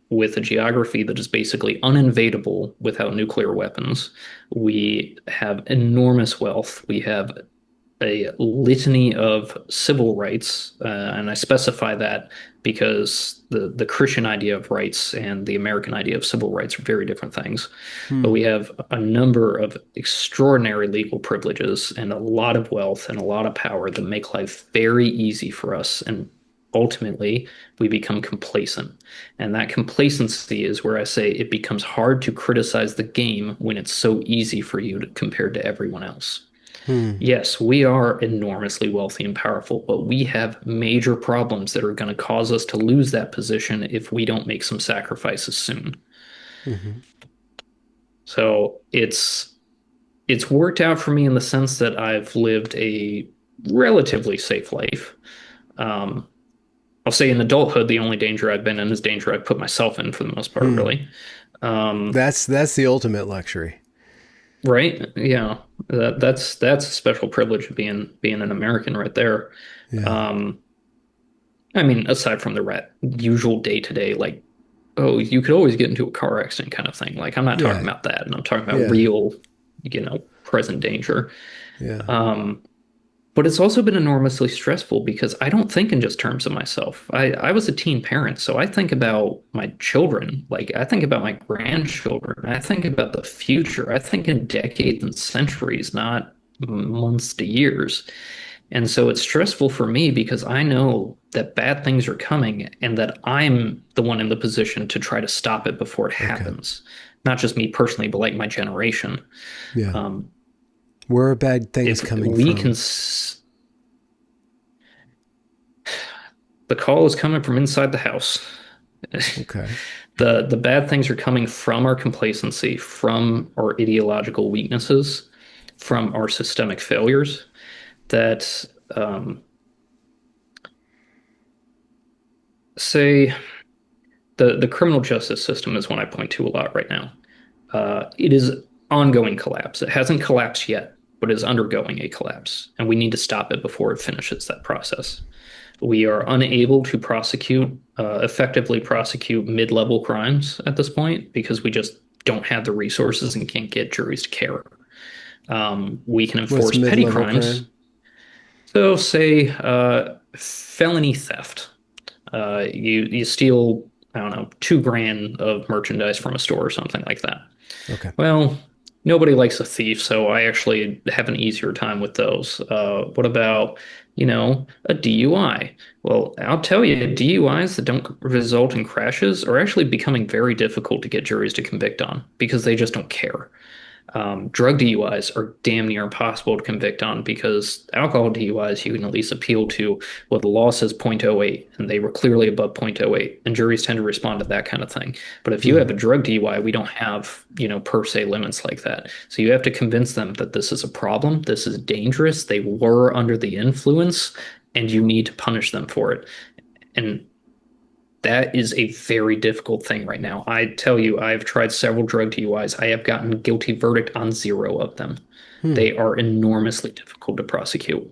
with a geography that is basically uninvadable without nuclear weapons. We have enormous wealth. We have a litany of civil rights, and I specify that because the Christian idea of rights and the American idea of civil rights are very different things. But Hmm. we have a number of extraordinary legal privileges and a lot of wealth and a lot of power that make life very easy for us. And ultimately, we become complacent. And that complacency is where I say it becomes hard to criticize the game when it's so easy for you to, compared to everyone else. Hmm. Yes, we are enormously wealthy and powerful, but we have major problems that are going to cause us to lose that position if we don't make some sacrifices soon. Hmm. So it's worked out for me in the sense that I've lived a relatively safe life. Um, I'll say in adulthood, the only danger I've been in is danger I've put myself in for the most part, Hmm. really. Um, That's the ultimate luxury. right? Yeah, that's a special privilege of being an American right there. Yeah. Um, I mean, aside from the usual day to day, like, oh, you could always get into a car accident kind of thing. Like, I'm not talking Yeah. about that, and I'm talking about Yeah. real, present danger. Yeah. Um, But it's also been enormously stressful because I don't think in just terms of myself. I was a teen parent, so I think about my children, like I think about my grandchildren, I think about the future. I think in decades and centuries, not months to years. And so it's stressful for me because I know that bad things are coming and that I'm the one in the position to try to stop it before it Okay. happens. Not just me personally, but like my generation. Yeah. Um, Where are bad things if coming we can from? The call is coming from inside the house. Okay. The bad things are coming from our complacency, from our ideological weaknesses, from our systemic failures that say the criminal justice system is one I point to a lot right now. It is ongoing collapse. It hasn't collapsed yet, but is undergoing a collapse, and we need to stop it before it finishes that process. We are unable to effectively prosecute mid-level crimes at this point because we just don't have the resources and can't get juries to care. We can What's enforce petty mid-level crimes. crime? So, say felony theft. You steal, I don't know, 2 grand of merchandise from a store or something like that. Okay. Well, nobody likes a thief, so I actually have an easier time with those. What about, a DUI? Well, I'll tell you, DUIs that don't result in crashes are actually becoming very difficult to get juries to convict on because they just don't care. Drug DUIs are damn near impossible to convict on because alcohol DUIs you can at least appeal to, well, the law says point oh 0.08 and they were clearly above point oh 0.08 and juries tend to respond to that kind of thing. But if you Hmm. have a drug DUI, we don't have, per se limits like that. So you have to convince them that this is a problem, this is dangerous, they were under the influence, and you need to punish them for it. And that is a very difficult thing right now. I tell you, I've tried several drug DUIs. I have gotten guilty verdict on 0 of them. Hmm. They are enormously difficult to prosecute.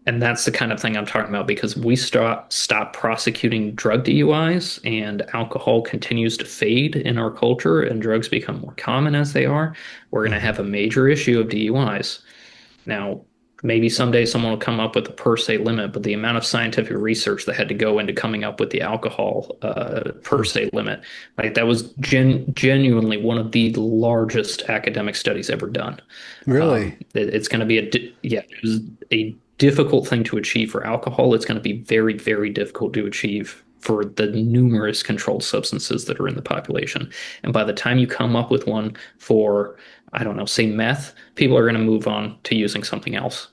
And that's the kind of thing I'm talking about because we stop prosecuting drug DUIs and alcohol continues to fade in our culture and drugs become more common as they are, we're going to Hmm. have a major issue of DUIs. Now, maybe someday someone will come up with a per se limit, but the amount of scientific research that had to go into coming up with the alcohol per Hmm. se limit, like that was genuinely one of the largest academic studies ever done. Really? It's going to be it was a difficult thing to achieve for alcohol. It's going to be very, very difficult to achieve for the numerous controlled substances that are in the population. And by the time you come up with one for, I don't know, say meth, people are going to move on to using something else.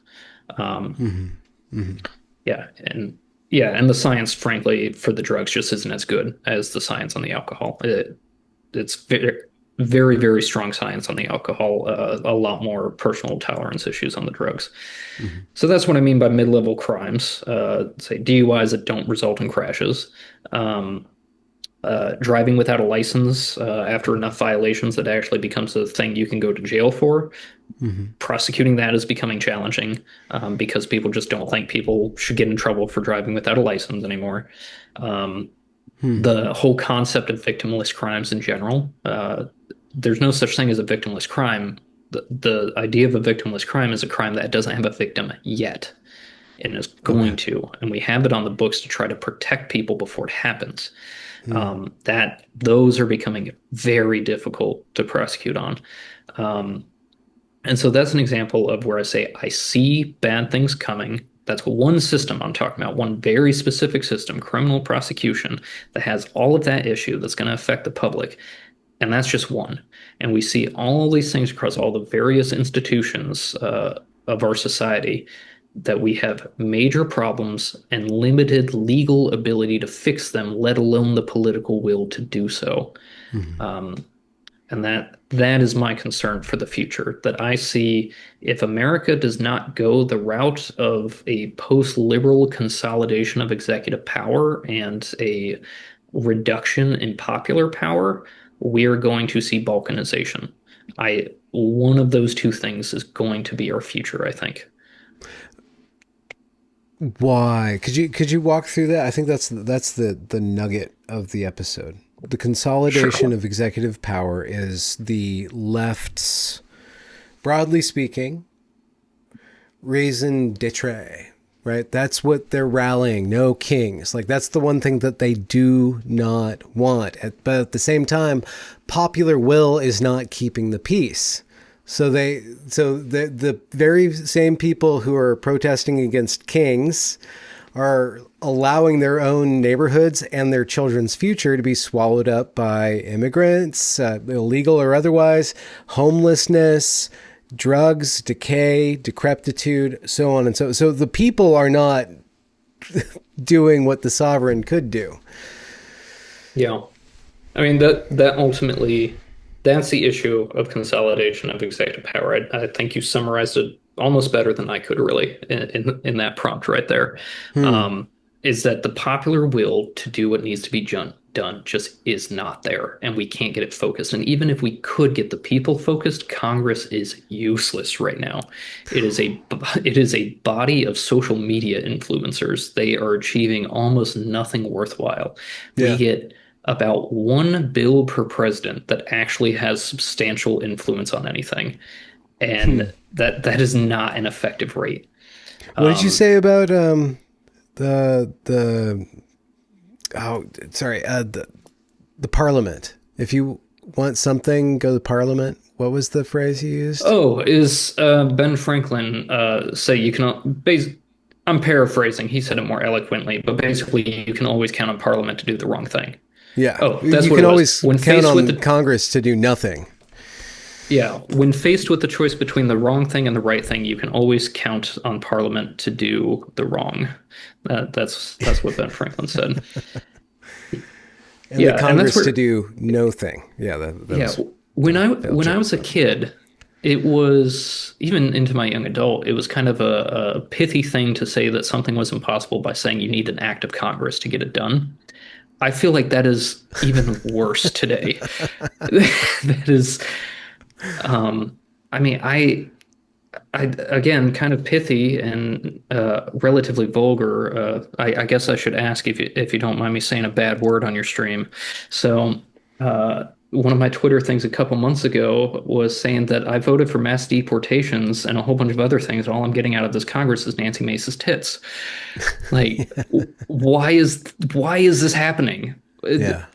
Um, Hmm. Hmm. yeah, and the science, frankly, for the drugs just isn't as good as the science on the alcohol. It's very, very, very strong science on the alcohol, a lot more personal tolerance issues on the drugs. Hmm. So that's what I mean by mid-level crimes, say DUIs that don't result in crashes. Um, Driving without a license after enough violations that actually becomes a thing you can go to jail for. Hmm. Prosecuting that is becoming challenging because people just don't think people should get in trouble for driving without a license anymore. Um, Hmm. the whole concept of victimless crimes in general, there's no such thing as a victimless crime. The idea of a victimless crime is a crime that doesn't have a victim yet and is Okay. going to. And we have it on the books to try to protect people before it happens. Hmm. That those are becoming very difficult to prosecute on. Um, and so that's an example of where I say I see bad things coming. That's one system I'm talking about, one very specific system, criminal prosecution, that has all of that issue that's going to affect the public. And that's just one. And we see all these things across all the various institutions of our society that we have major problems and limited legal ability to fix them, let alone the political will to do so. Hmm. Um, And that is my concern for the future, that I see if America does not go the route of a post-liberal consolidation of executive power and a reduction in popular power, we are going to see balkanization. One of those two things is going to be our future, I think. Why? Could you walk through that? I think that's the nugget of the episode. The consolidation Sure. of executive power is the left's, broadly speaking, raison d'etre, right? That's what they're rallying. No kings. Like that's the one thing that they do not want. But at the same time, popular will is not keeping the peace. So the very same people who are protesting against kings are allowing their own neighborhoods and their children's future to be swallowed up by immigrants, illegal or otherwise, homelessness, drugs, decay, decrepitude, so on and so the people are not doing what the sovereign could do. Yeah. I mean that ultimately that's the issue of consolidation of executive power. I think you summarized it almost better than I could really in that prompt right there. Hmm. Um, is that the popular will to do what needs to be done just is not there, and we can't get it focused. And even if we could get the people focused, Congress is useless right now. It is a body of social media influencers. They are achieving almost nothing worthwhile. We Yeah. get about one bill per president that actually has substantial influence on anything. Hmm. And that is not an effective rate. What did you Um, say about the oh sorry the parliament? If you want something, go to the parliament. What was the phrase you used? oh, is Ben Franklin say you can I'm paraphrasing. He said it more eloquently, but basically you can always count on Parliament to do the wrong thing. Yeah, Oh, that's you what can it was. always count on Congress to do nothing. When faced with the choice between the wrong thing and the right thing, you can always count on Parliament to do the wrong. That's what Ben Franklin said. And the Yeah, and that's Congress to where do no thing. Yeah, that yeah, was when a I failed when I joke. was a kid, it was even into my young adult, it was kind of a pithy thing to say that something was impossible by saying you need an act of Congress to get it done. I feel like that is even worse today. That is, I mean, I again kind of pithy and relatively vulgar. I guess I should ask if you don't mind me saying a bad word on your stream. So one of my Twitter things a couple months ago was saying that I voted for mass deportations and a whole bunch of other things. All I'm getting out of this Congress is Nancy Mace's tits. Like, why is this happening? Yeah,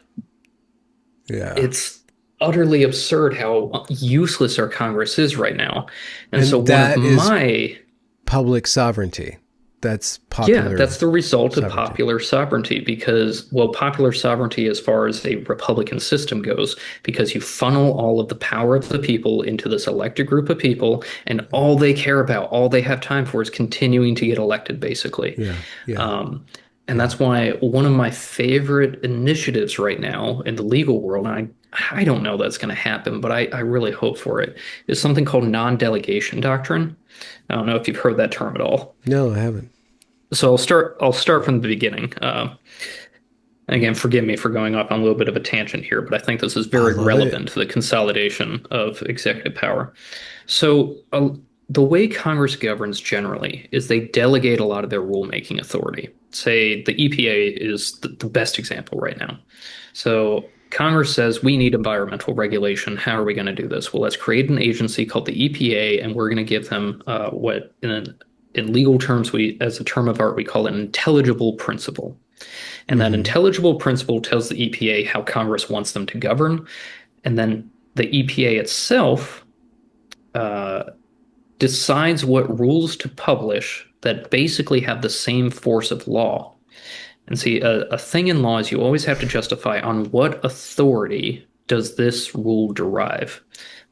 yeah, It's utterly absurd how useless our Congress is right now. And so and one of that is my public sovereignty. That's Yeah, popular that's the result of sovereignty. popular sovereignty because, well, popular sovereignty as far as a republican system goes, because you funnel all of the power of the people into this elected group of people, and all they care about, all they have time for is continuing to get elected, basically. Yeah, yeah, Um, and yeah. that's why one of my favorite initiatives right now in the legal world, and I don't know that's going to happen, but I really hope for it, is something called non-delegation doctrine. I don't know if you've heard that term at all. No, I haven't. So I'll start from the beginning. Again, forgive me for going off on a little bit of a tangent here, but I think this is I very love it. relevant to the consolidation of executive power. So the way Congress governs generally is they delegate a lot of their rulemaking authority. Say the EPA is the best example right now. So Congress says we need environmental regulation. How are we going to do this? Well, let's create an agency called the EPA, and we're going to give them what in legal terms, as a term of art, we call it an intelligible principle. And that Hmm. intelligible principle tells the EPA how Congress wants them to govern. And then the EPA itself uh, decides what rules to publish that basically have the same force of law. And see, a thing in law is you always have to justify on what authority does this rule derive.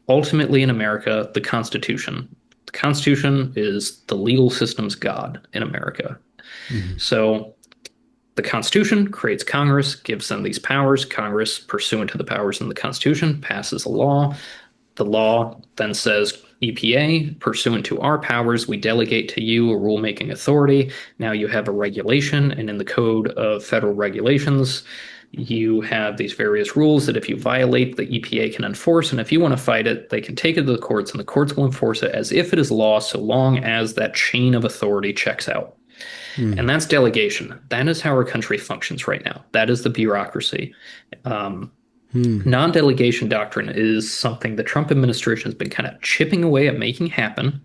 Ultimately, in America, the Constitution. The Constitution is the legal system's God in America. Hmm. So The Constitution creates Congress, gives them these powers. Congress, pursuant to the powers in the Constitution, passes a law. The law then says, EPA, pursuant to our powers, we delegate to you a rulemaking authority. Now you have a regulation, and in the Code of Federal Regulations, you have these various rules that if you violate, the EPA can enforce. And if you want to fight it, they can take it to the courts, and the courts will enforce it as if it is law, so long as that chain of authority checks out. And that's delegation. That is how our country functions right now. That is the bureaucracy. Non-delegation doctrine is something the Trump administration has been kind of chipping away at making happen.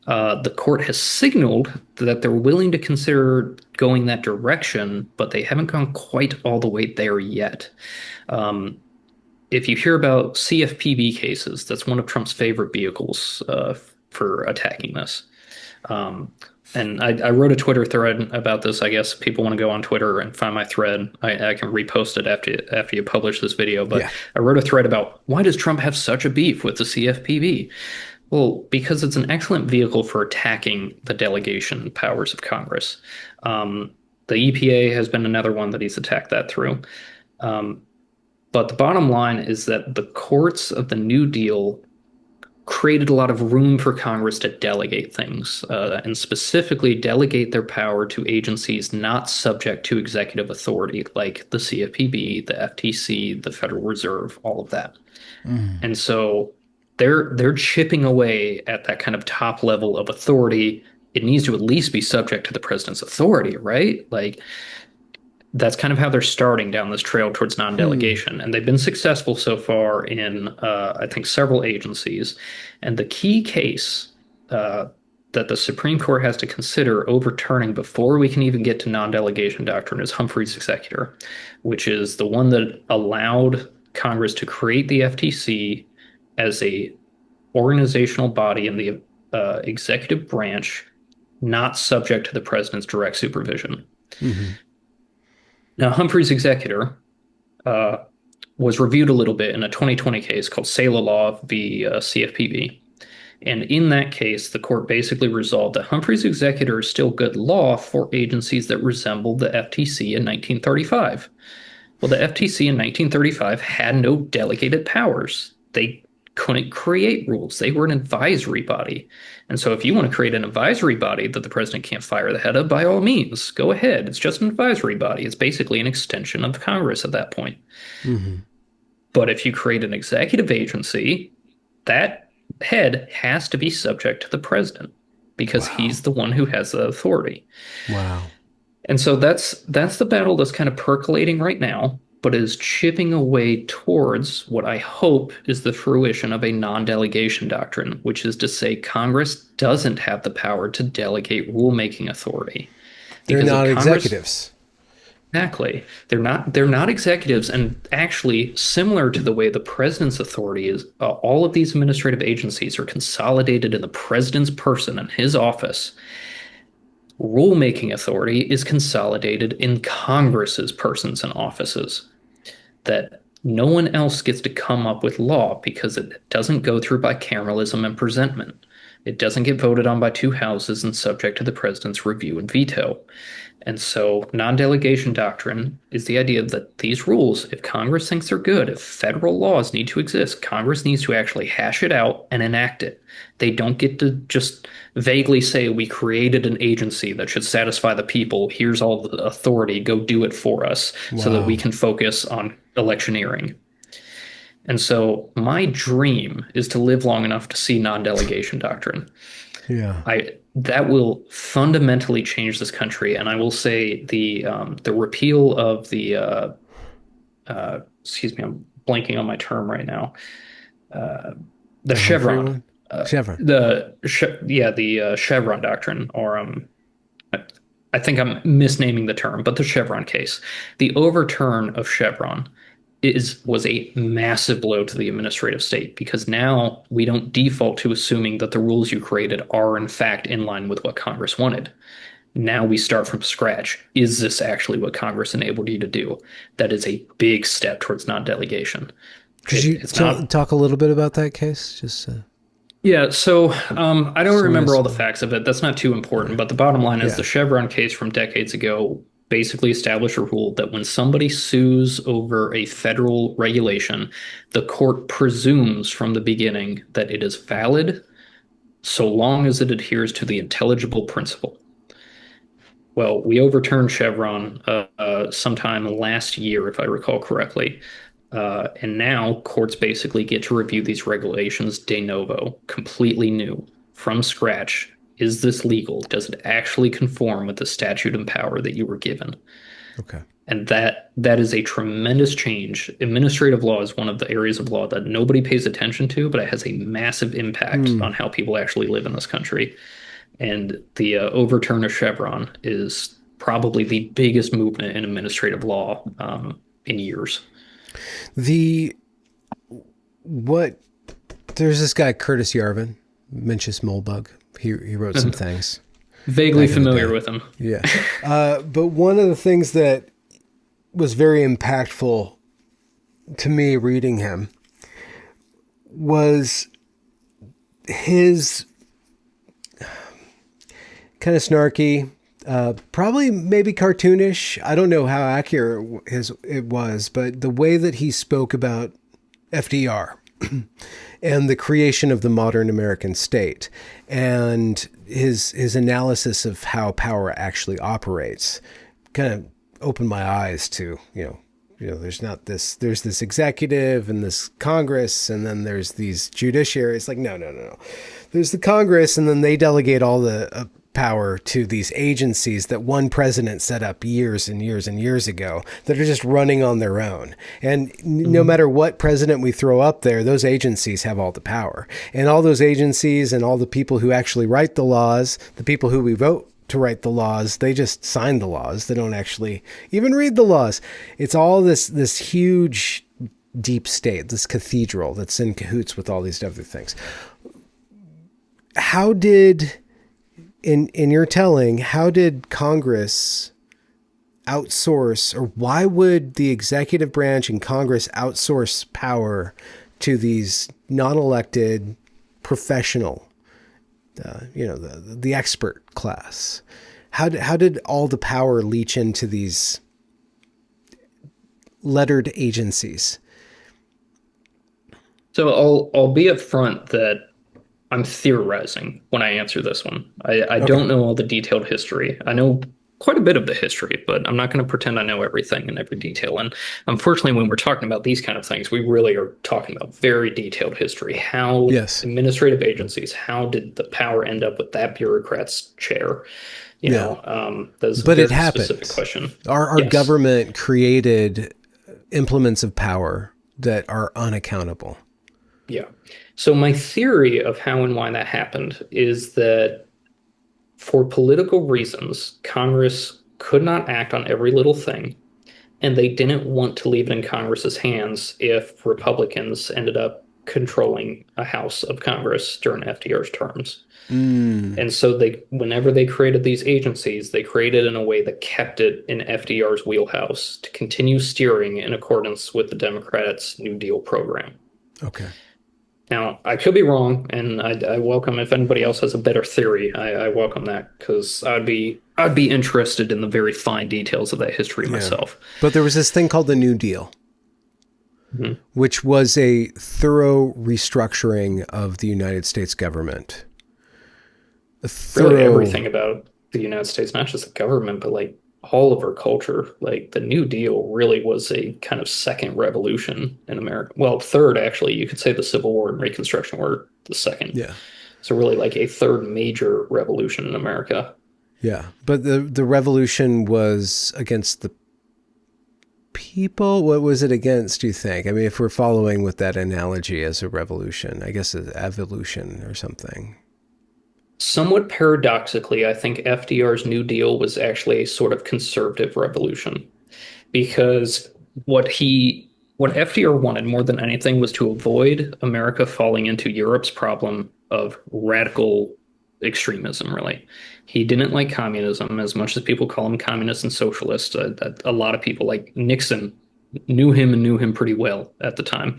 The court has signaled that they're willing to consider going that direction, but they haven't gone quite all the way there yet. If you hear about CFPB cases, that's one of Trump's favorite vehicles for attacking this. And I wrote a Twitter thread about this. I guess people want to go on Twitter and find my thread. I can repost it after you publish this video. But yeah. I wrote a thread about why does Trump have such a beef with the CFPB? Well, because it's an excellent vehicle for attacking the delegation powers of Congress. The EPA has been another one that he's attacked that through. But the bottom line is that the courts of the New Deal created a lot of room for Congress to delegate things, and specifically delegate their power to agencies not subject to executive authority, like the CFPB, the FTC, the Federal Reserve, all of that. And so they're chipping away at that kind of top level of authority. It needs to at least be subject to the president's authority, right? Like, that's kind of how they're starting down this trail towards non-delegation. And they've been successful so far in, I think, several agencies. And the key case that the Supreme Court has to consider overturning before we can even get to non-delegation doctrine is Humphrey's Executor, which is the one that allowed Congress to create the FTC as a organizational body in the executive branch, not subject to the president's direct supervision. Now, Humphrey's Executor was reviewed a little bit in a 2020 case called Saylor Law v. CFPB. And in that case, the court basically resolved that Humphrey's Executor is still good law for agencies that resemble the FTC in 1935. Well, the FTC in 1935 had no delegated powers. They couldn't create rules. They were an advisory body. And so if you want to create an advisory body that the president can't fire the head of, by all means, go ahead. It's just an advisory body. It's basically an extension of Congress at that point. But if you create an executive agency, that head has to be subject to the president because he's the one who has the authority. And so that's the battle that's kind of percolating right now, but is chipping away towards what I hope is the fruition of a non-delegation doctrine, which is to say Congress doesn't have the power to delegate rulemaking authority. They're not executives. Exactly. They're not executives, and actually similar to the way the president's authority is, all of these administrative agencies are consolidated in the president's person and his office. Rulemaking authority is consolidated in Congress's persons and offices. That no one else gets to come up with law because it doesn't go through bicameralism and presentment. It doesn't get voted on by two houses and subject to the president's review and veto. And so non-delegation doctrine is the idea that these rules, if Congress thinks they're good, if federal laws need to exist, Congress needs to actually hash it out and enact it. They don't get to just vaguely say, we created an agency that should satisfy the people. Here's all the authority. Go do it for us so that we can focus on electioneering. And so my dream is to live long enough to see non-delegation doctrine. That will fundamentally change this country. And I will say the repeal of the excuse me, I'm blanking on my term right now. The Chevron. The Chevron doctrine, or I think I'm misnaming the term, but the Chevron case. The overturn of Chevron was a massive blow to the administrative state, because now we don't default to assuming that the rules you created are in fact in line with what Congress wanted. Now we start from scratch. Is this actually what Congress enabled you to do? That is a big step towards non-delegation. Could you talk a little bit about that case? Yeah, so I don't remember all the facts of it. That's not too important. But the bottom line is the Chevron case from decades ago basically establish a rule that when somebody sues over a federal regulation, the court presumes from the beginning that it is valid so long as it adheres to the intelligible principle. Well, we overturned Chevron sometime last year, if I recall correctly. And now courts basically get to review these regulations de novo, completely new, from scratch. Is this legal? Does it actually conform with the statute and power that you were given? Okay. And that is a tremendous change. Administrative law is one of the areas of law that nobody pays attention to, but it has a massive impact Hmm. on how people actually live in this country. And the overturn of Chevron is probably the biggest movement in administrative law in years. The what there's this guy Curtis Yarvin, Mencius Moldbug. He wrote some things Vaguely back in the familiar day. with him. Yeah. But one of the things that was very impactful to me reading him was his kind of snarky, probably maybe cartoonish. I don't know how accurate it was, but the way that he spoke about FDR and the creation of the modern American state and his analysis of how power actually operates kind of opened my eyes to, there's this executive and this Congress, and then there's these judiciary. It's like, no. There's the Congress, and then they delegate all the power to these agencies that one president set up years and years and years ago that are just running on their own. And no matter what president we throw up there, those agencies have all the power. And all those agencies and all the people who actually write the laws, the people who we vote to write the laws, they just sign the laws. They don't actually even read the laws. It's all this huge deep state, this cathedral that's in cahoots with all these other things. How did, in your telling, how did Congress outsource, or why would the executive branch and Congress outsource power to these non-elected professional, the expert class? How did all the power leach into these lettered agencies? So I'll be upfront that I'm theorizing when I answer this one. I Okay. don't know all the detailed history. I know quite a bit of the history, but I'm not going to pretend I know everything in every detail. And unfortunately, when we're talking about these kind of things, we really are talking about very detailed history. How Yes. administrative agencies, how did the power end up with that bureaucrat's chair? Yeah. That's a But it very specific happened. question. Our Yes. government created implements of power that are unaccountable. Yeah. So my theory of how and why that happened is that for political reasons, Congress could not act on every little thing, and they didn't want to leave it in Congress's hands if Republicans ended up controlling a House of Congress during FDR's terms. Mm. And so whenever they created these agencies, they created in a way that kept it in FDR's wheelhouse to continue steering in accordance with the Democrats' New Deal program. Okay. Now, I could be wrong, and I welcome if anybody else has a better theory. I welcome that because I'd be interested in the very fine details of that history Yeah. myself. But there was this thing called the New Deal, Mhm. which was a thorough restructuring of the United States government. A Really, thorough, everything about the United States, not just the government, but like all of our culture. Like the New Deal really was a kind of second revolution in America. Well, third, actually. You could say the Civil War and Reconstruction were the second. yeah. So really like a third major revolution in America. Yeah. But the revolution was against the people. What was it against, do you think? I mean, if we're following with that analogy as a revolution, I guess it's evolution or something. Somewhat paradoxically, I think FDR's New Deal was actually a sort of conservative revolution because what FDR wanted more than anything was to avoid America falling into Europe's problem of radical extremism, really. He didn't like communism as much as people call him communist and socialist. A lot of people like Nixon knew him and knew him pretty well at the time.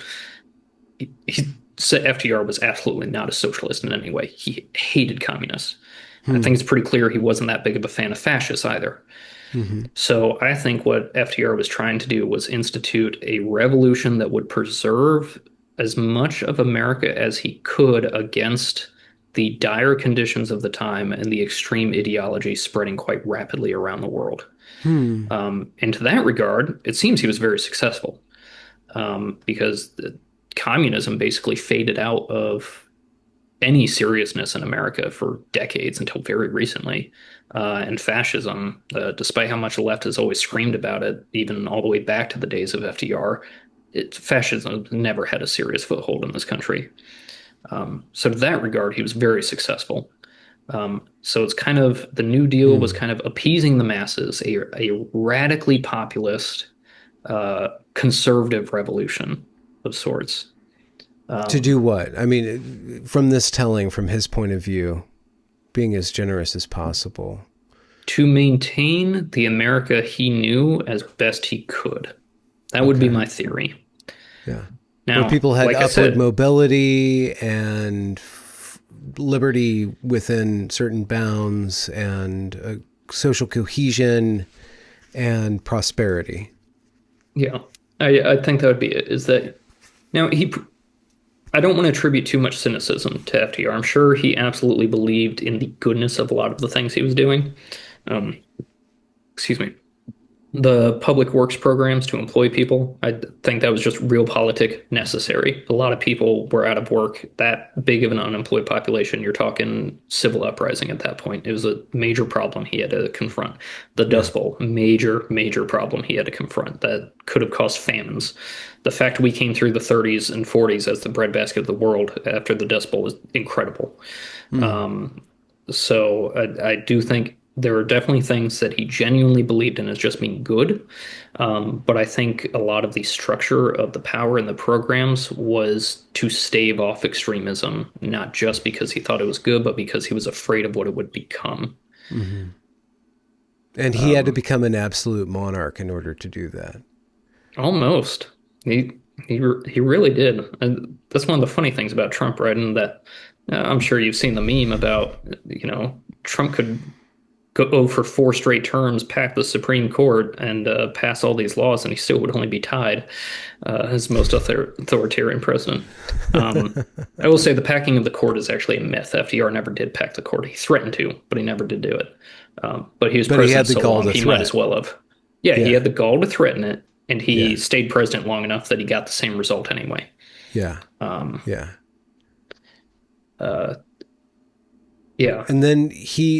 He said FDR was absolutely not a socialist in any way. He hated communists. I Hmm. think it's pretty clear he wasn't that big of a fan of fascists either. Hmm. So I think what FDR was trying to do was institute a revolution that would preserve as much of America as he could against the dire conditions of the time and the extreme ideology spreading quite rapidly around the world. Hmm. And to that regard, it seems he was very successful because communism basically faded out of any seriousness in America for decades until very recently. And fascism, despite how much the left has always screamed about it, even all the way back to the days of FDR, fascism never had a serious foothold in this country. So, to that regard, he was very successful. So, it's kind of the New Deal was Hmm. kind of appeasing the masses, a radically populist, conservative revolution of sorts. To do Um, what? I mean, from this telling, from his point of view, being as generous as possible. to maintain the America he knew as best he could. That would be Okay. my theory. Yeah. Where Now, people had like I upward said, mobility and liberty within certain bounds and social cohesion and prosperity. yeah, I think that would be it. Is that now I don't want to attribute too much cynicism to FDR. I'm sure he absolutely believed in the goodness of a lot of the things he was doing. Um, excuse me. The public works programs to employ people, I think that was just realpolitik necessary. A lot of people were out of work. That big of an unemployed population, you're talking civil uprising at that point. It was a major problem he had to confront. The Yeah. Dust Bowl, major, major problem he had to confront that could have caused famines. The fact we came through the 30s and 40s as the breadbasket of the world after the Dust Bowl was incredible. Mm. Um, so I do think there are definitely things that he genuinely believed in as just being good. But I think a lot of the structure of the power in the programs was to stave off extremism, not just because he thought it was good, but because he was afraid of what it would become. Hmm. And he had to Um, become an absolute monarch in order to do that. Almost. He he really did. And that's one of the funny things about Trump, right? And that I'm sure you've seen the meme about, Trump could go for four straight terms, pack the Supreme Court, and pass all these laws, and he still would only be tied as most authoritarian president. Um, I will say the packing of the court is actually a myth. FDR never did pack the court. He threatened to, but he never did do it. But he was But he had president the so gall long, to he might as threat. well have. Yeah, he Yeah. had the gall to threaten it, and Yeah. he stayed president long enough that he got the same result anyway. Yeah. Um, Yeah. uh, yeah. And then he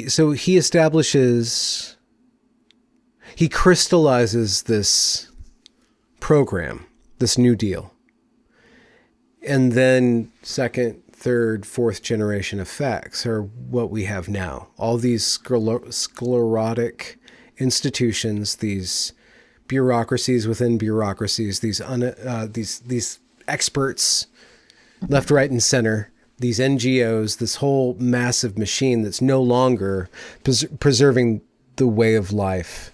establishes, he crystallizes this program, this New Deal. And then second, third, fourth generation effects are what we have now. All these sclerotic institutions, these bureaucracies within bureaucracies, these experts left, right, and center, these NGOs, this whole massive machine that's no longer preserving the way of life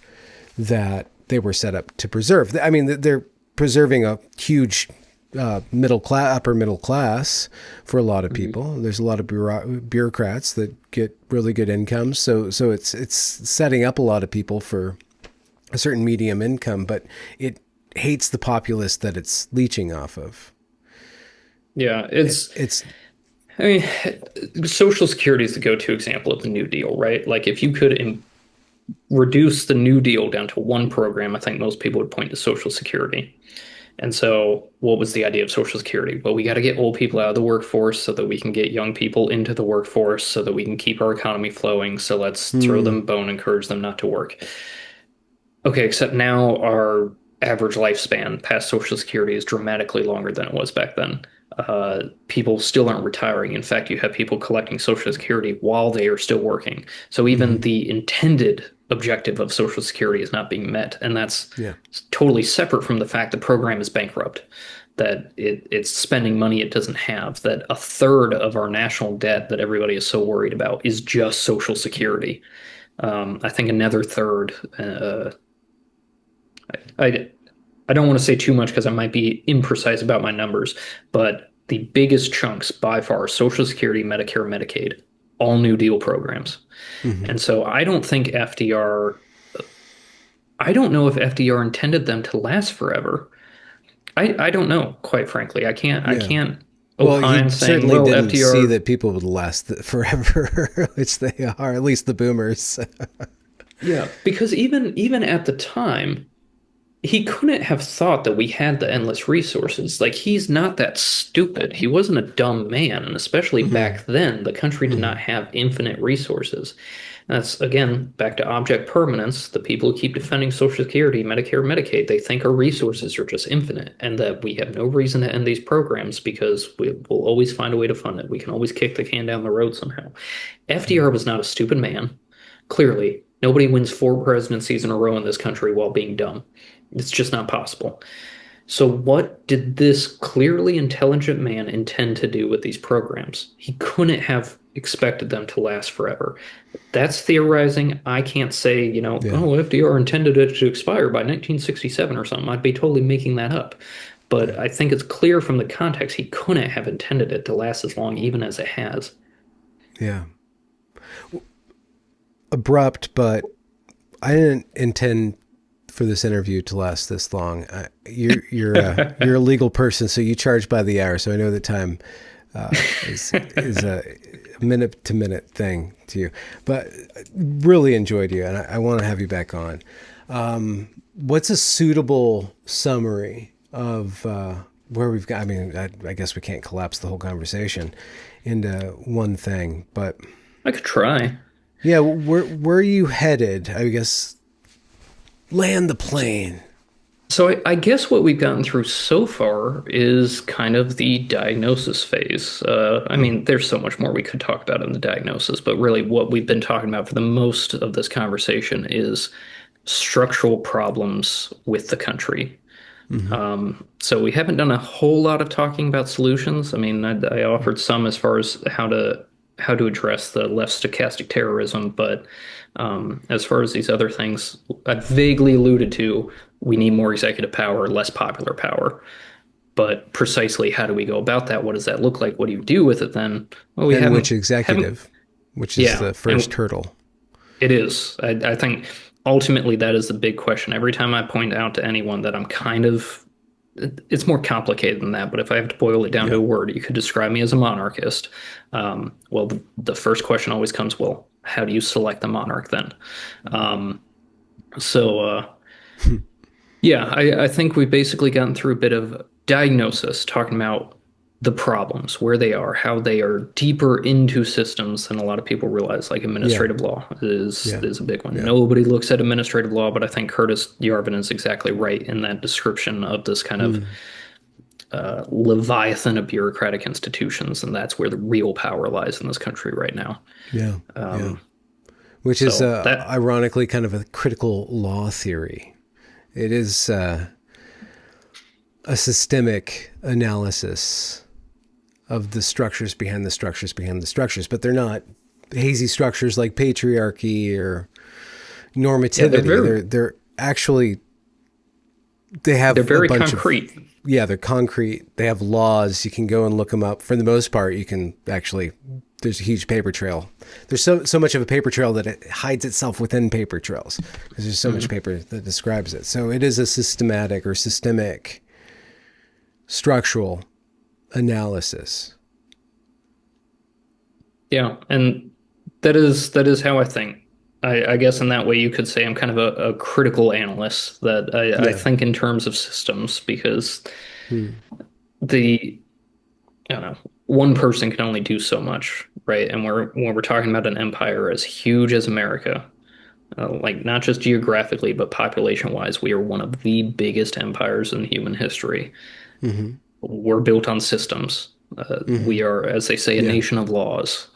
that they were set up to preserve. I mean, they're preserving a huge middle class, upper middle class for a lot of Mhm. people. There's a lot of bureaucrats that get really good incomes, so it's setting up a lot of people for a certain medium income, but it hates the populace that it's leeching off of. Yeah, It's I mean, Social Security is the go-to example of the New Deal, right? Like, if you could reduce the New Deal down to one program, I think most people would point to Social Security. And so, what was the idea of Social Security? Well, we got to get old people out of the workforce so that we can get young people into the workforce so that we can keep our economy flowing. So let's throw hmm, them a bone, encourage them not to work. Okay, except now our average lifespan past Social Security is dramatically longer than it was back then. People still aren't retiring. In fact, you have people collecting Social Security while they are still working. So even hmm, the intended objective of Social Security is not being met. And that's yeah, totally separate from the fact the program is bankrupt, that it's spending money it doesn't have, that a third of our national debt that everybody is so worried about is just Social Security. I think another third, I, I don't want to say too much because I might be imprecise about my numbers, but the biggest chunks by far, Social Security, Medicare, Medicaid, all New Deal programs. hmm, And so I don't think FDR I don't know if FDR intended them to last forever. I don't know, quite frankly. I Yeah. can't Well, he opine saying, certainly well, didn't see FDR. that people would last forever, which they are, at least the boomers. Yeah, because even at the time, he couldn't have thought that we had the endless resources. Like, he's not that stupid. He wasn't a dumb man, and especially Hmm. back then, the country did not Hmm. have infinite resources. That's again back to object permanence. The people who keep defending Social Security, Medicare, Medicaid, they think our resources are just infinite and that we have no reason to end these programs because we will always find a way to fund it. We can always kick the can down the road somehow. FDR was not a stupid man. Clearly, nobody wins 4 presidencies in a row in this country while being dumb. It's just not possible. So, what did this clearly intelligent man intend to do with these programs? He couldn't have expected them to last forever. That's theorizing. I can't say, Yeah. oh, FDR intended it to expire by 1967 or something. I'd be totally making that up. But Yeah. I think it's clear from the context he couldn't have intended it to last as long, even as it has. Yeah. Abrupt, but I didn't intend for this interview to last this long. You're a legal person, so you charge by the hour. So I know that time is a minute to minute thing to you. But really enjoyed you, and I want to have you back on. What's a suitable summary of where we've got? I mean, I guess we can't collapse the whole conversation into one thing, but I could try. yeah, where are you headed? I guess land the plane. So I guess what we've gotten through so far is kind of the diagnosis phase. I Hmm. mean, there's so much more we could talk about in the diagnosis, but really what we've been talking about for the most of this conversation is structural problems with the country. Hmm. So we haven't done a whole lot of talking about solutions. I mean, I offered some as far as how to address the left stochastic terrorism, but as far as these other things, I vaguely alluded to we need more executive power, less popular power. But precisely how do we go about that? What does that look like? What do you do with it then? Well, we And which haven't, executive, which is yeah, the first and hurdle. it is. I think ultimately that is the big question. Every time I point out to anyone that I'm kind of, it's more complicated than that, but if I have to boil it down to Yeah. a word, you could describe me as a monarchist. Well, the first question always comes, well, how do you select the monarch then? Um, so, yeah, I think we've basically gotten through a bit of diagnosis, talking about the problems, where they are, how they are deeper into systems than a lot of people realize. Like Yeah. administrative law is Yeah. is a big one. Yeah. Nobody looks at administrative law, but I think Curtis Yarvin is exactly right in that description of this kind of Mm. leviathan of bureaucratic institutions, and that's where the real power lies in this country right now. Yeah. Yeah. Um, Which is so that ironically kind of a critical law theory. It is a systemic analysis of the structures behind the structures behind the structures, but they're not hazy structures like patriarchy or yeah, normativity. They're actually they they're have a very bunch of concrete. yeah, they're concrete. They have laws. You can go and look them up. For the most part, you can actually there's a huge paper trail. There's so much of a paper trail that it hides itself within paper trails because there's so much Mhm. paper that describes it. So it is a systematic or systemic structural analysis. Yeah, and that is how I think. I guess in that way you could say I'm kind of a critical analyst that I Yeah. think in terms of systems because Hmm. the I don't know one person can only do so much, right? And when we're talking about an empire as huge as America, like not just geographically but population wise, we are one of the biggest empires in human history. Hmm. We're built on systems. Hmm. We are, as they say, a Yeah. nation of laws.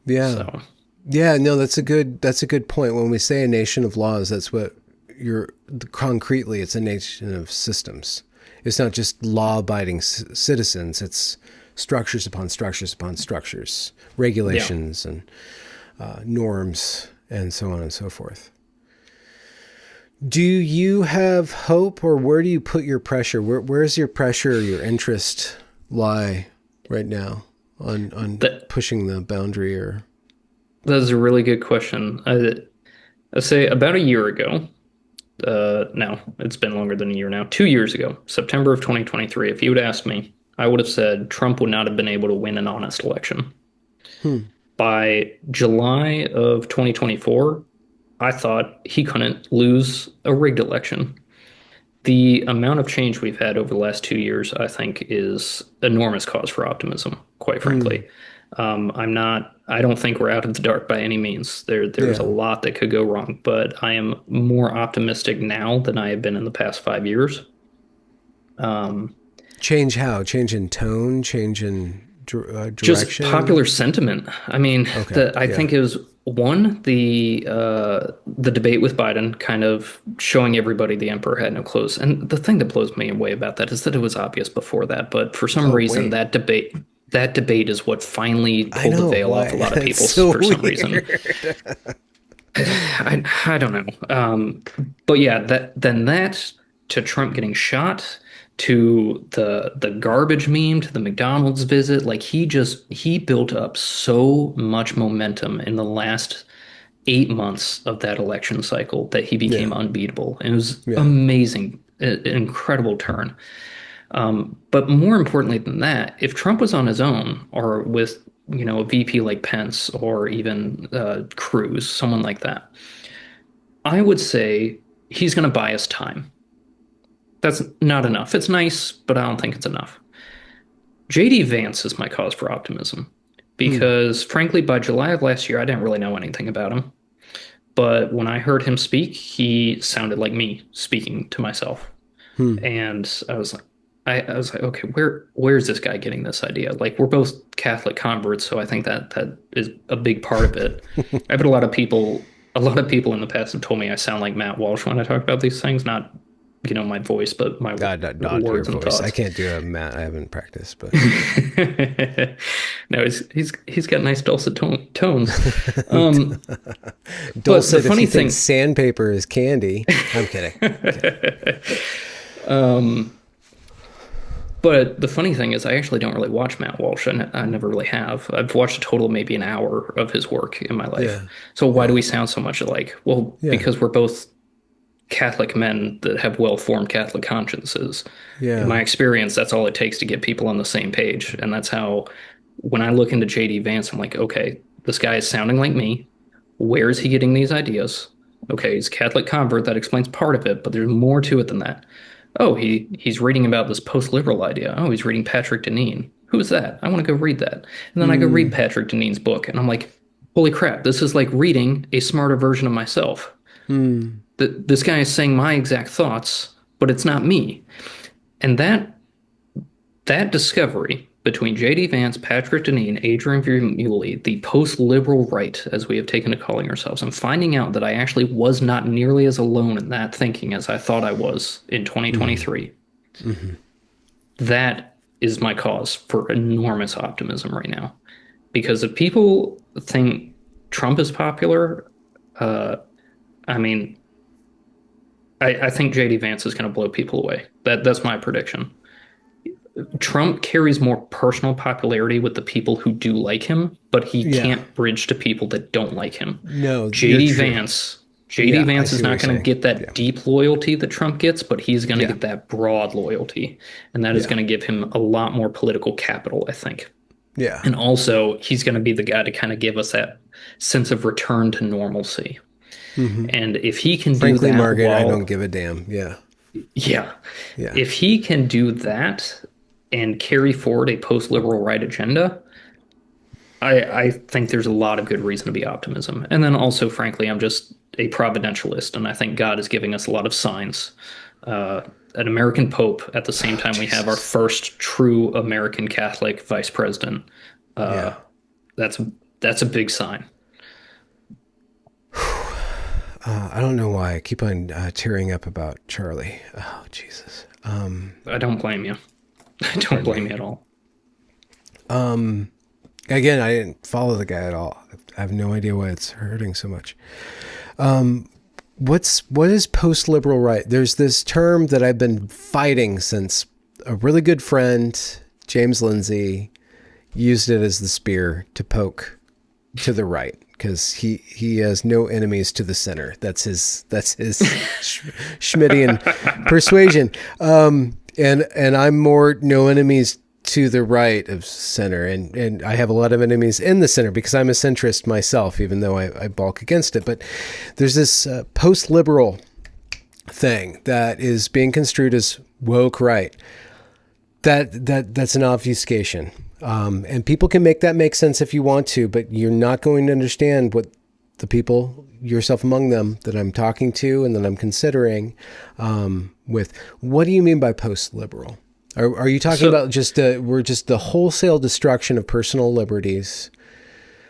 Yeah. So. Yeah. No, that's a good point. When we say a nation of laws, that's what you're concretely. It's a nation of systems. It's not just law-abiding citizens. It's structures upon structures upon structures, Yeah. regulations and norms, and so on and so forth. Do you have hope, or where do you put your pressure? Where's your pressure, or your interest lie right now on That pushing the boundary? Or that is a really good question. I say about a year ago. no, it's been longer than a year now. 2 years ago, September of 2023, if you had asked me, I would have said Trump would not have been able to win an honest election. Hmm. By July of 2024, I thought he couldn't lose a rigged election. The amount of change we've had over the last 2 years, I think, is enormous cause for optimism, quite Hmm. frankly. I don't think we're out of the dark by any means. There's a Yeah. lot that could go wrong, but I am more optimistic now than I have been in the past 5 years. Um, Change how? Change in tone? Change in just popular direction? sentiment. I mean, Okay. I Yeah. think it was one, the debate with Biden kind of showing everybody the emperor had no clothes. And the thing that blows me away about that is that it was obvious before that, but for some Oh, reason wait. that debate is what finally I pulled the know veil off a why. lot of It's people so for some reason. weird. I don't know. But yeah, that to Trump getting shot, to the garbage meme, to the McDonald's visit, like he built up so much momentum in the last 8 months of that election cycle that he became Yeah. unbeatable. And it was Yeah. amazing, an incredible turn. But more importantly than that, if Trump was on his own or with, a VP like Pence or even Cruz, someone like that, I would say he's going to buy us time. That's not enough. It's nice, but I don't think it's enough. JD Vance is my cause for optimism Hmm. because, frankly, by July of last year, I didn't really know anything about him. But when I heard him speak, he sounded like me speaking to myself. Hmm. And I was like, okay, where's this guy getting this idea? Like, we're both Catholic converts, so I think that is a big part of it. I've had a lot of people in the past have told me I sound like Matt Walsh when I talk about these things, not, my voice, but my Not your words and voice. I thoughts. can't do a Matt. I haven't practiced, but No, he's got nice dulcet tones. Um, but the dulcet. If funny you think thing, sandpaper is candy, I'm kidding. I'm kidding. um, but the funny thing is, I actually don't really watch Matt Walsh, and I never really have. I've watched a total of maybe an hour of his work in my life. Yeah. So why do Yeah. we sound so much alike? Well, Yeah. because we're both Catholic men that have well-formed Catholic consciences. In Yeah. my experience, that's all it takes to get people on the same page. And that's how, when I look into JD Vance, I'm like, okay, this guy is sounding like me. Where is he getting these ideas? Okay, he's a Catholic convert. That explains part of it, but there's more to it than that. Oh, he's reading about this post-liberal idea. Oh, he's reading Patrick Deneen. Who is that? I want to go read that. And then I go read Hmm. Patrick Deneen's book, and I'm like, holy crap, this is like reading a smarter version of myself. Hmm. This guy is saying my exact thoughts, but it's not me. And that discovery between J.D. Vance, Patrick Deneen, Adrian Vermeulen, the post-liberal right, as we have taken to calling ourselves, and finding out that I actually was not nearly as alone in that thinking as I thought I was in Hmm. 2023, Hmm. that is my cause for enormous optimism right now. Because if people think Trump is popular, uh, I mean, I think JD Vance is going to blow people away. That's my prediction. Trump carries more personal popularity with the people who do like him, but he Yeah. can't bridge to people that don't like him. No, you're JD true. Vance, JD Yeah, I Vance is see what you're not going to saying. get that Yeah. deep loyalty that Trump gets, but he's going to Yeah. get that broad loyalty, and that is Yeah. going to give him a lot more political capital, I think. Yeah. And also, he's going to be the guy to kind of give us that sense of return to normalcy. Hmm. And if he can do Frankly, that Margaret, I don't while, give a damn. Yeah. yeah, Yeah. if he can do that and carry forward a post-liberal right agenda, I think there's a lot of good reason to be optimism. And then also, frankly, I'm just a providentialist, and I think God is giving us a lot of signs. An American Pope at the same Oh, time we have our Jesus. first true American Catholic vice president. Uh, Yeah. that's that's a big sign. I don't know why I keep on tearing up about Charlie. Oh, Jesus. I don't blame you. I don't Pardon blame me. you at all. Again, I didn't follow the guy at all. I have no idea why it's hurting so much. What is post liberal right? There's this term that I've been fighting since a really good friend, James Lindsay, used it as the spear to poke to the right, because he has no enemies to the center. That's his Schmittian persuasion. And I'm more no enemies to the right of center, and I have a lot of enemies in the center because I'm a centrist myself, even though I balk against it. But there's this post-liberal thing that is being construed as woke right. That's an obfuscation. And people can make that make sense if you want to, but you're not going to understand what the people, yourself among them, that I'm talking to and that I'm considering with. What do you mean by post-liberal? Are you talking about just we're just the wholesale destruction of personal liberties?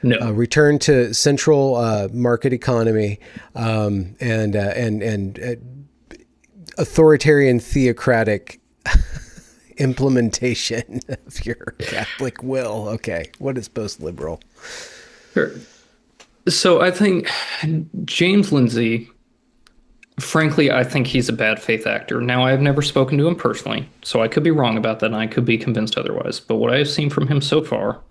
No. Return to central market economy and authoritarian theocratic implementation of your Catholic will. Okay, what is post-liberal? Sure. So I think James Lindsay, frankly, I think he's a bad faith actor. Now, I have never spoken to him personally, so I could be wrong about that, and I could be convinced otherwise. But what I have seen from him so far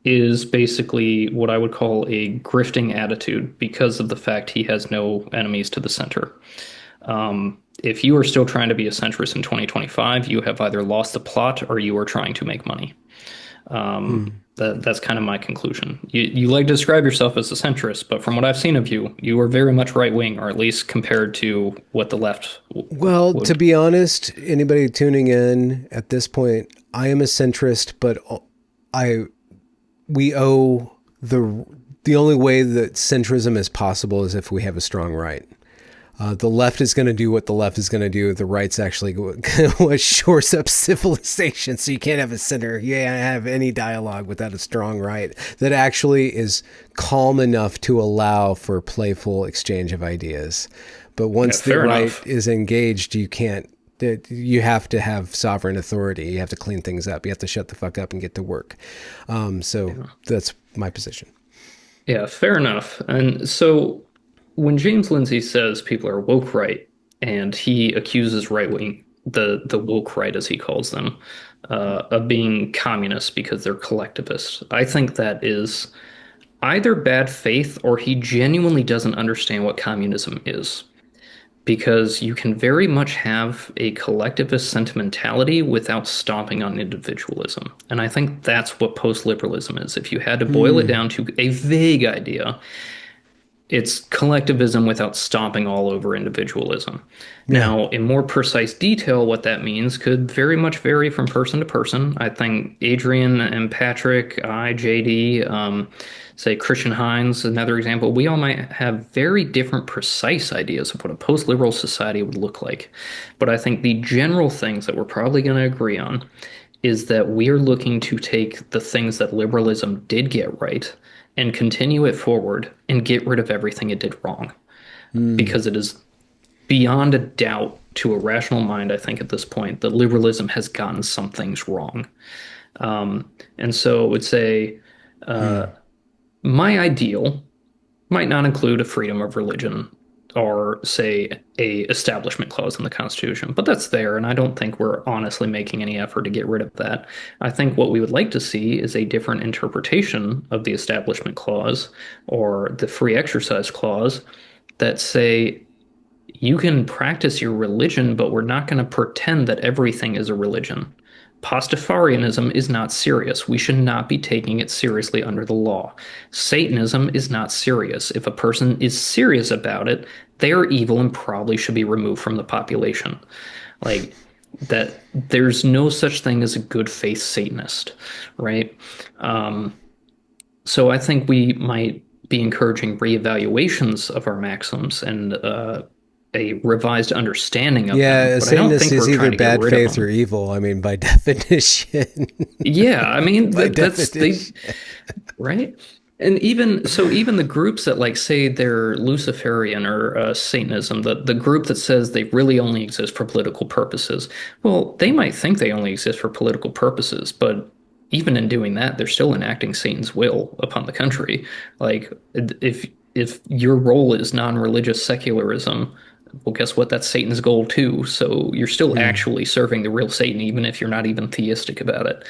is basically what I would call a grifting attitude because of the fact he has no enemies to the center. If you are still trying to be a centrist in 2025, you have either lost the plot or you are trying to make money. That's kind of my conclusion. You like to describe yourself as a centrist, but from what I've seen of you, you are very much right wing, or at least compared to what the left Well, would. to be honest, anybody tuning in at this point, I am a centrist, but we owe the only way that centrism is possible is if we have a strong right. The left is going to do what the left is going to do. The right's actually what shores up civilization. So you can't have a center. You can't have any dialogue without a strong right that actually is calm enough to allow for playful exchange of ideas. But once the right is engaged, you can't. You have to have sovereign authority. You have to clean things up. You have to shut the fuck up and get to work. That's my position. Yeah, fair enough. And so when James Lindsay says people are woke right, and he accuses right wing, the woke right as he calls them, of being communists because they're collectivists, I think that is either bad faith or he genuinely doesn't understand what communism is. Because you can very much have a collectivist sentimentality without stomping on individualism. And I think that's what post-liberalism is. If you had to boil it down to a vague idea, it's collectivism without stomping all over individualism. Yeah. Now, in more precise detail, what that means could very much vary from person to person. I think Adrian and Patrick, JD, say Christian Hines, another example, we all might have very different precise ideas of what a post-liberal society would look like. But I think the general things that we're probably going to agree on is that we are looking to take the things that liberalism did get right and continue it forward and get rid of everything it did wrong. Because it is beyond a doubt to a rational mind, I think, at this point, that liberalism has gotten some things wrong. And so I would say my ideal might not include a freedom of religion or, say, a establishment clause in the Constitution, but that's there, and I don't think we're honestly making any effort to get rid of that. I think what we would like to see is a different interpretation of the establishment clause or the free exercise clause that say you can practice your religion, but we're not going to pretend that everything is a religion. Pastafarianism is not serious. We should not be taking it seriously under the law. Satanism is not serious. If a person is serious about it, they are evil and probably should be removed from the population. Like that, there's no such thing as a good faith Satanist, right? So I think we might be encouraging reevaluations of our maxims and a revised understanding of them. Yeah, Satanist is either bad faith or evil. I mean, by definition. Yeah, I mean, that's right. And even the groups that like say they're Luciferian or Satanism, the group that says they really only exist for political purposes, well, they might think they only exist for political purposes, but even in doing that, they're still enacting Satan's will upon the country. Like if your role is non-religious secularism, well, guess what? That's Satan's goal too. So you're still actually serving the real Satan, even if you're not even theistic about it.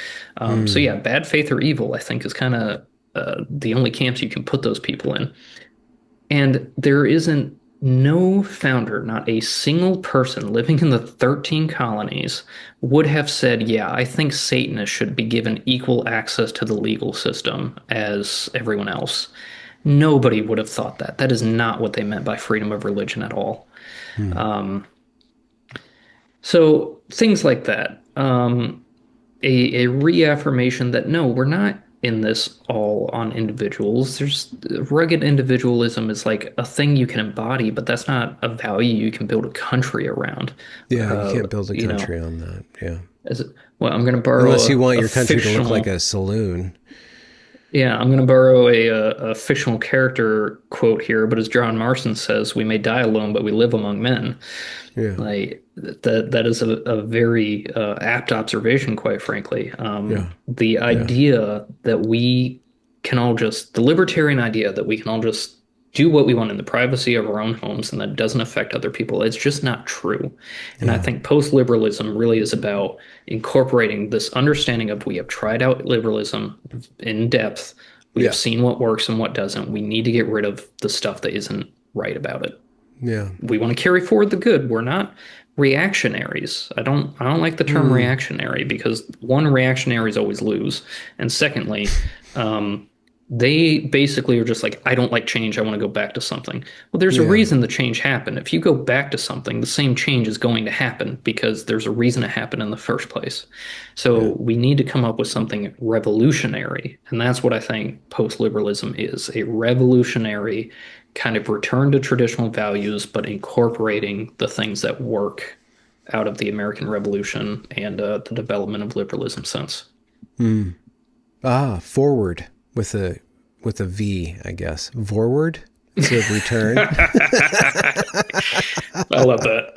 So yeah, bad faith or evil, I think, is kind of the only camps you can put those people in. And there isn't no founder, not a single person living in the 13 colonies would have said, yeah, I think Satanists should be given equal access to the legal system as everyone else. Nobody would have thought that. That is not what they meant by freedom of religion at all. Hmm. Um, so things like that. A reaffirmation that no, we're not in this all on individuals. There's rugged individualism is like a thing you can embody, but that's not a value you can build a country around. Yeah, you can't build a You know, country on that. Yeah. as well, I'm going to borrow Unless you want a your country to look like fictional. a saloon. Yeah, I'm going to borrow a fictional character quote here, but as John Marston says, "We may die alone, but we live among men." Yeah. Like that is a very apt observation, quite frankly. Yeah. The Yeah. idea that we can all just, the libertarian idea that we can all just do what we want in the privacy of our own homes and that doesn't affect other people, it's just not true. And I Yeah. think post-liberalism really is about incorporating this understanding of we have tried out liberalism in depth. We have Yeah. seen what works and what doesn't. We need to get rid of the stuff that isn't right about it. Yeah. We want to carry forward the good. We're not reactionaries. I don't like the term Hmm. reactionary because one, reactionaries always lose. And secondly, they basically are just like, I don't like change. I want to go back to something. Well, there's a Yeah. reason the change happened. If you go back to something, the same change is going to happen because there's a reason it happened in the first place. Yeah. So we need to come up with something revolutionary. And that's what I think post-liberalism is, a revolutionary kind of return to traditional values, but incorporating the things that work out of the American Revolution and the development of liberalism since. Hmm. Forward with a V, I guess. Forward instead of return. I love that.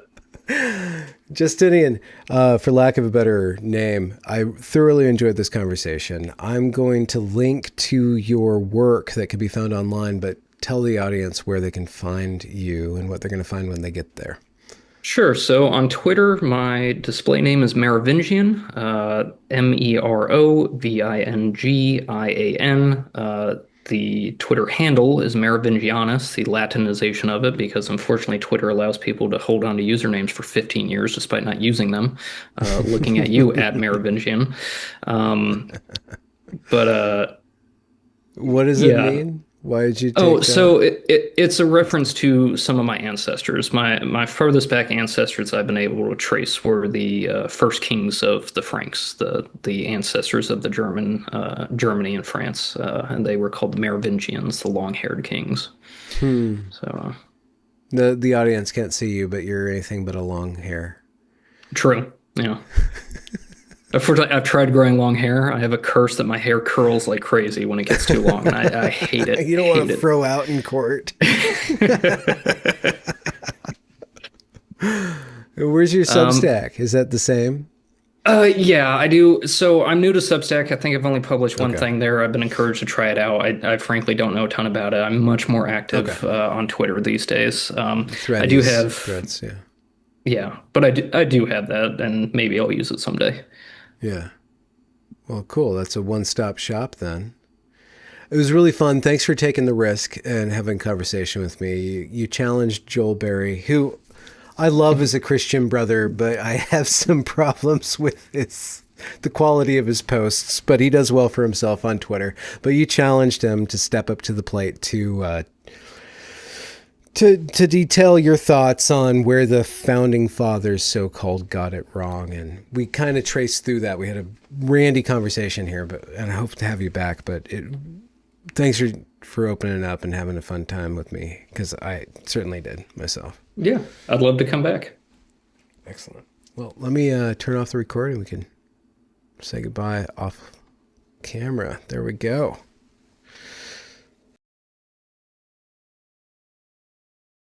Justinian, for lack of a better name, I thoroughly enjoyed this conversation. I'm going to link to your work that can be found online, but tell the audience where they can find you and what they're going to find when they get there. Sure. So on Twitter, my display name is Merovingian, Merovingian. The Twitter handle is Merovingianus, the Latinization of it, because unfortunately Twitter allows people to hold on to usernames for 15 years despite not using them. Looking at you at Merovingian. But What does it yeah. mean? Why did you Oh, take that? so it's a reference to some of my ancestors. My furthest back ancestors I've been able to trace were the first kings of the Franks, the ancestors of the Germany and France, and they were called the Merovingians, the long-haired kings. Hmm. So The audience can't see you, but you're anything but a long hair. true, yeah. Unfortunately, I've tried growing long hair. I have a curse that my hair curls like crazy when it gets too long, and I hate it. You don't want Hate to it. throw out in court. Where's your Um, Substack? Is that the same? yeah, I do. So I'm new to Substack. I think I've only published one Okay. thing there. I've been encouraged to try it out. I frankly don't know a ton about it. I'm much more Okay. active on Twitter these days. I do Threads. have, Threads, yeah. yeah, but I do have that, and maybe I'll use it someday. Yeah. Well, cool. That's a one-stop shop then. It was really fun. Thanks for taking the risk and having a conversation with me. You challenged Joel Berry, who I love as a Christian brother, but I have some problems with the quality of his posts, but he does well for himself on Twitter. But you challenged him to step up to the plate to detail your thoughts on where the founding fathers so-called got it wrong. And we kind of traced through that. We had a randy conversation here, and I hope to have you back, but thanks for opening up and having a fun time with me, because I certainly did myself. Yeah, I'd love to come back. Excellent. Well, let me turn off the recording. We can say goodbye off camera. There we go.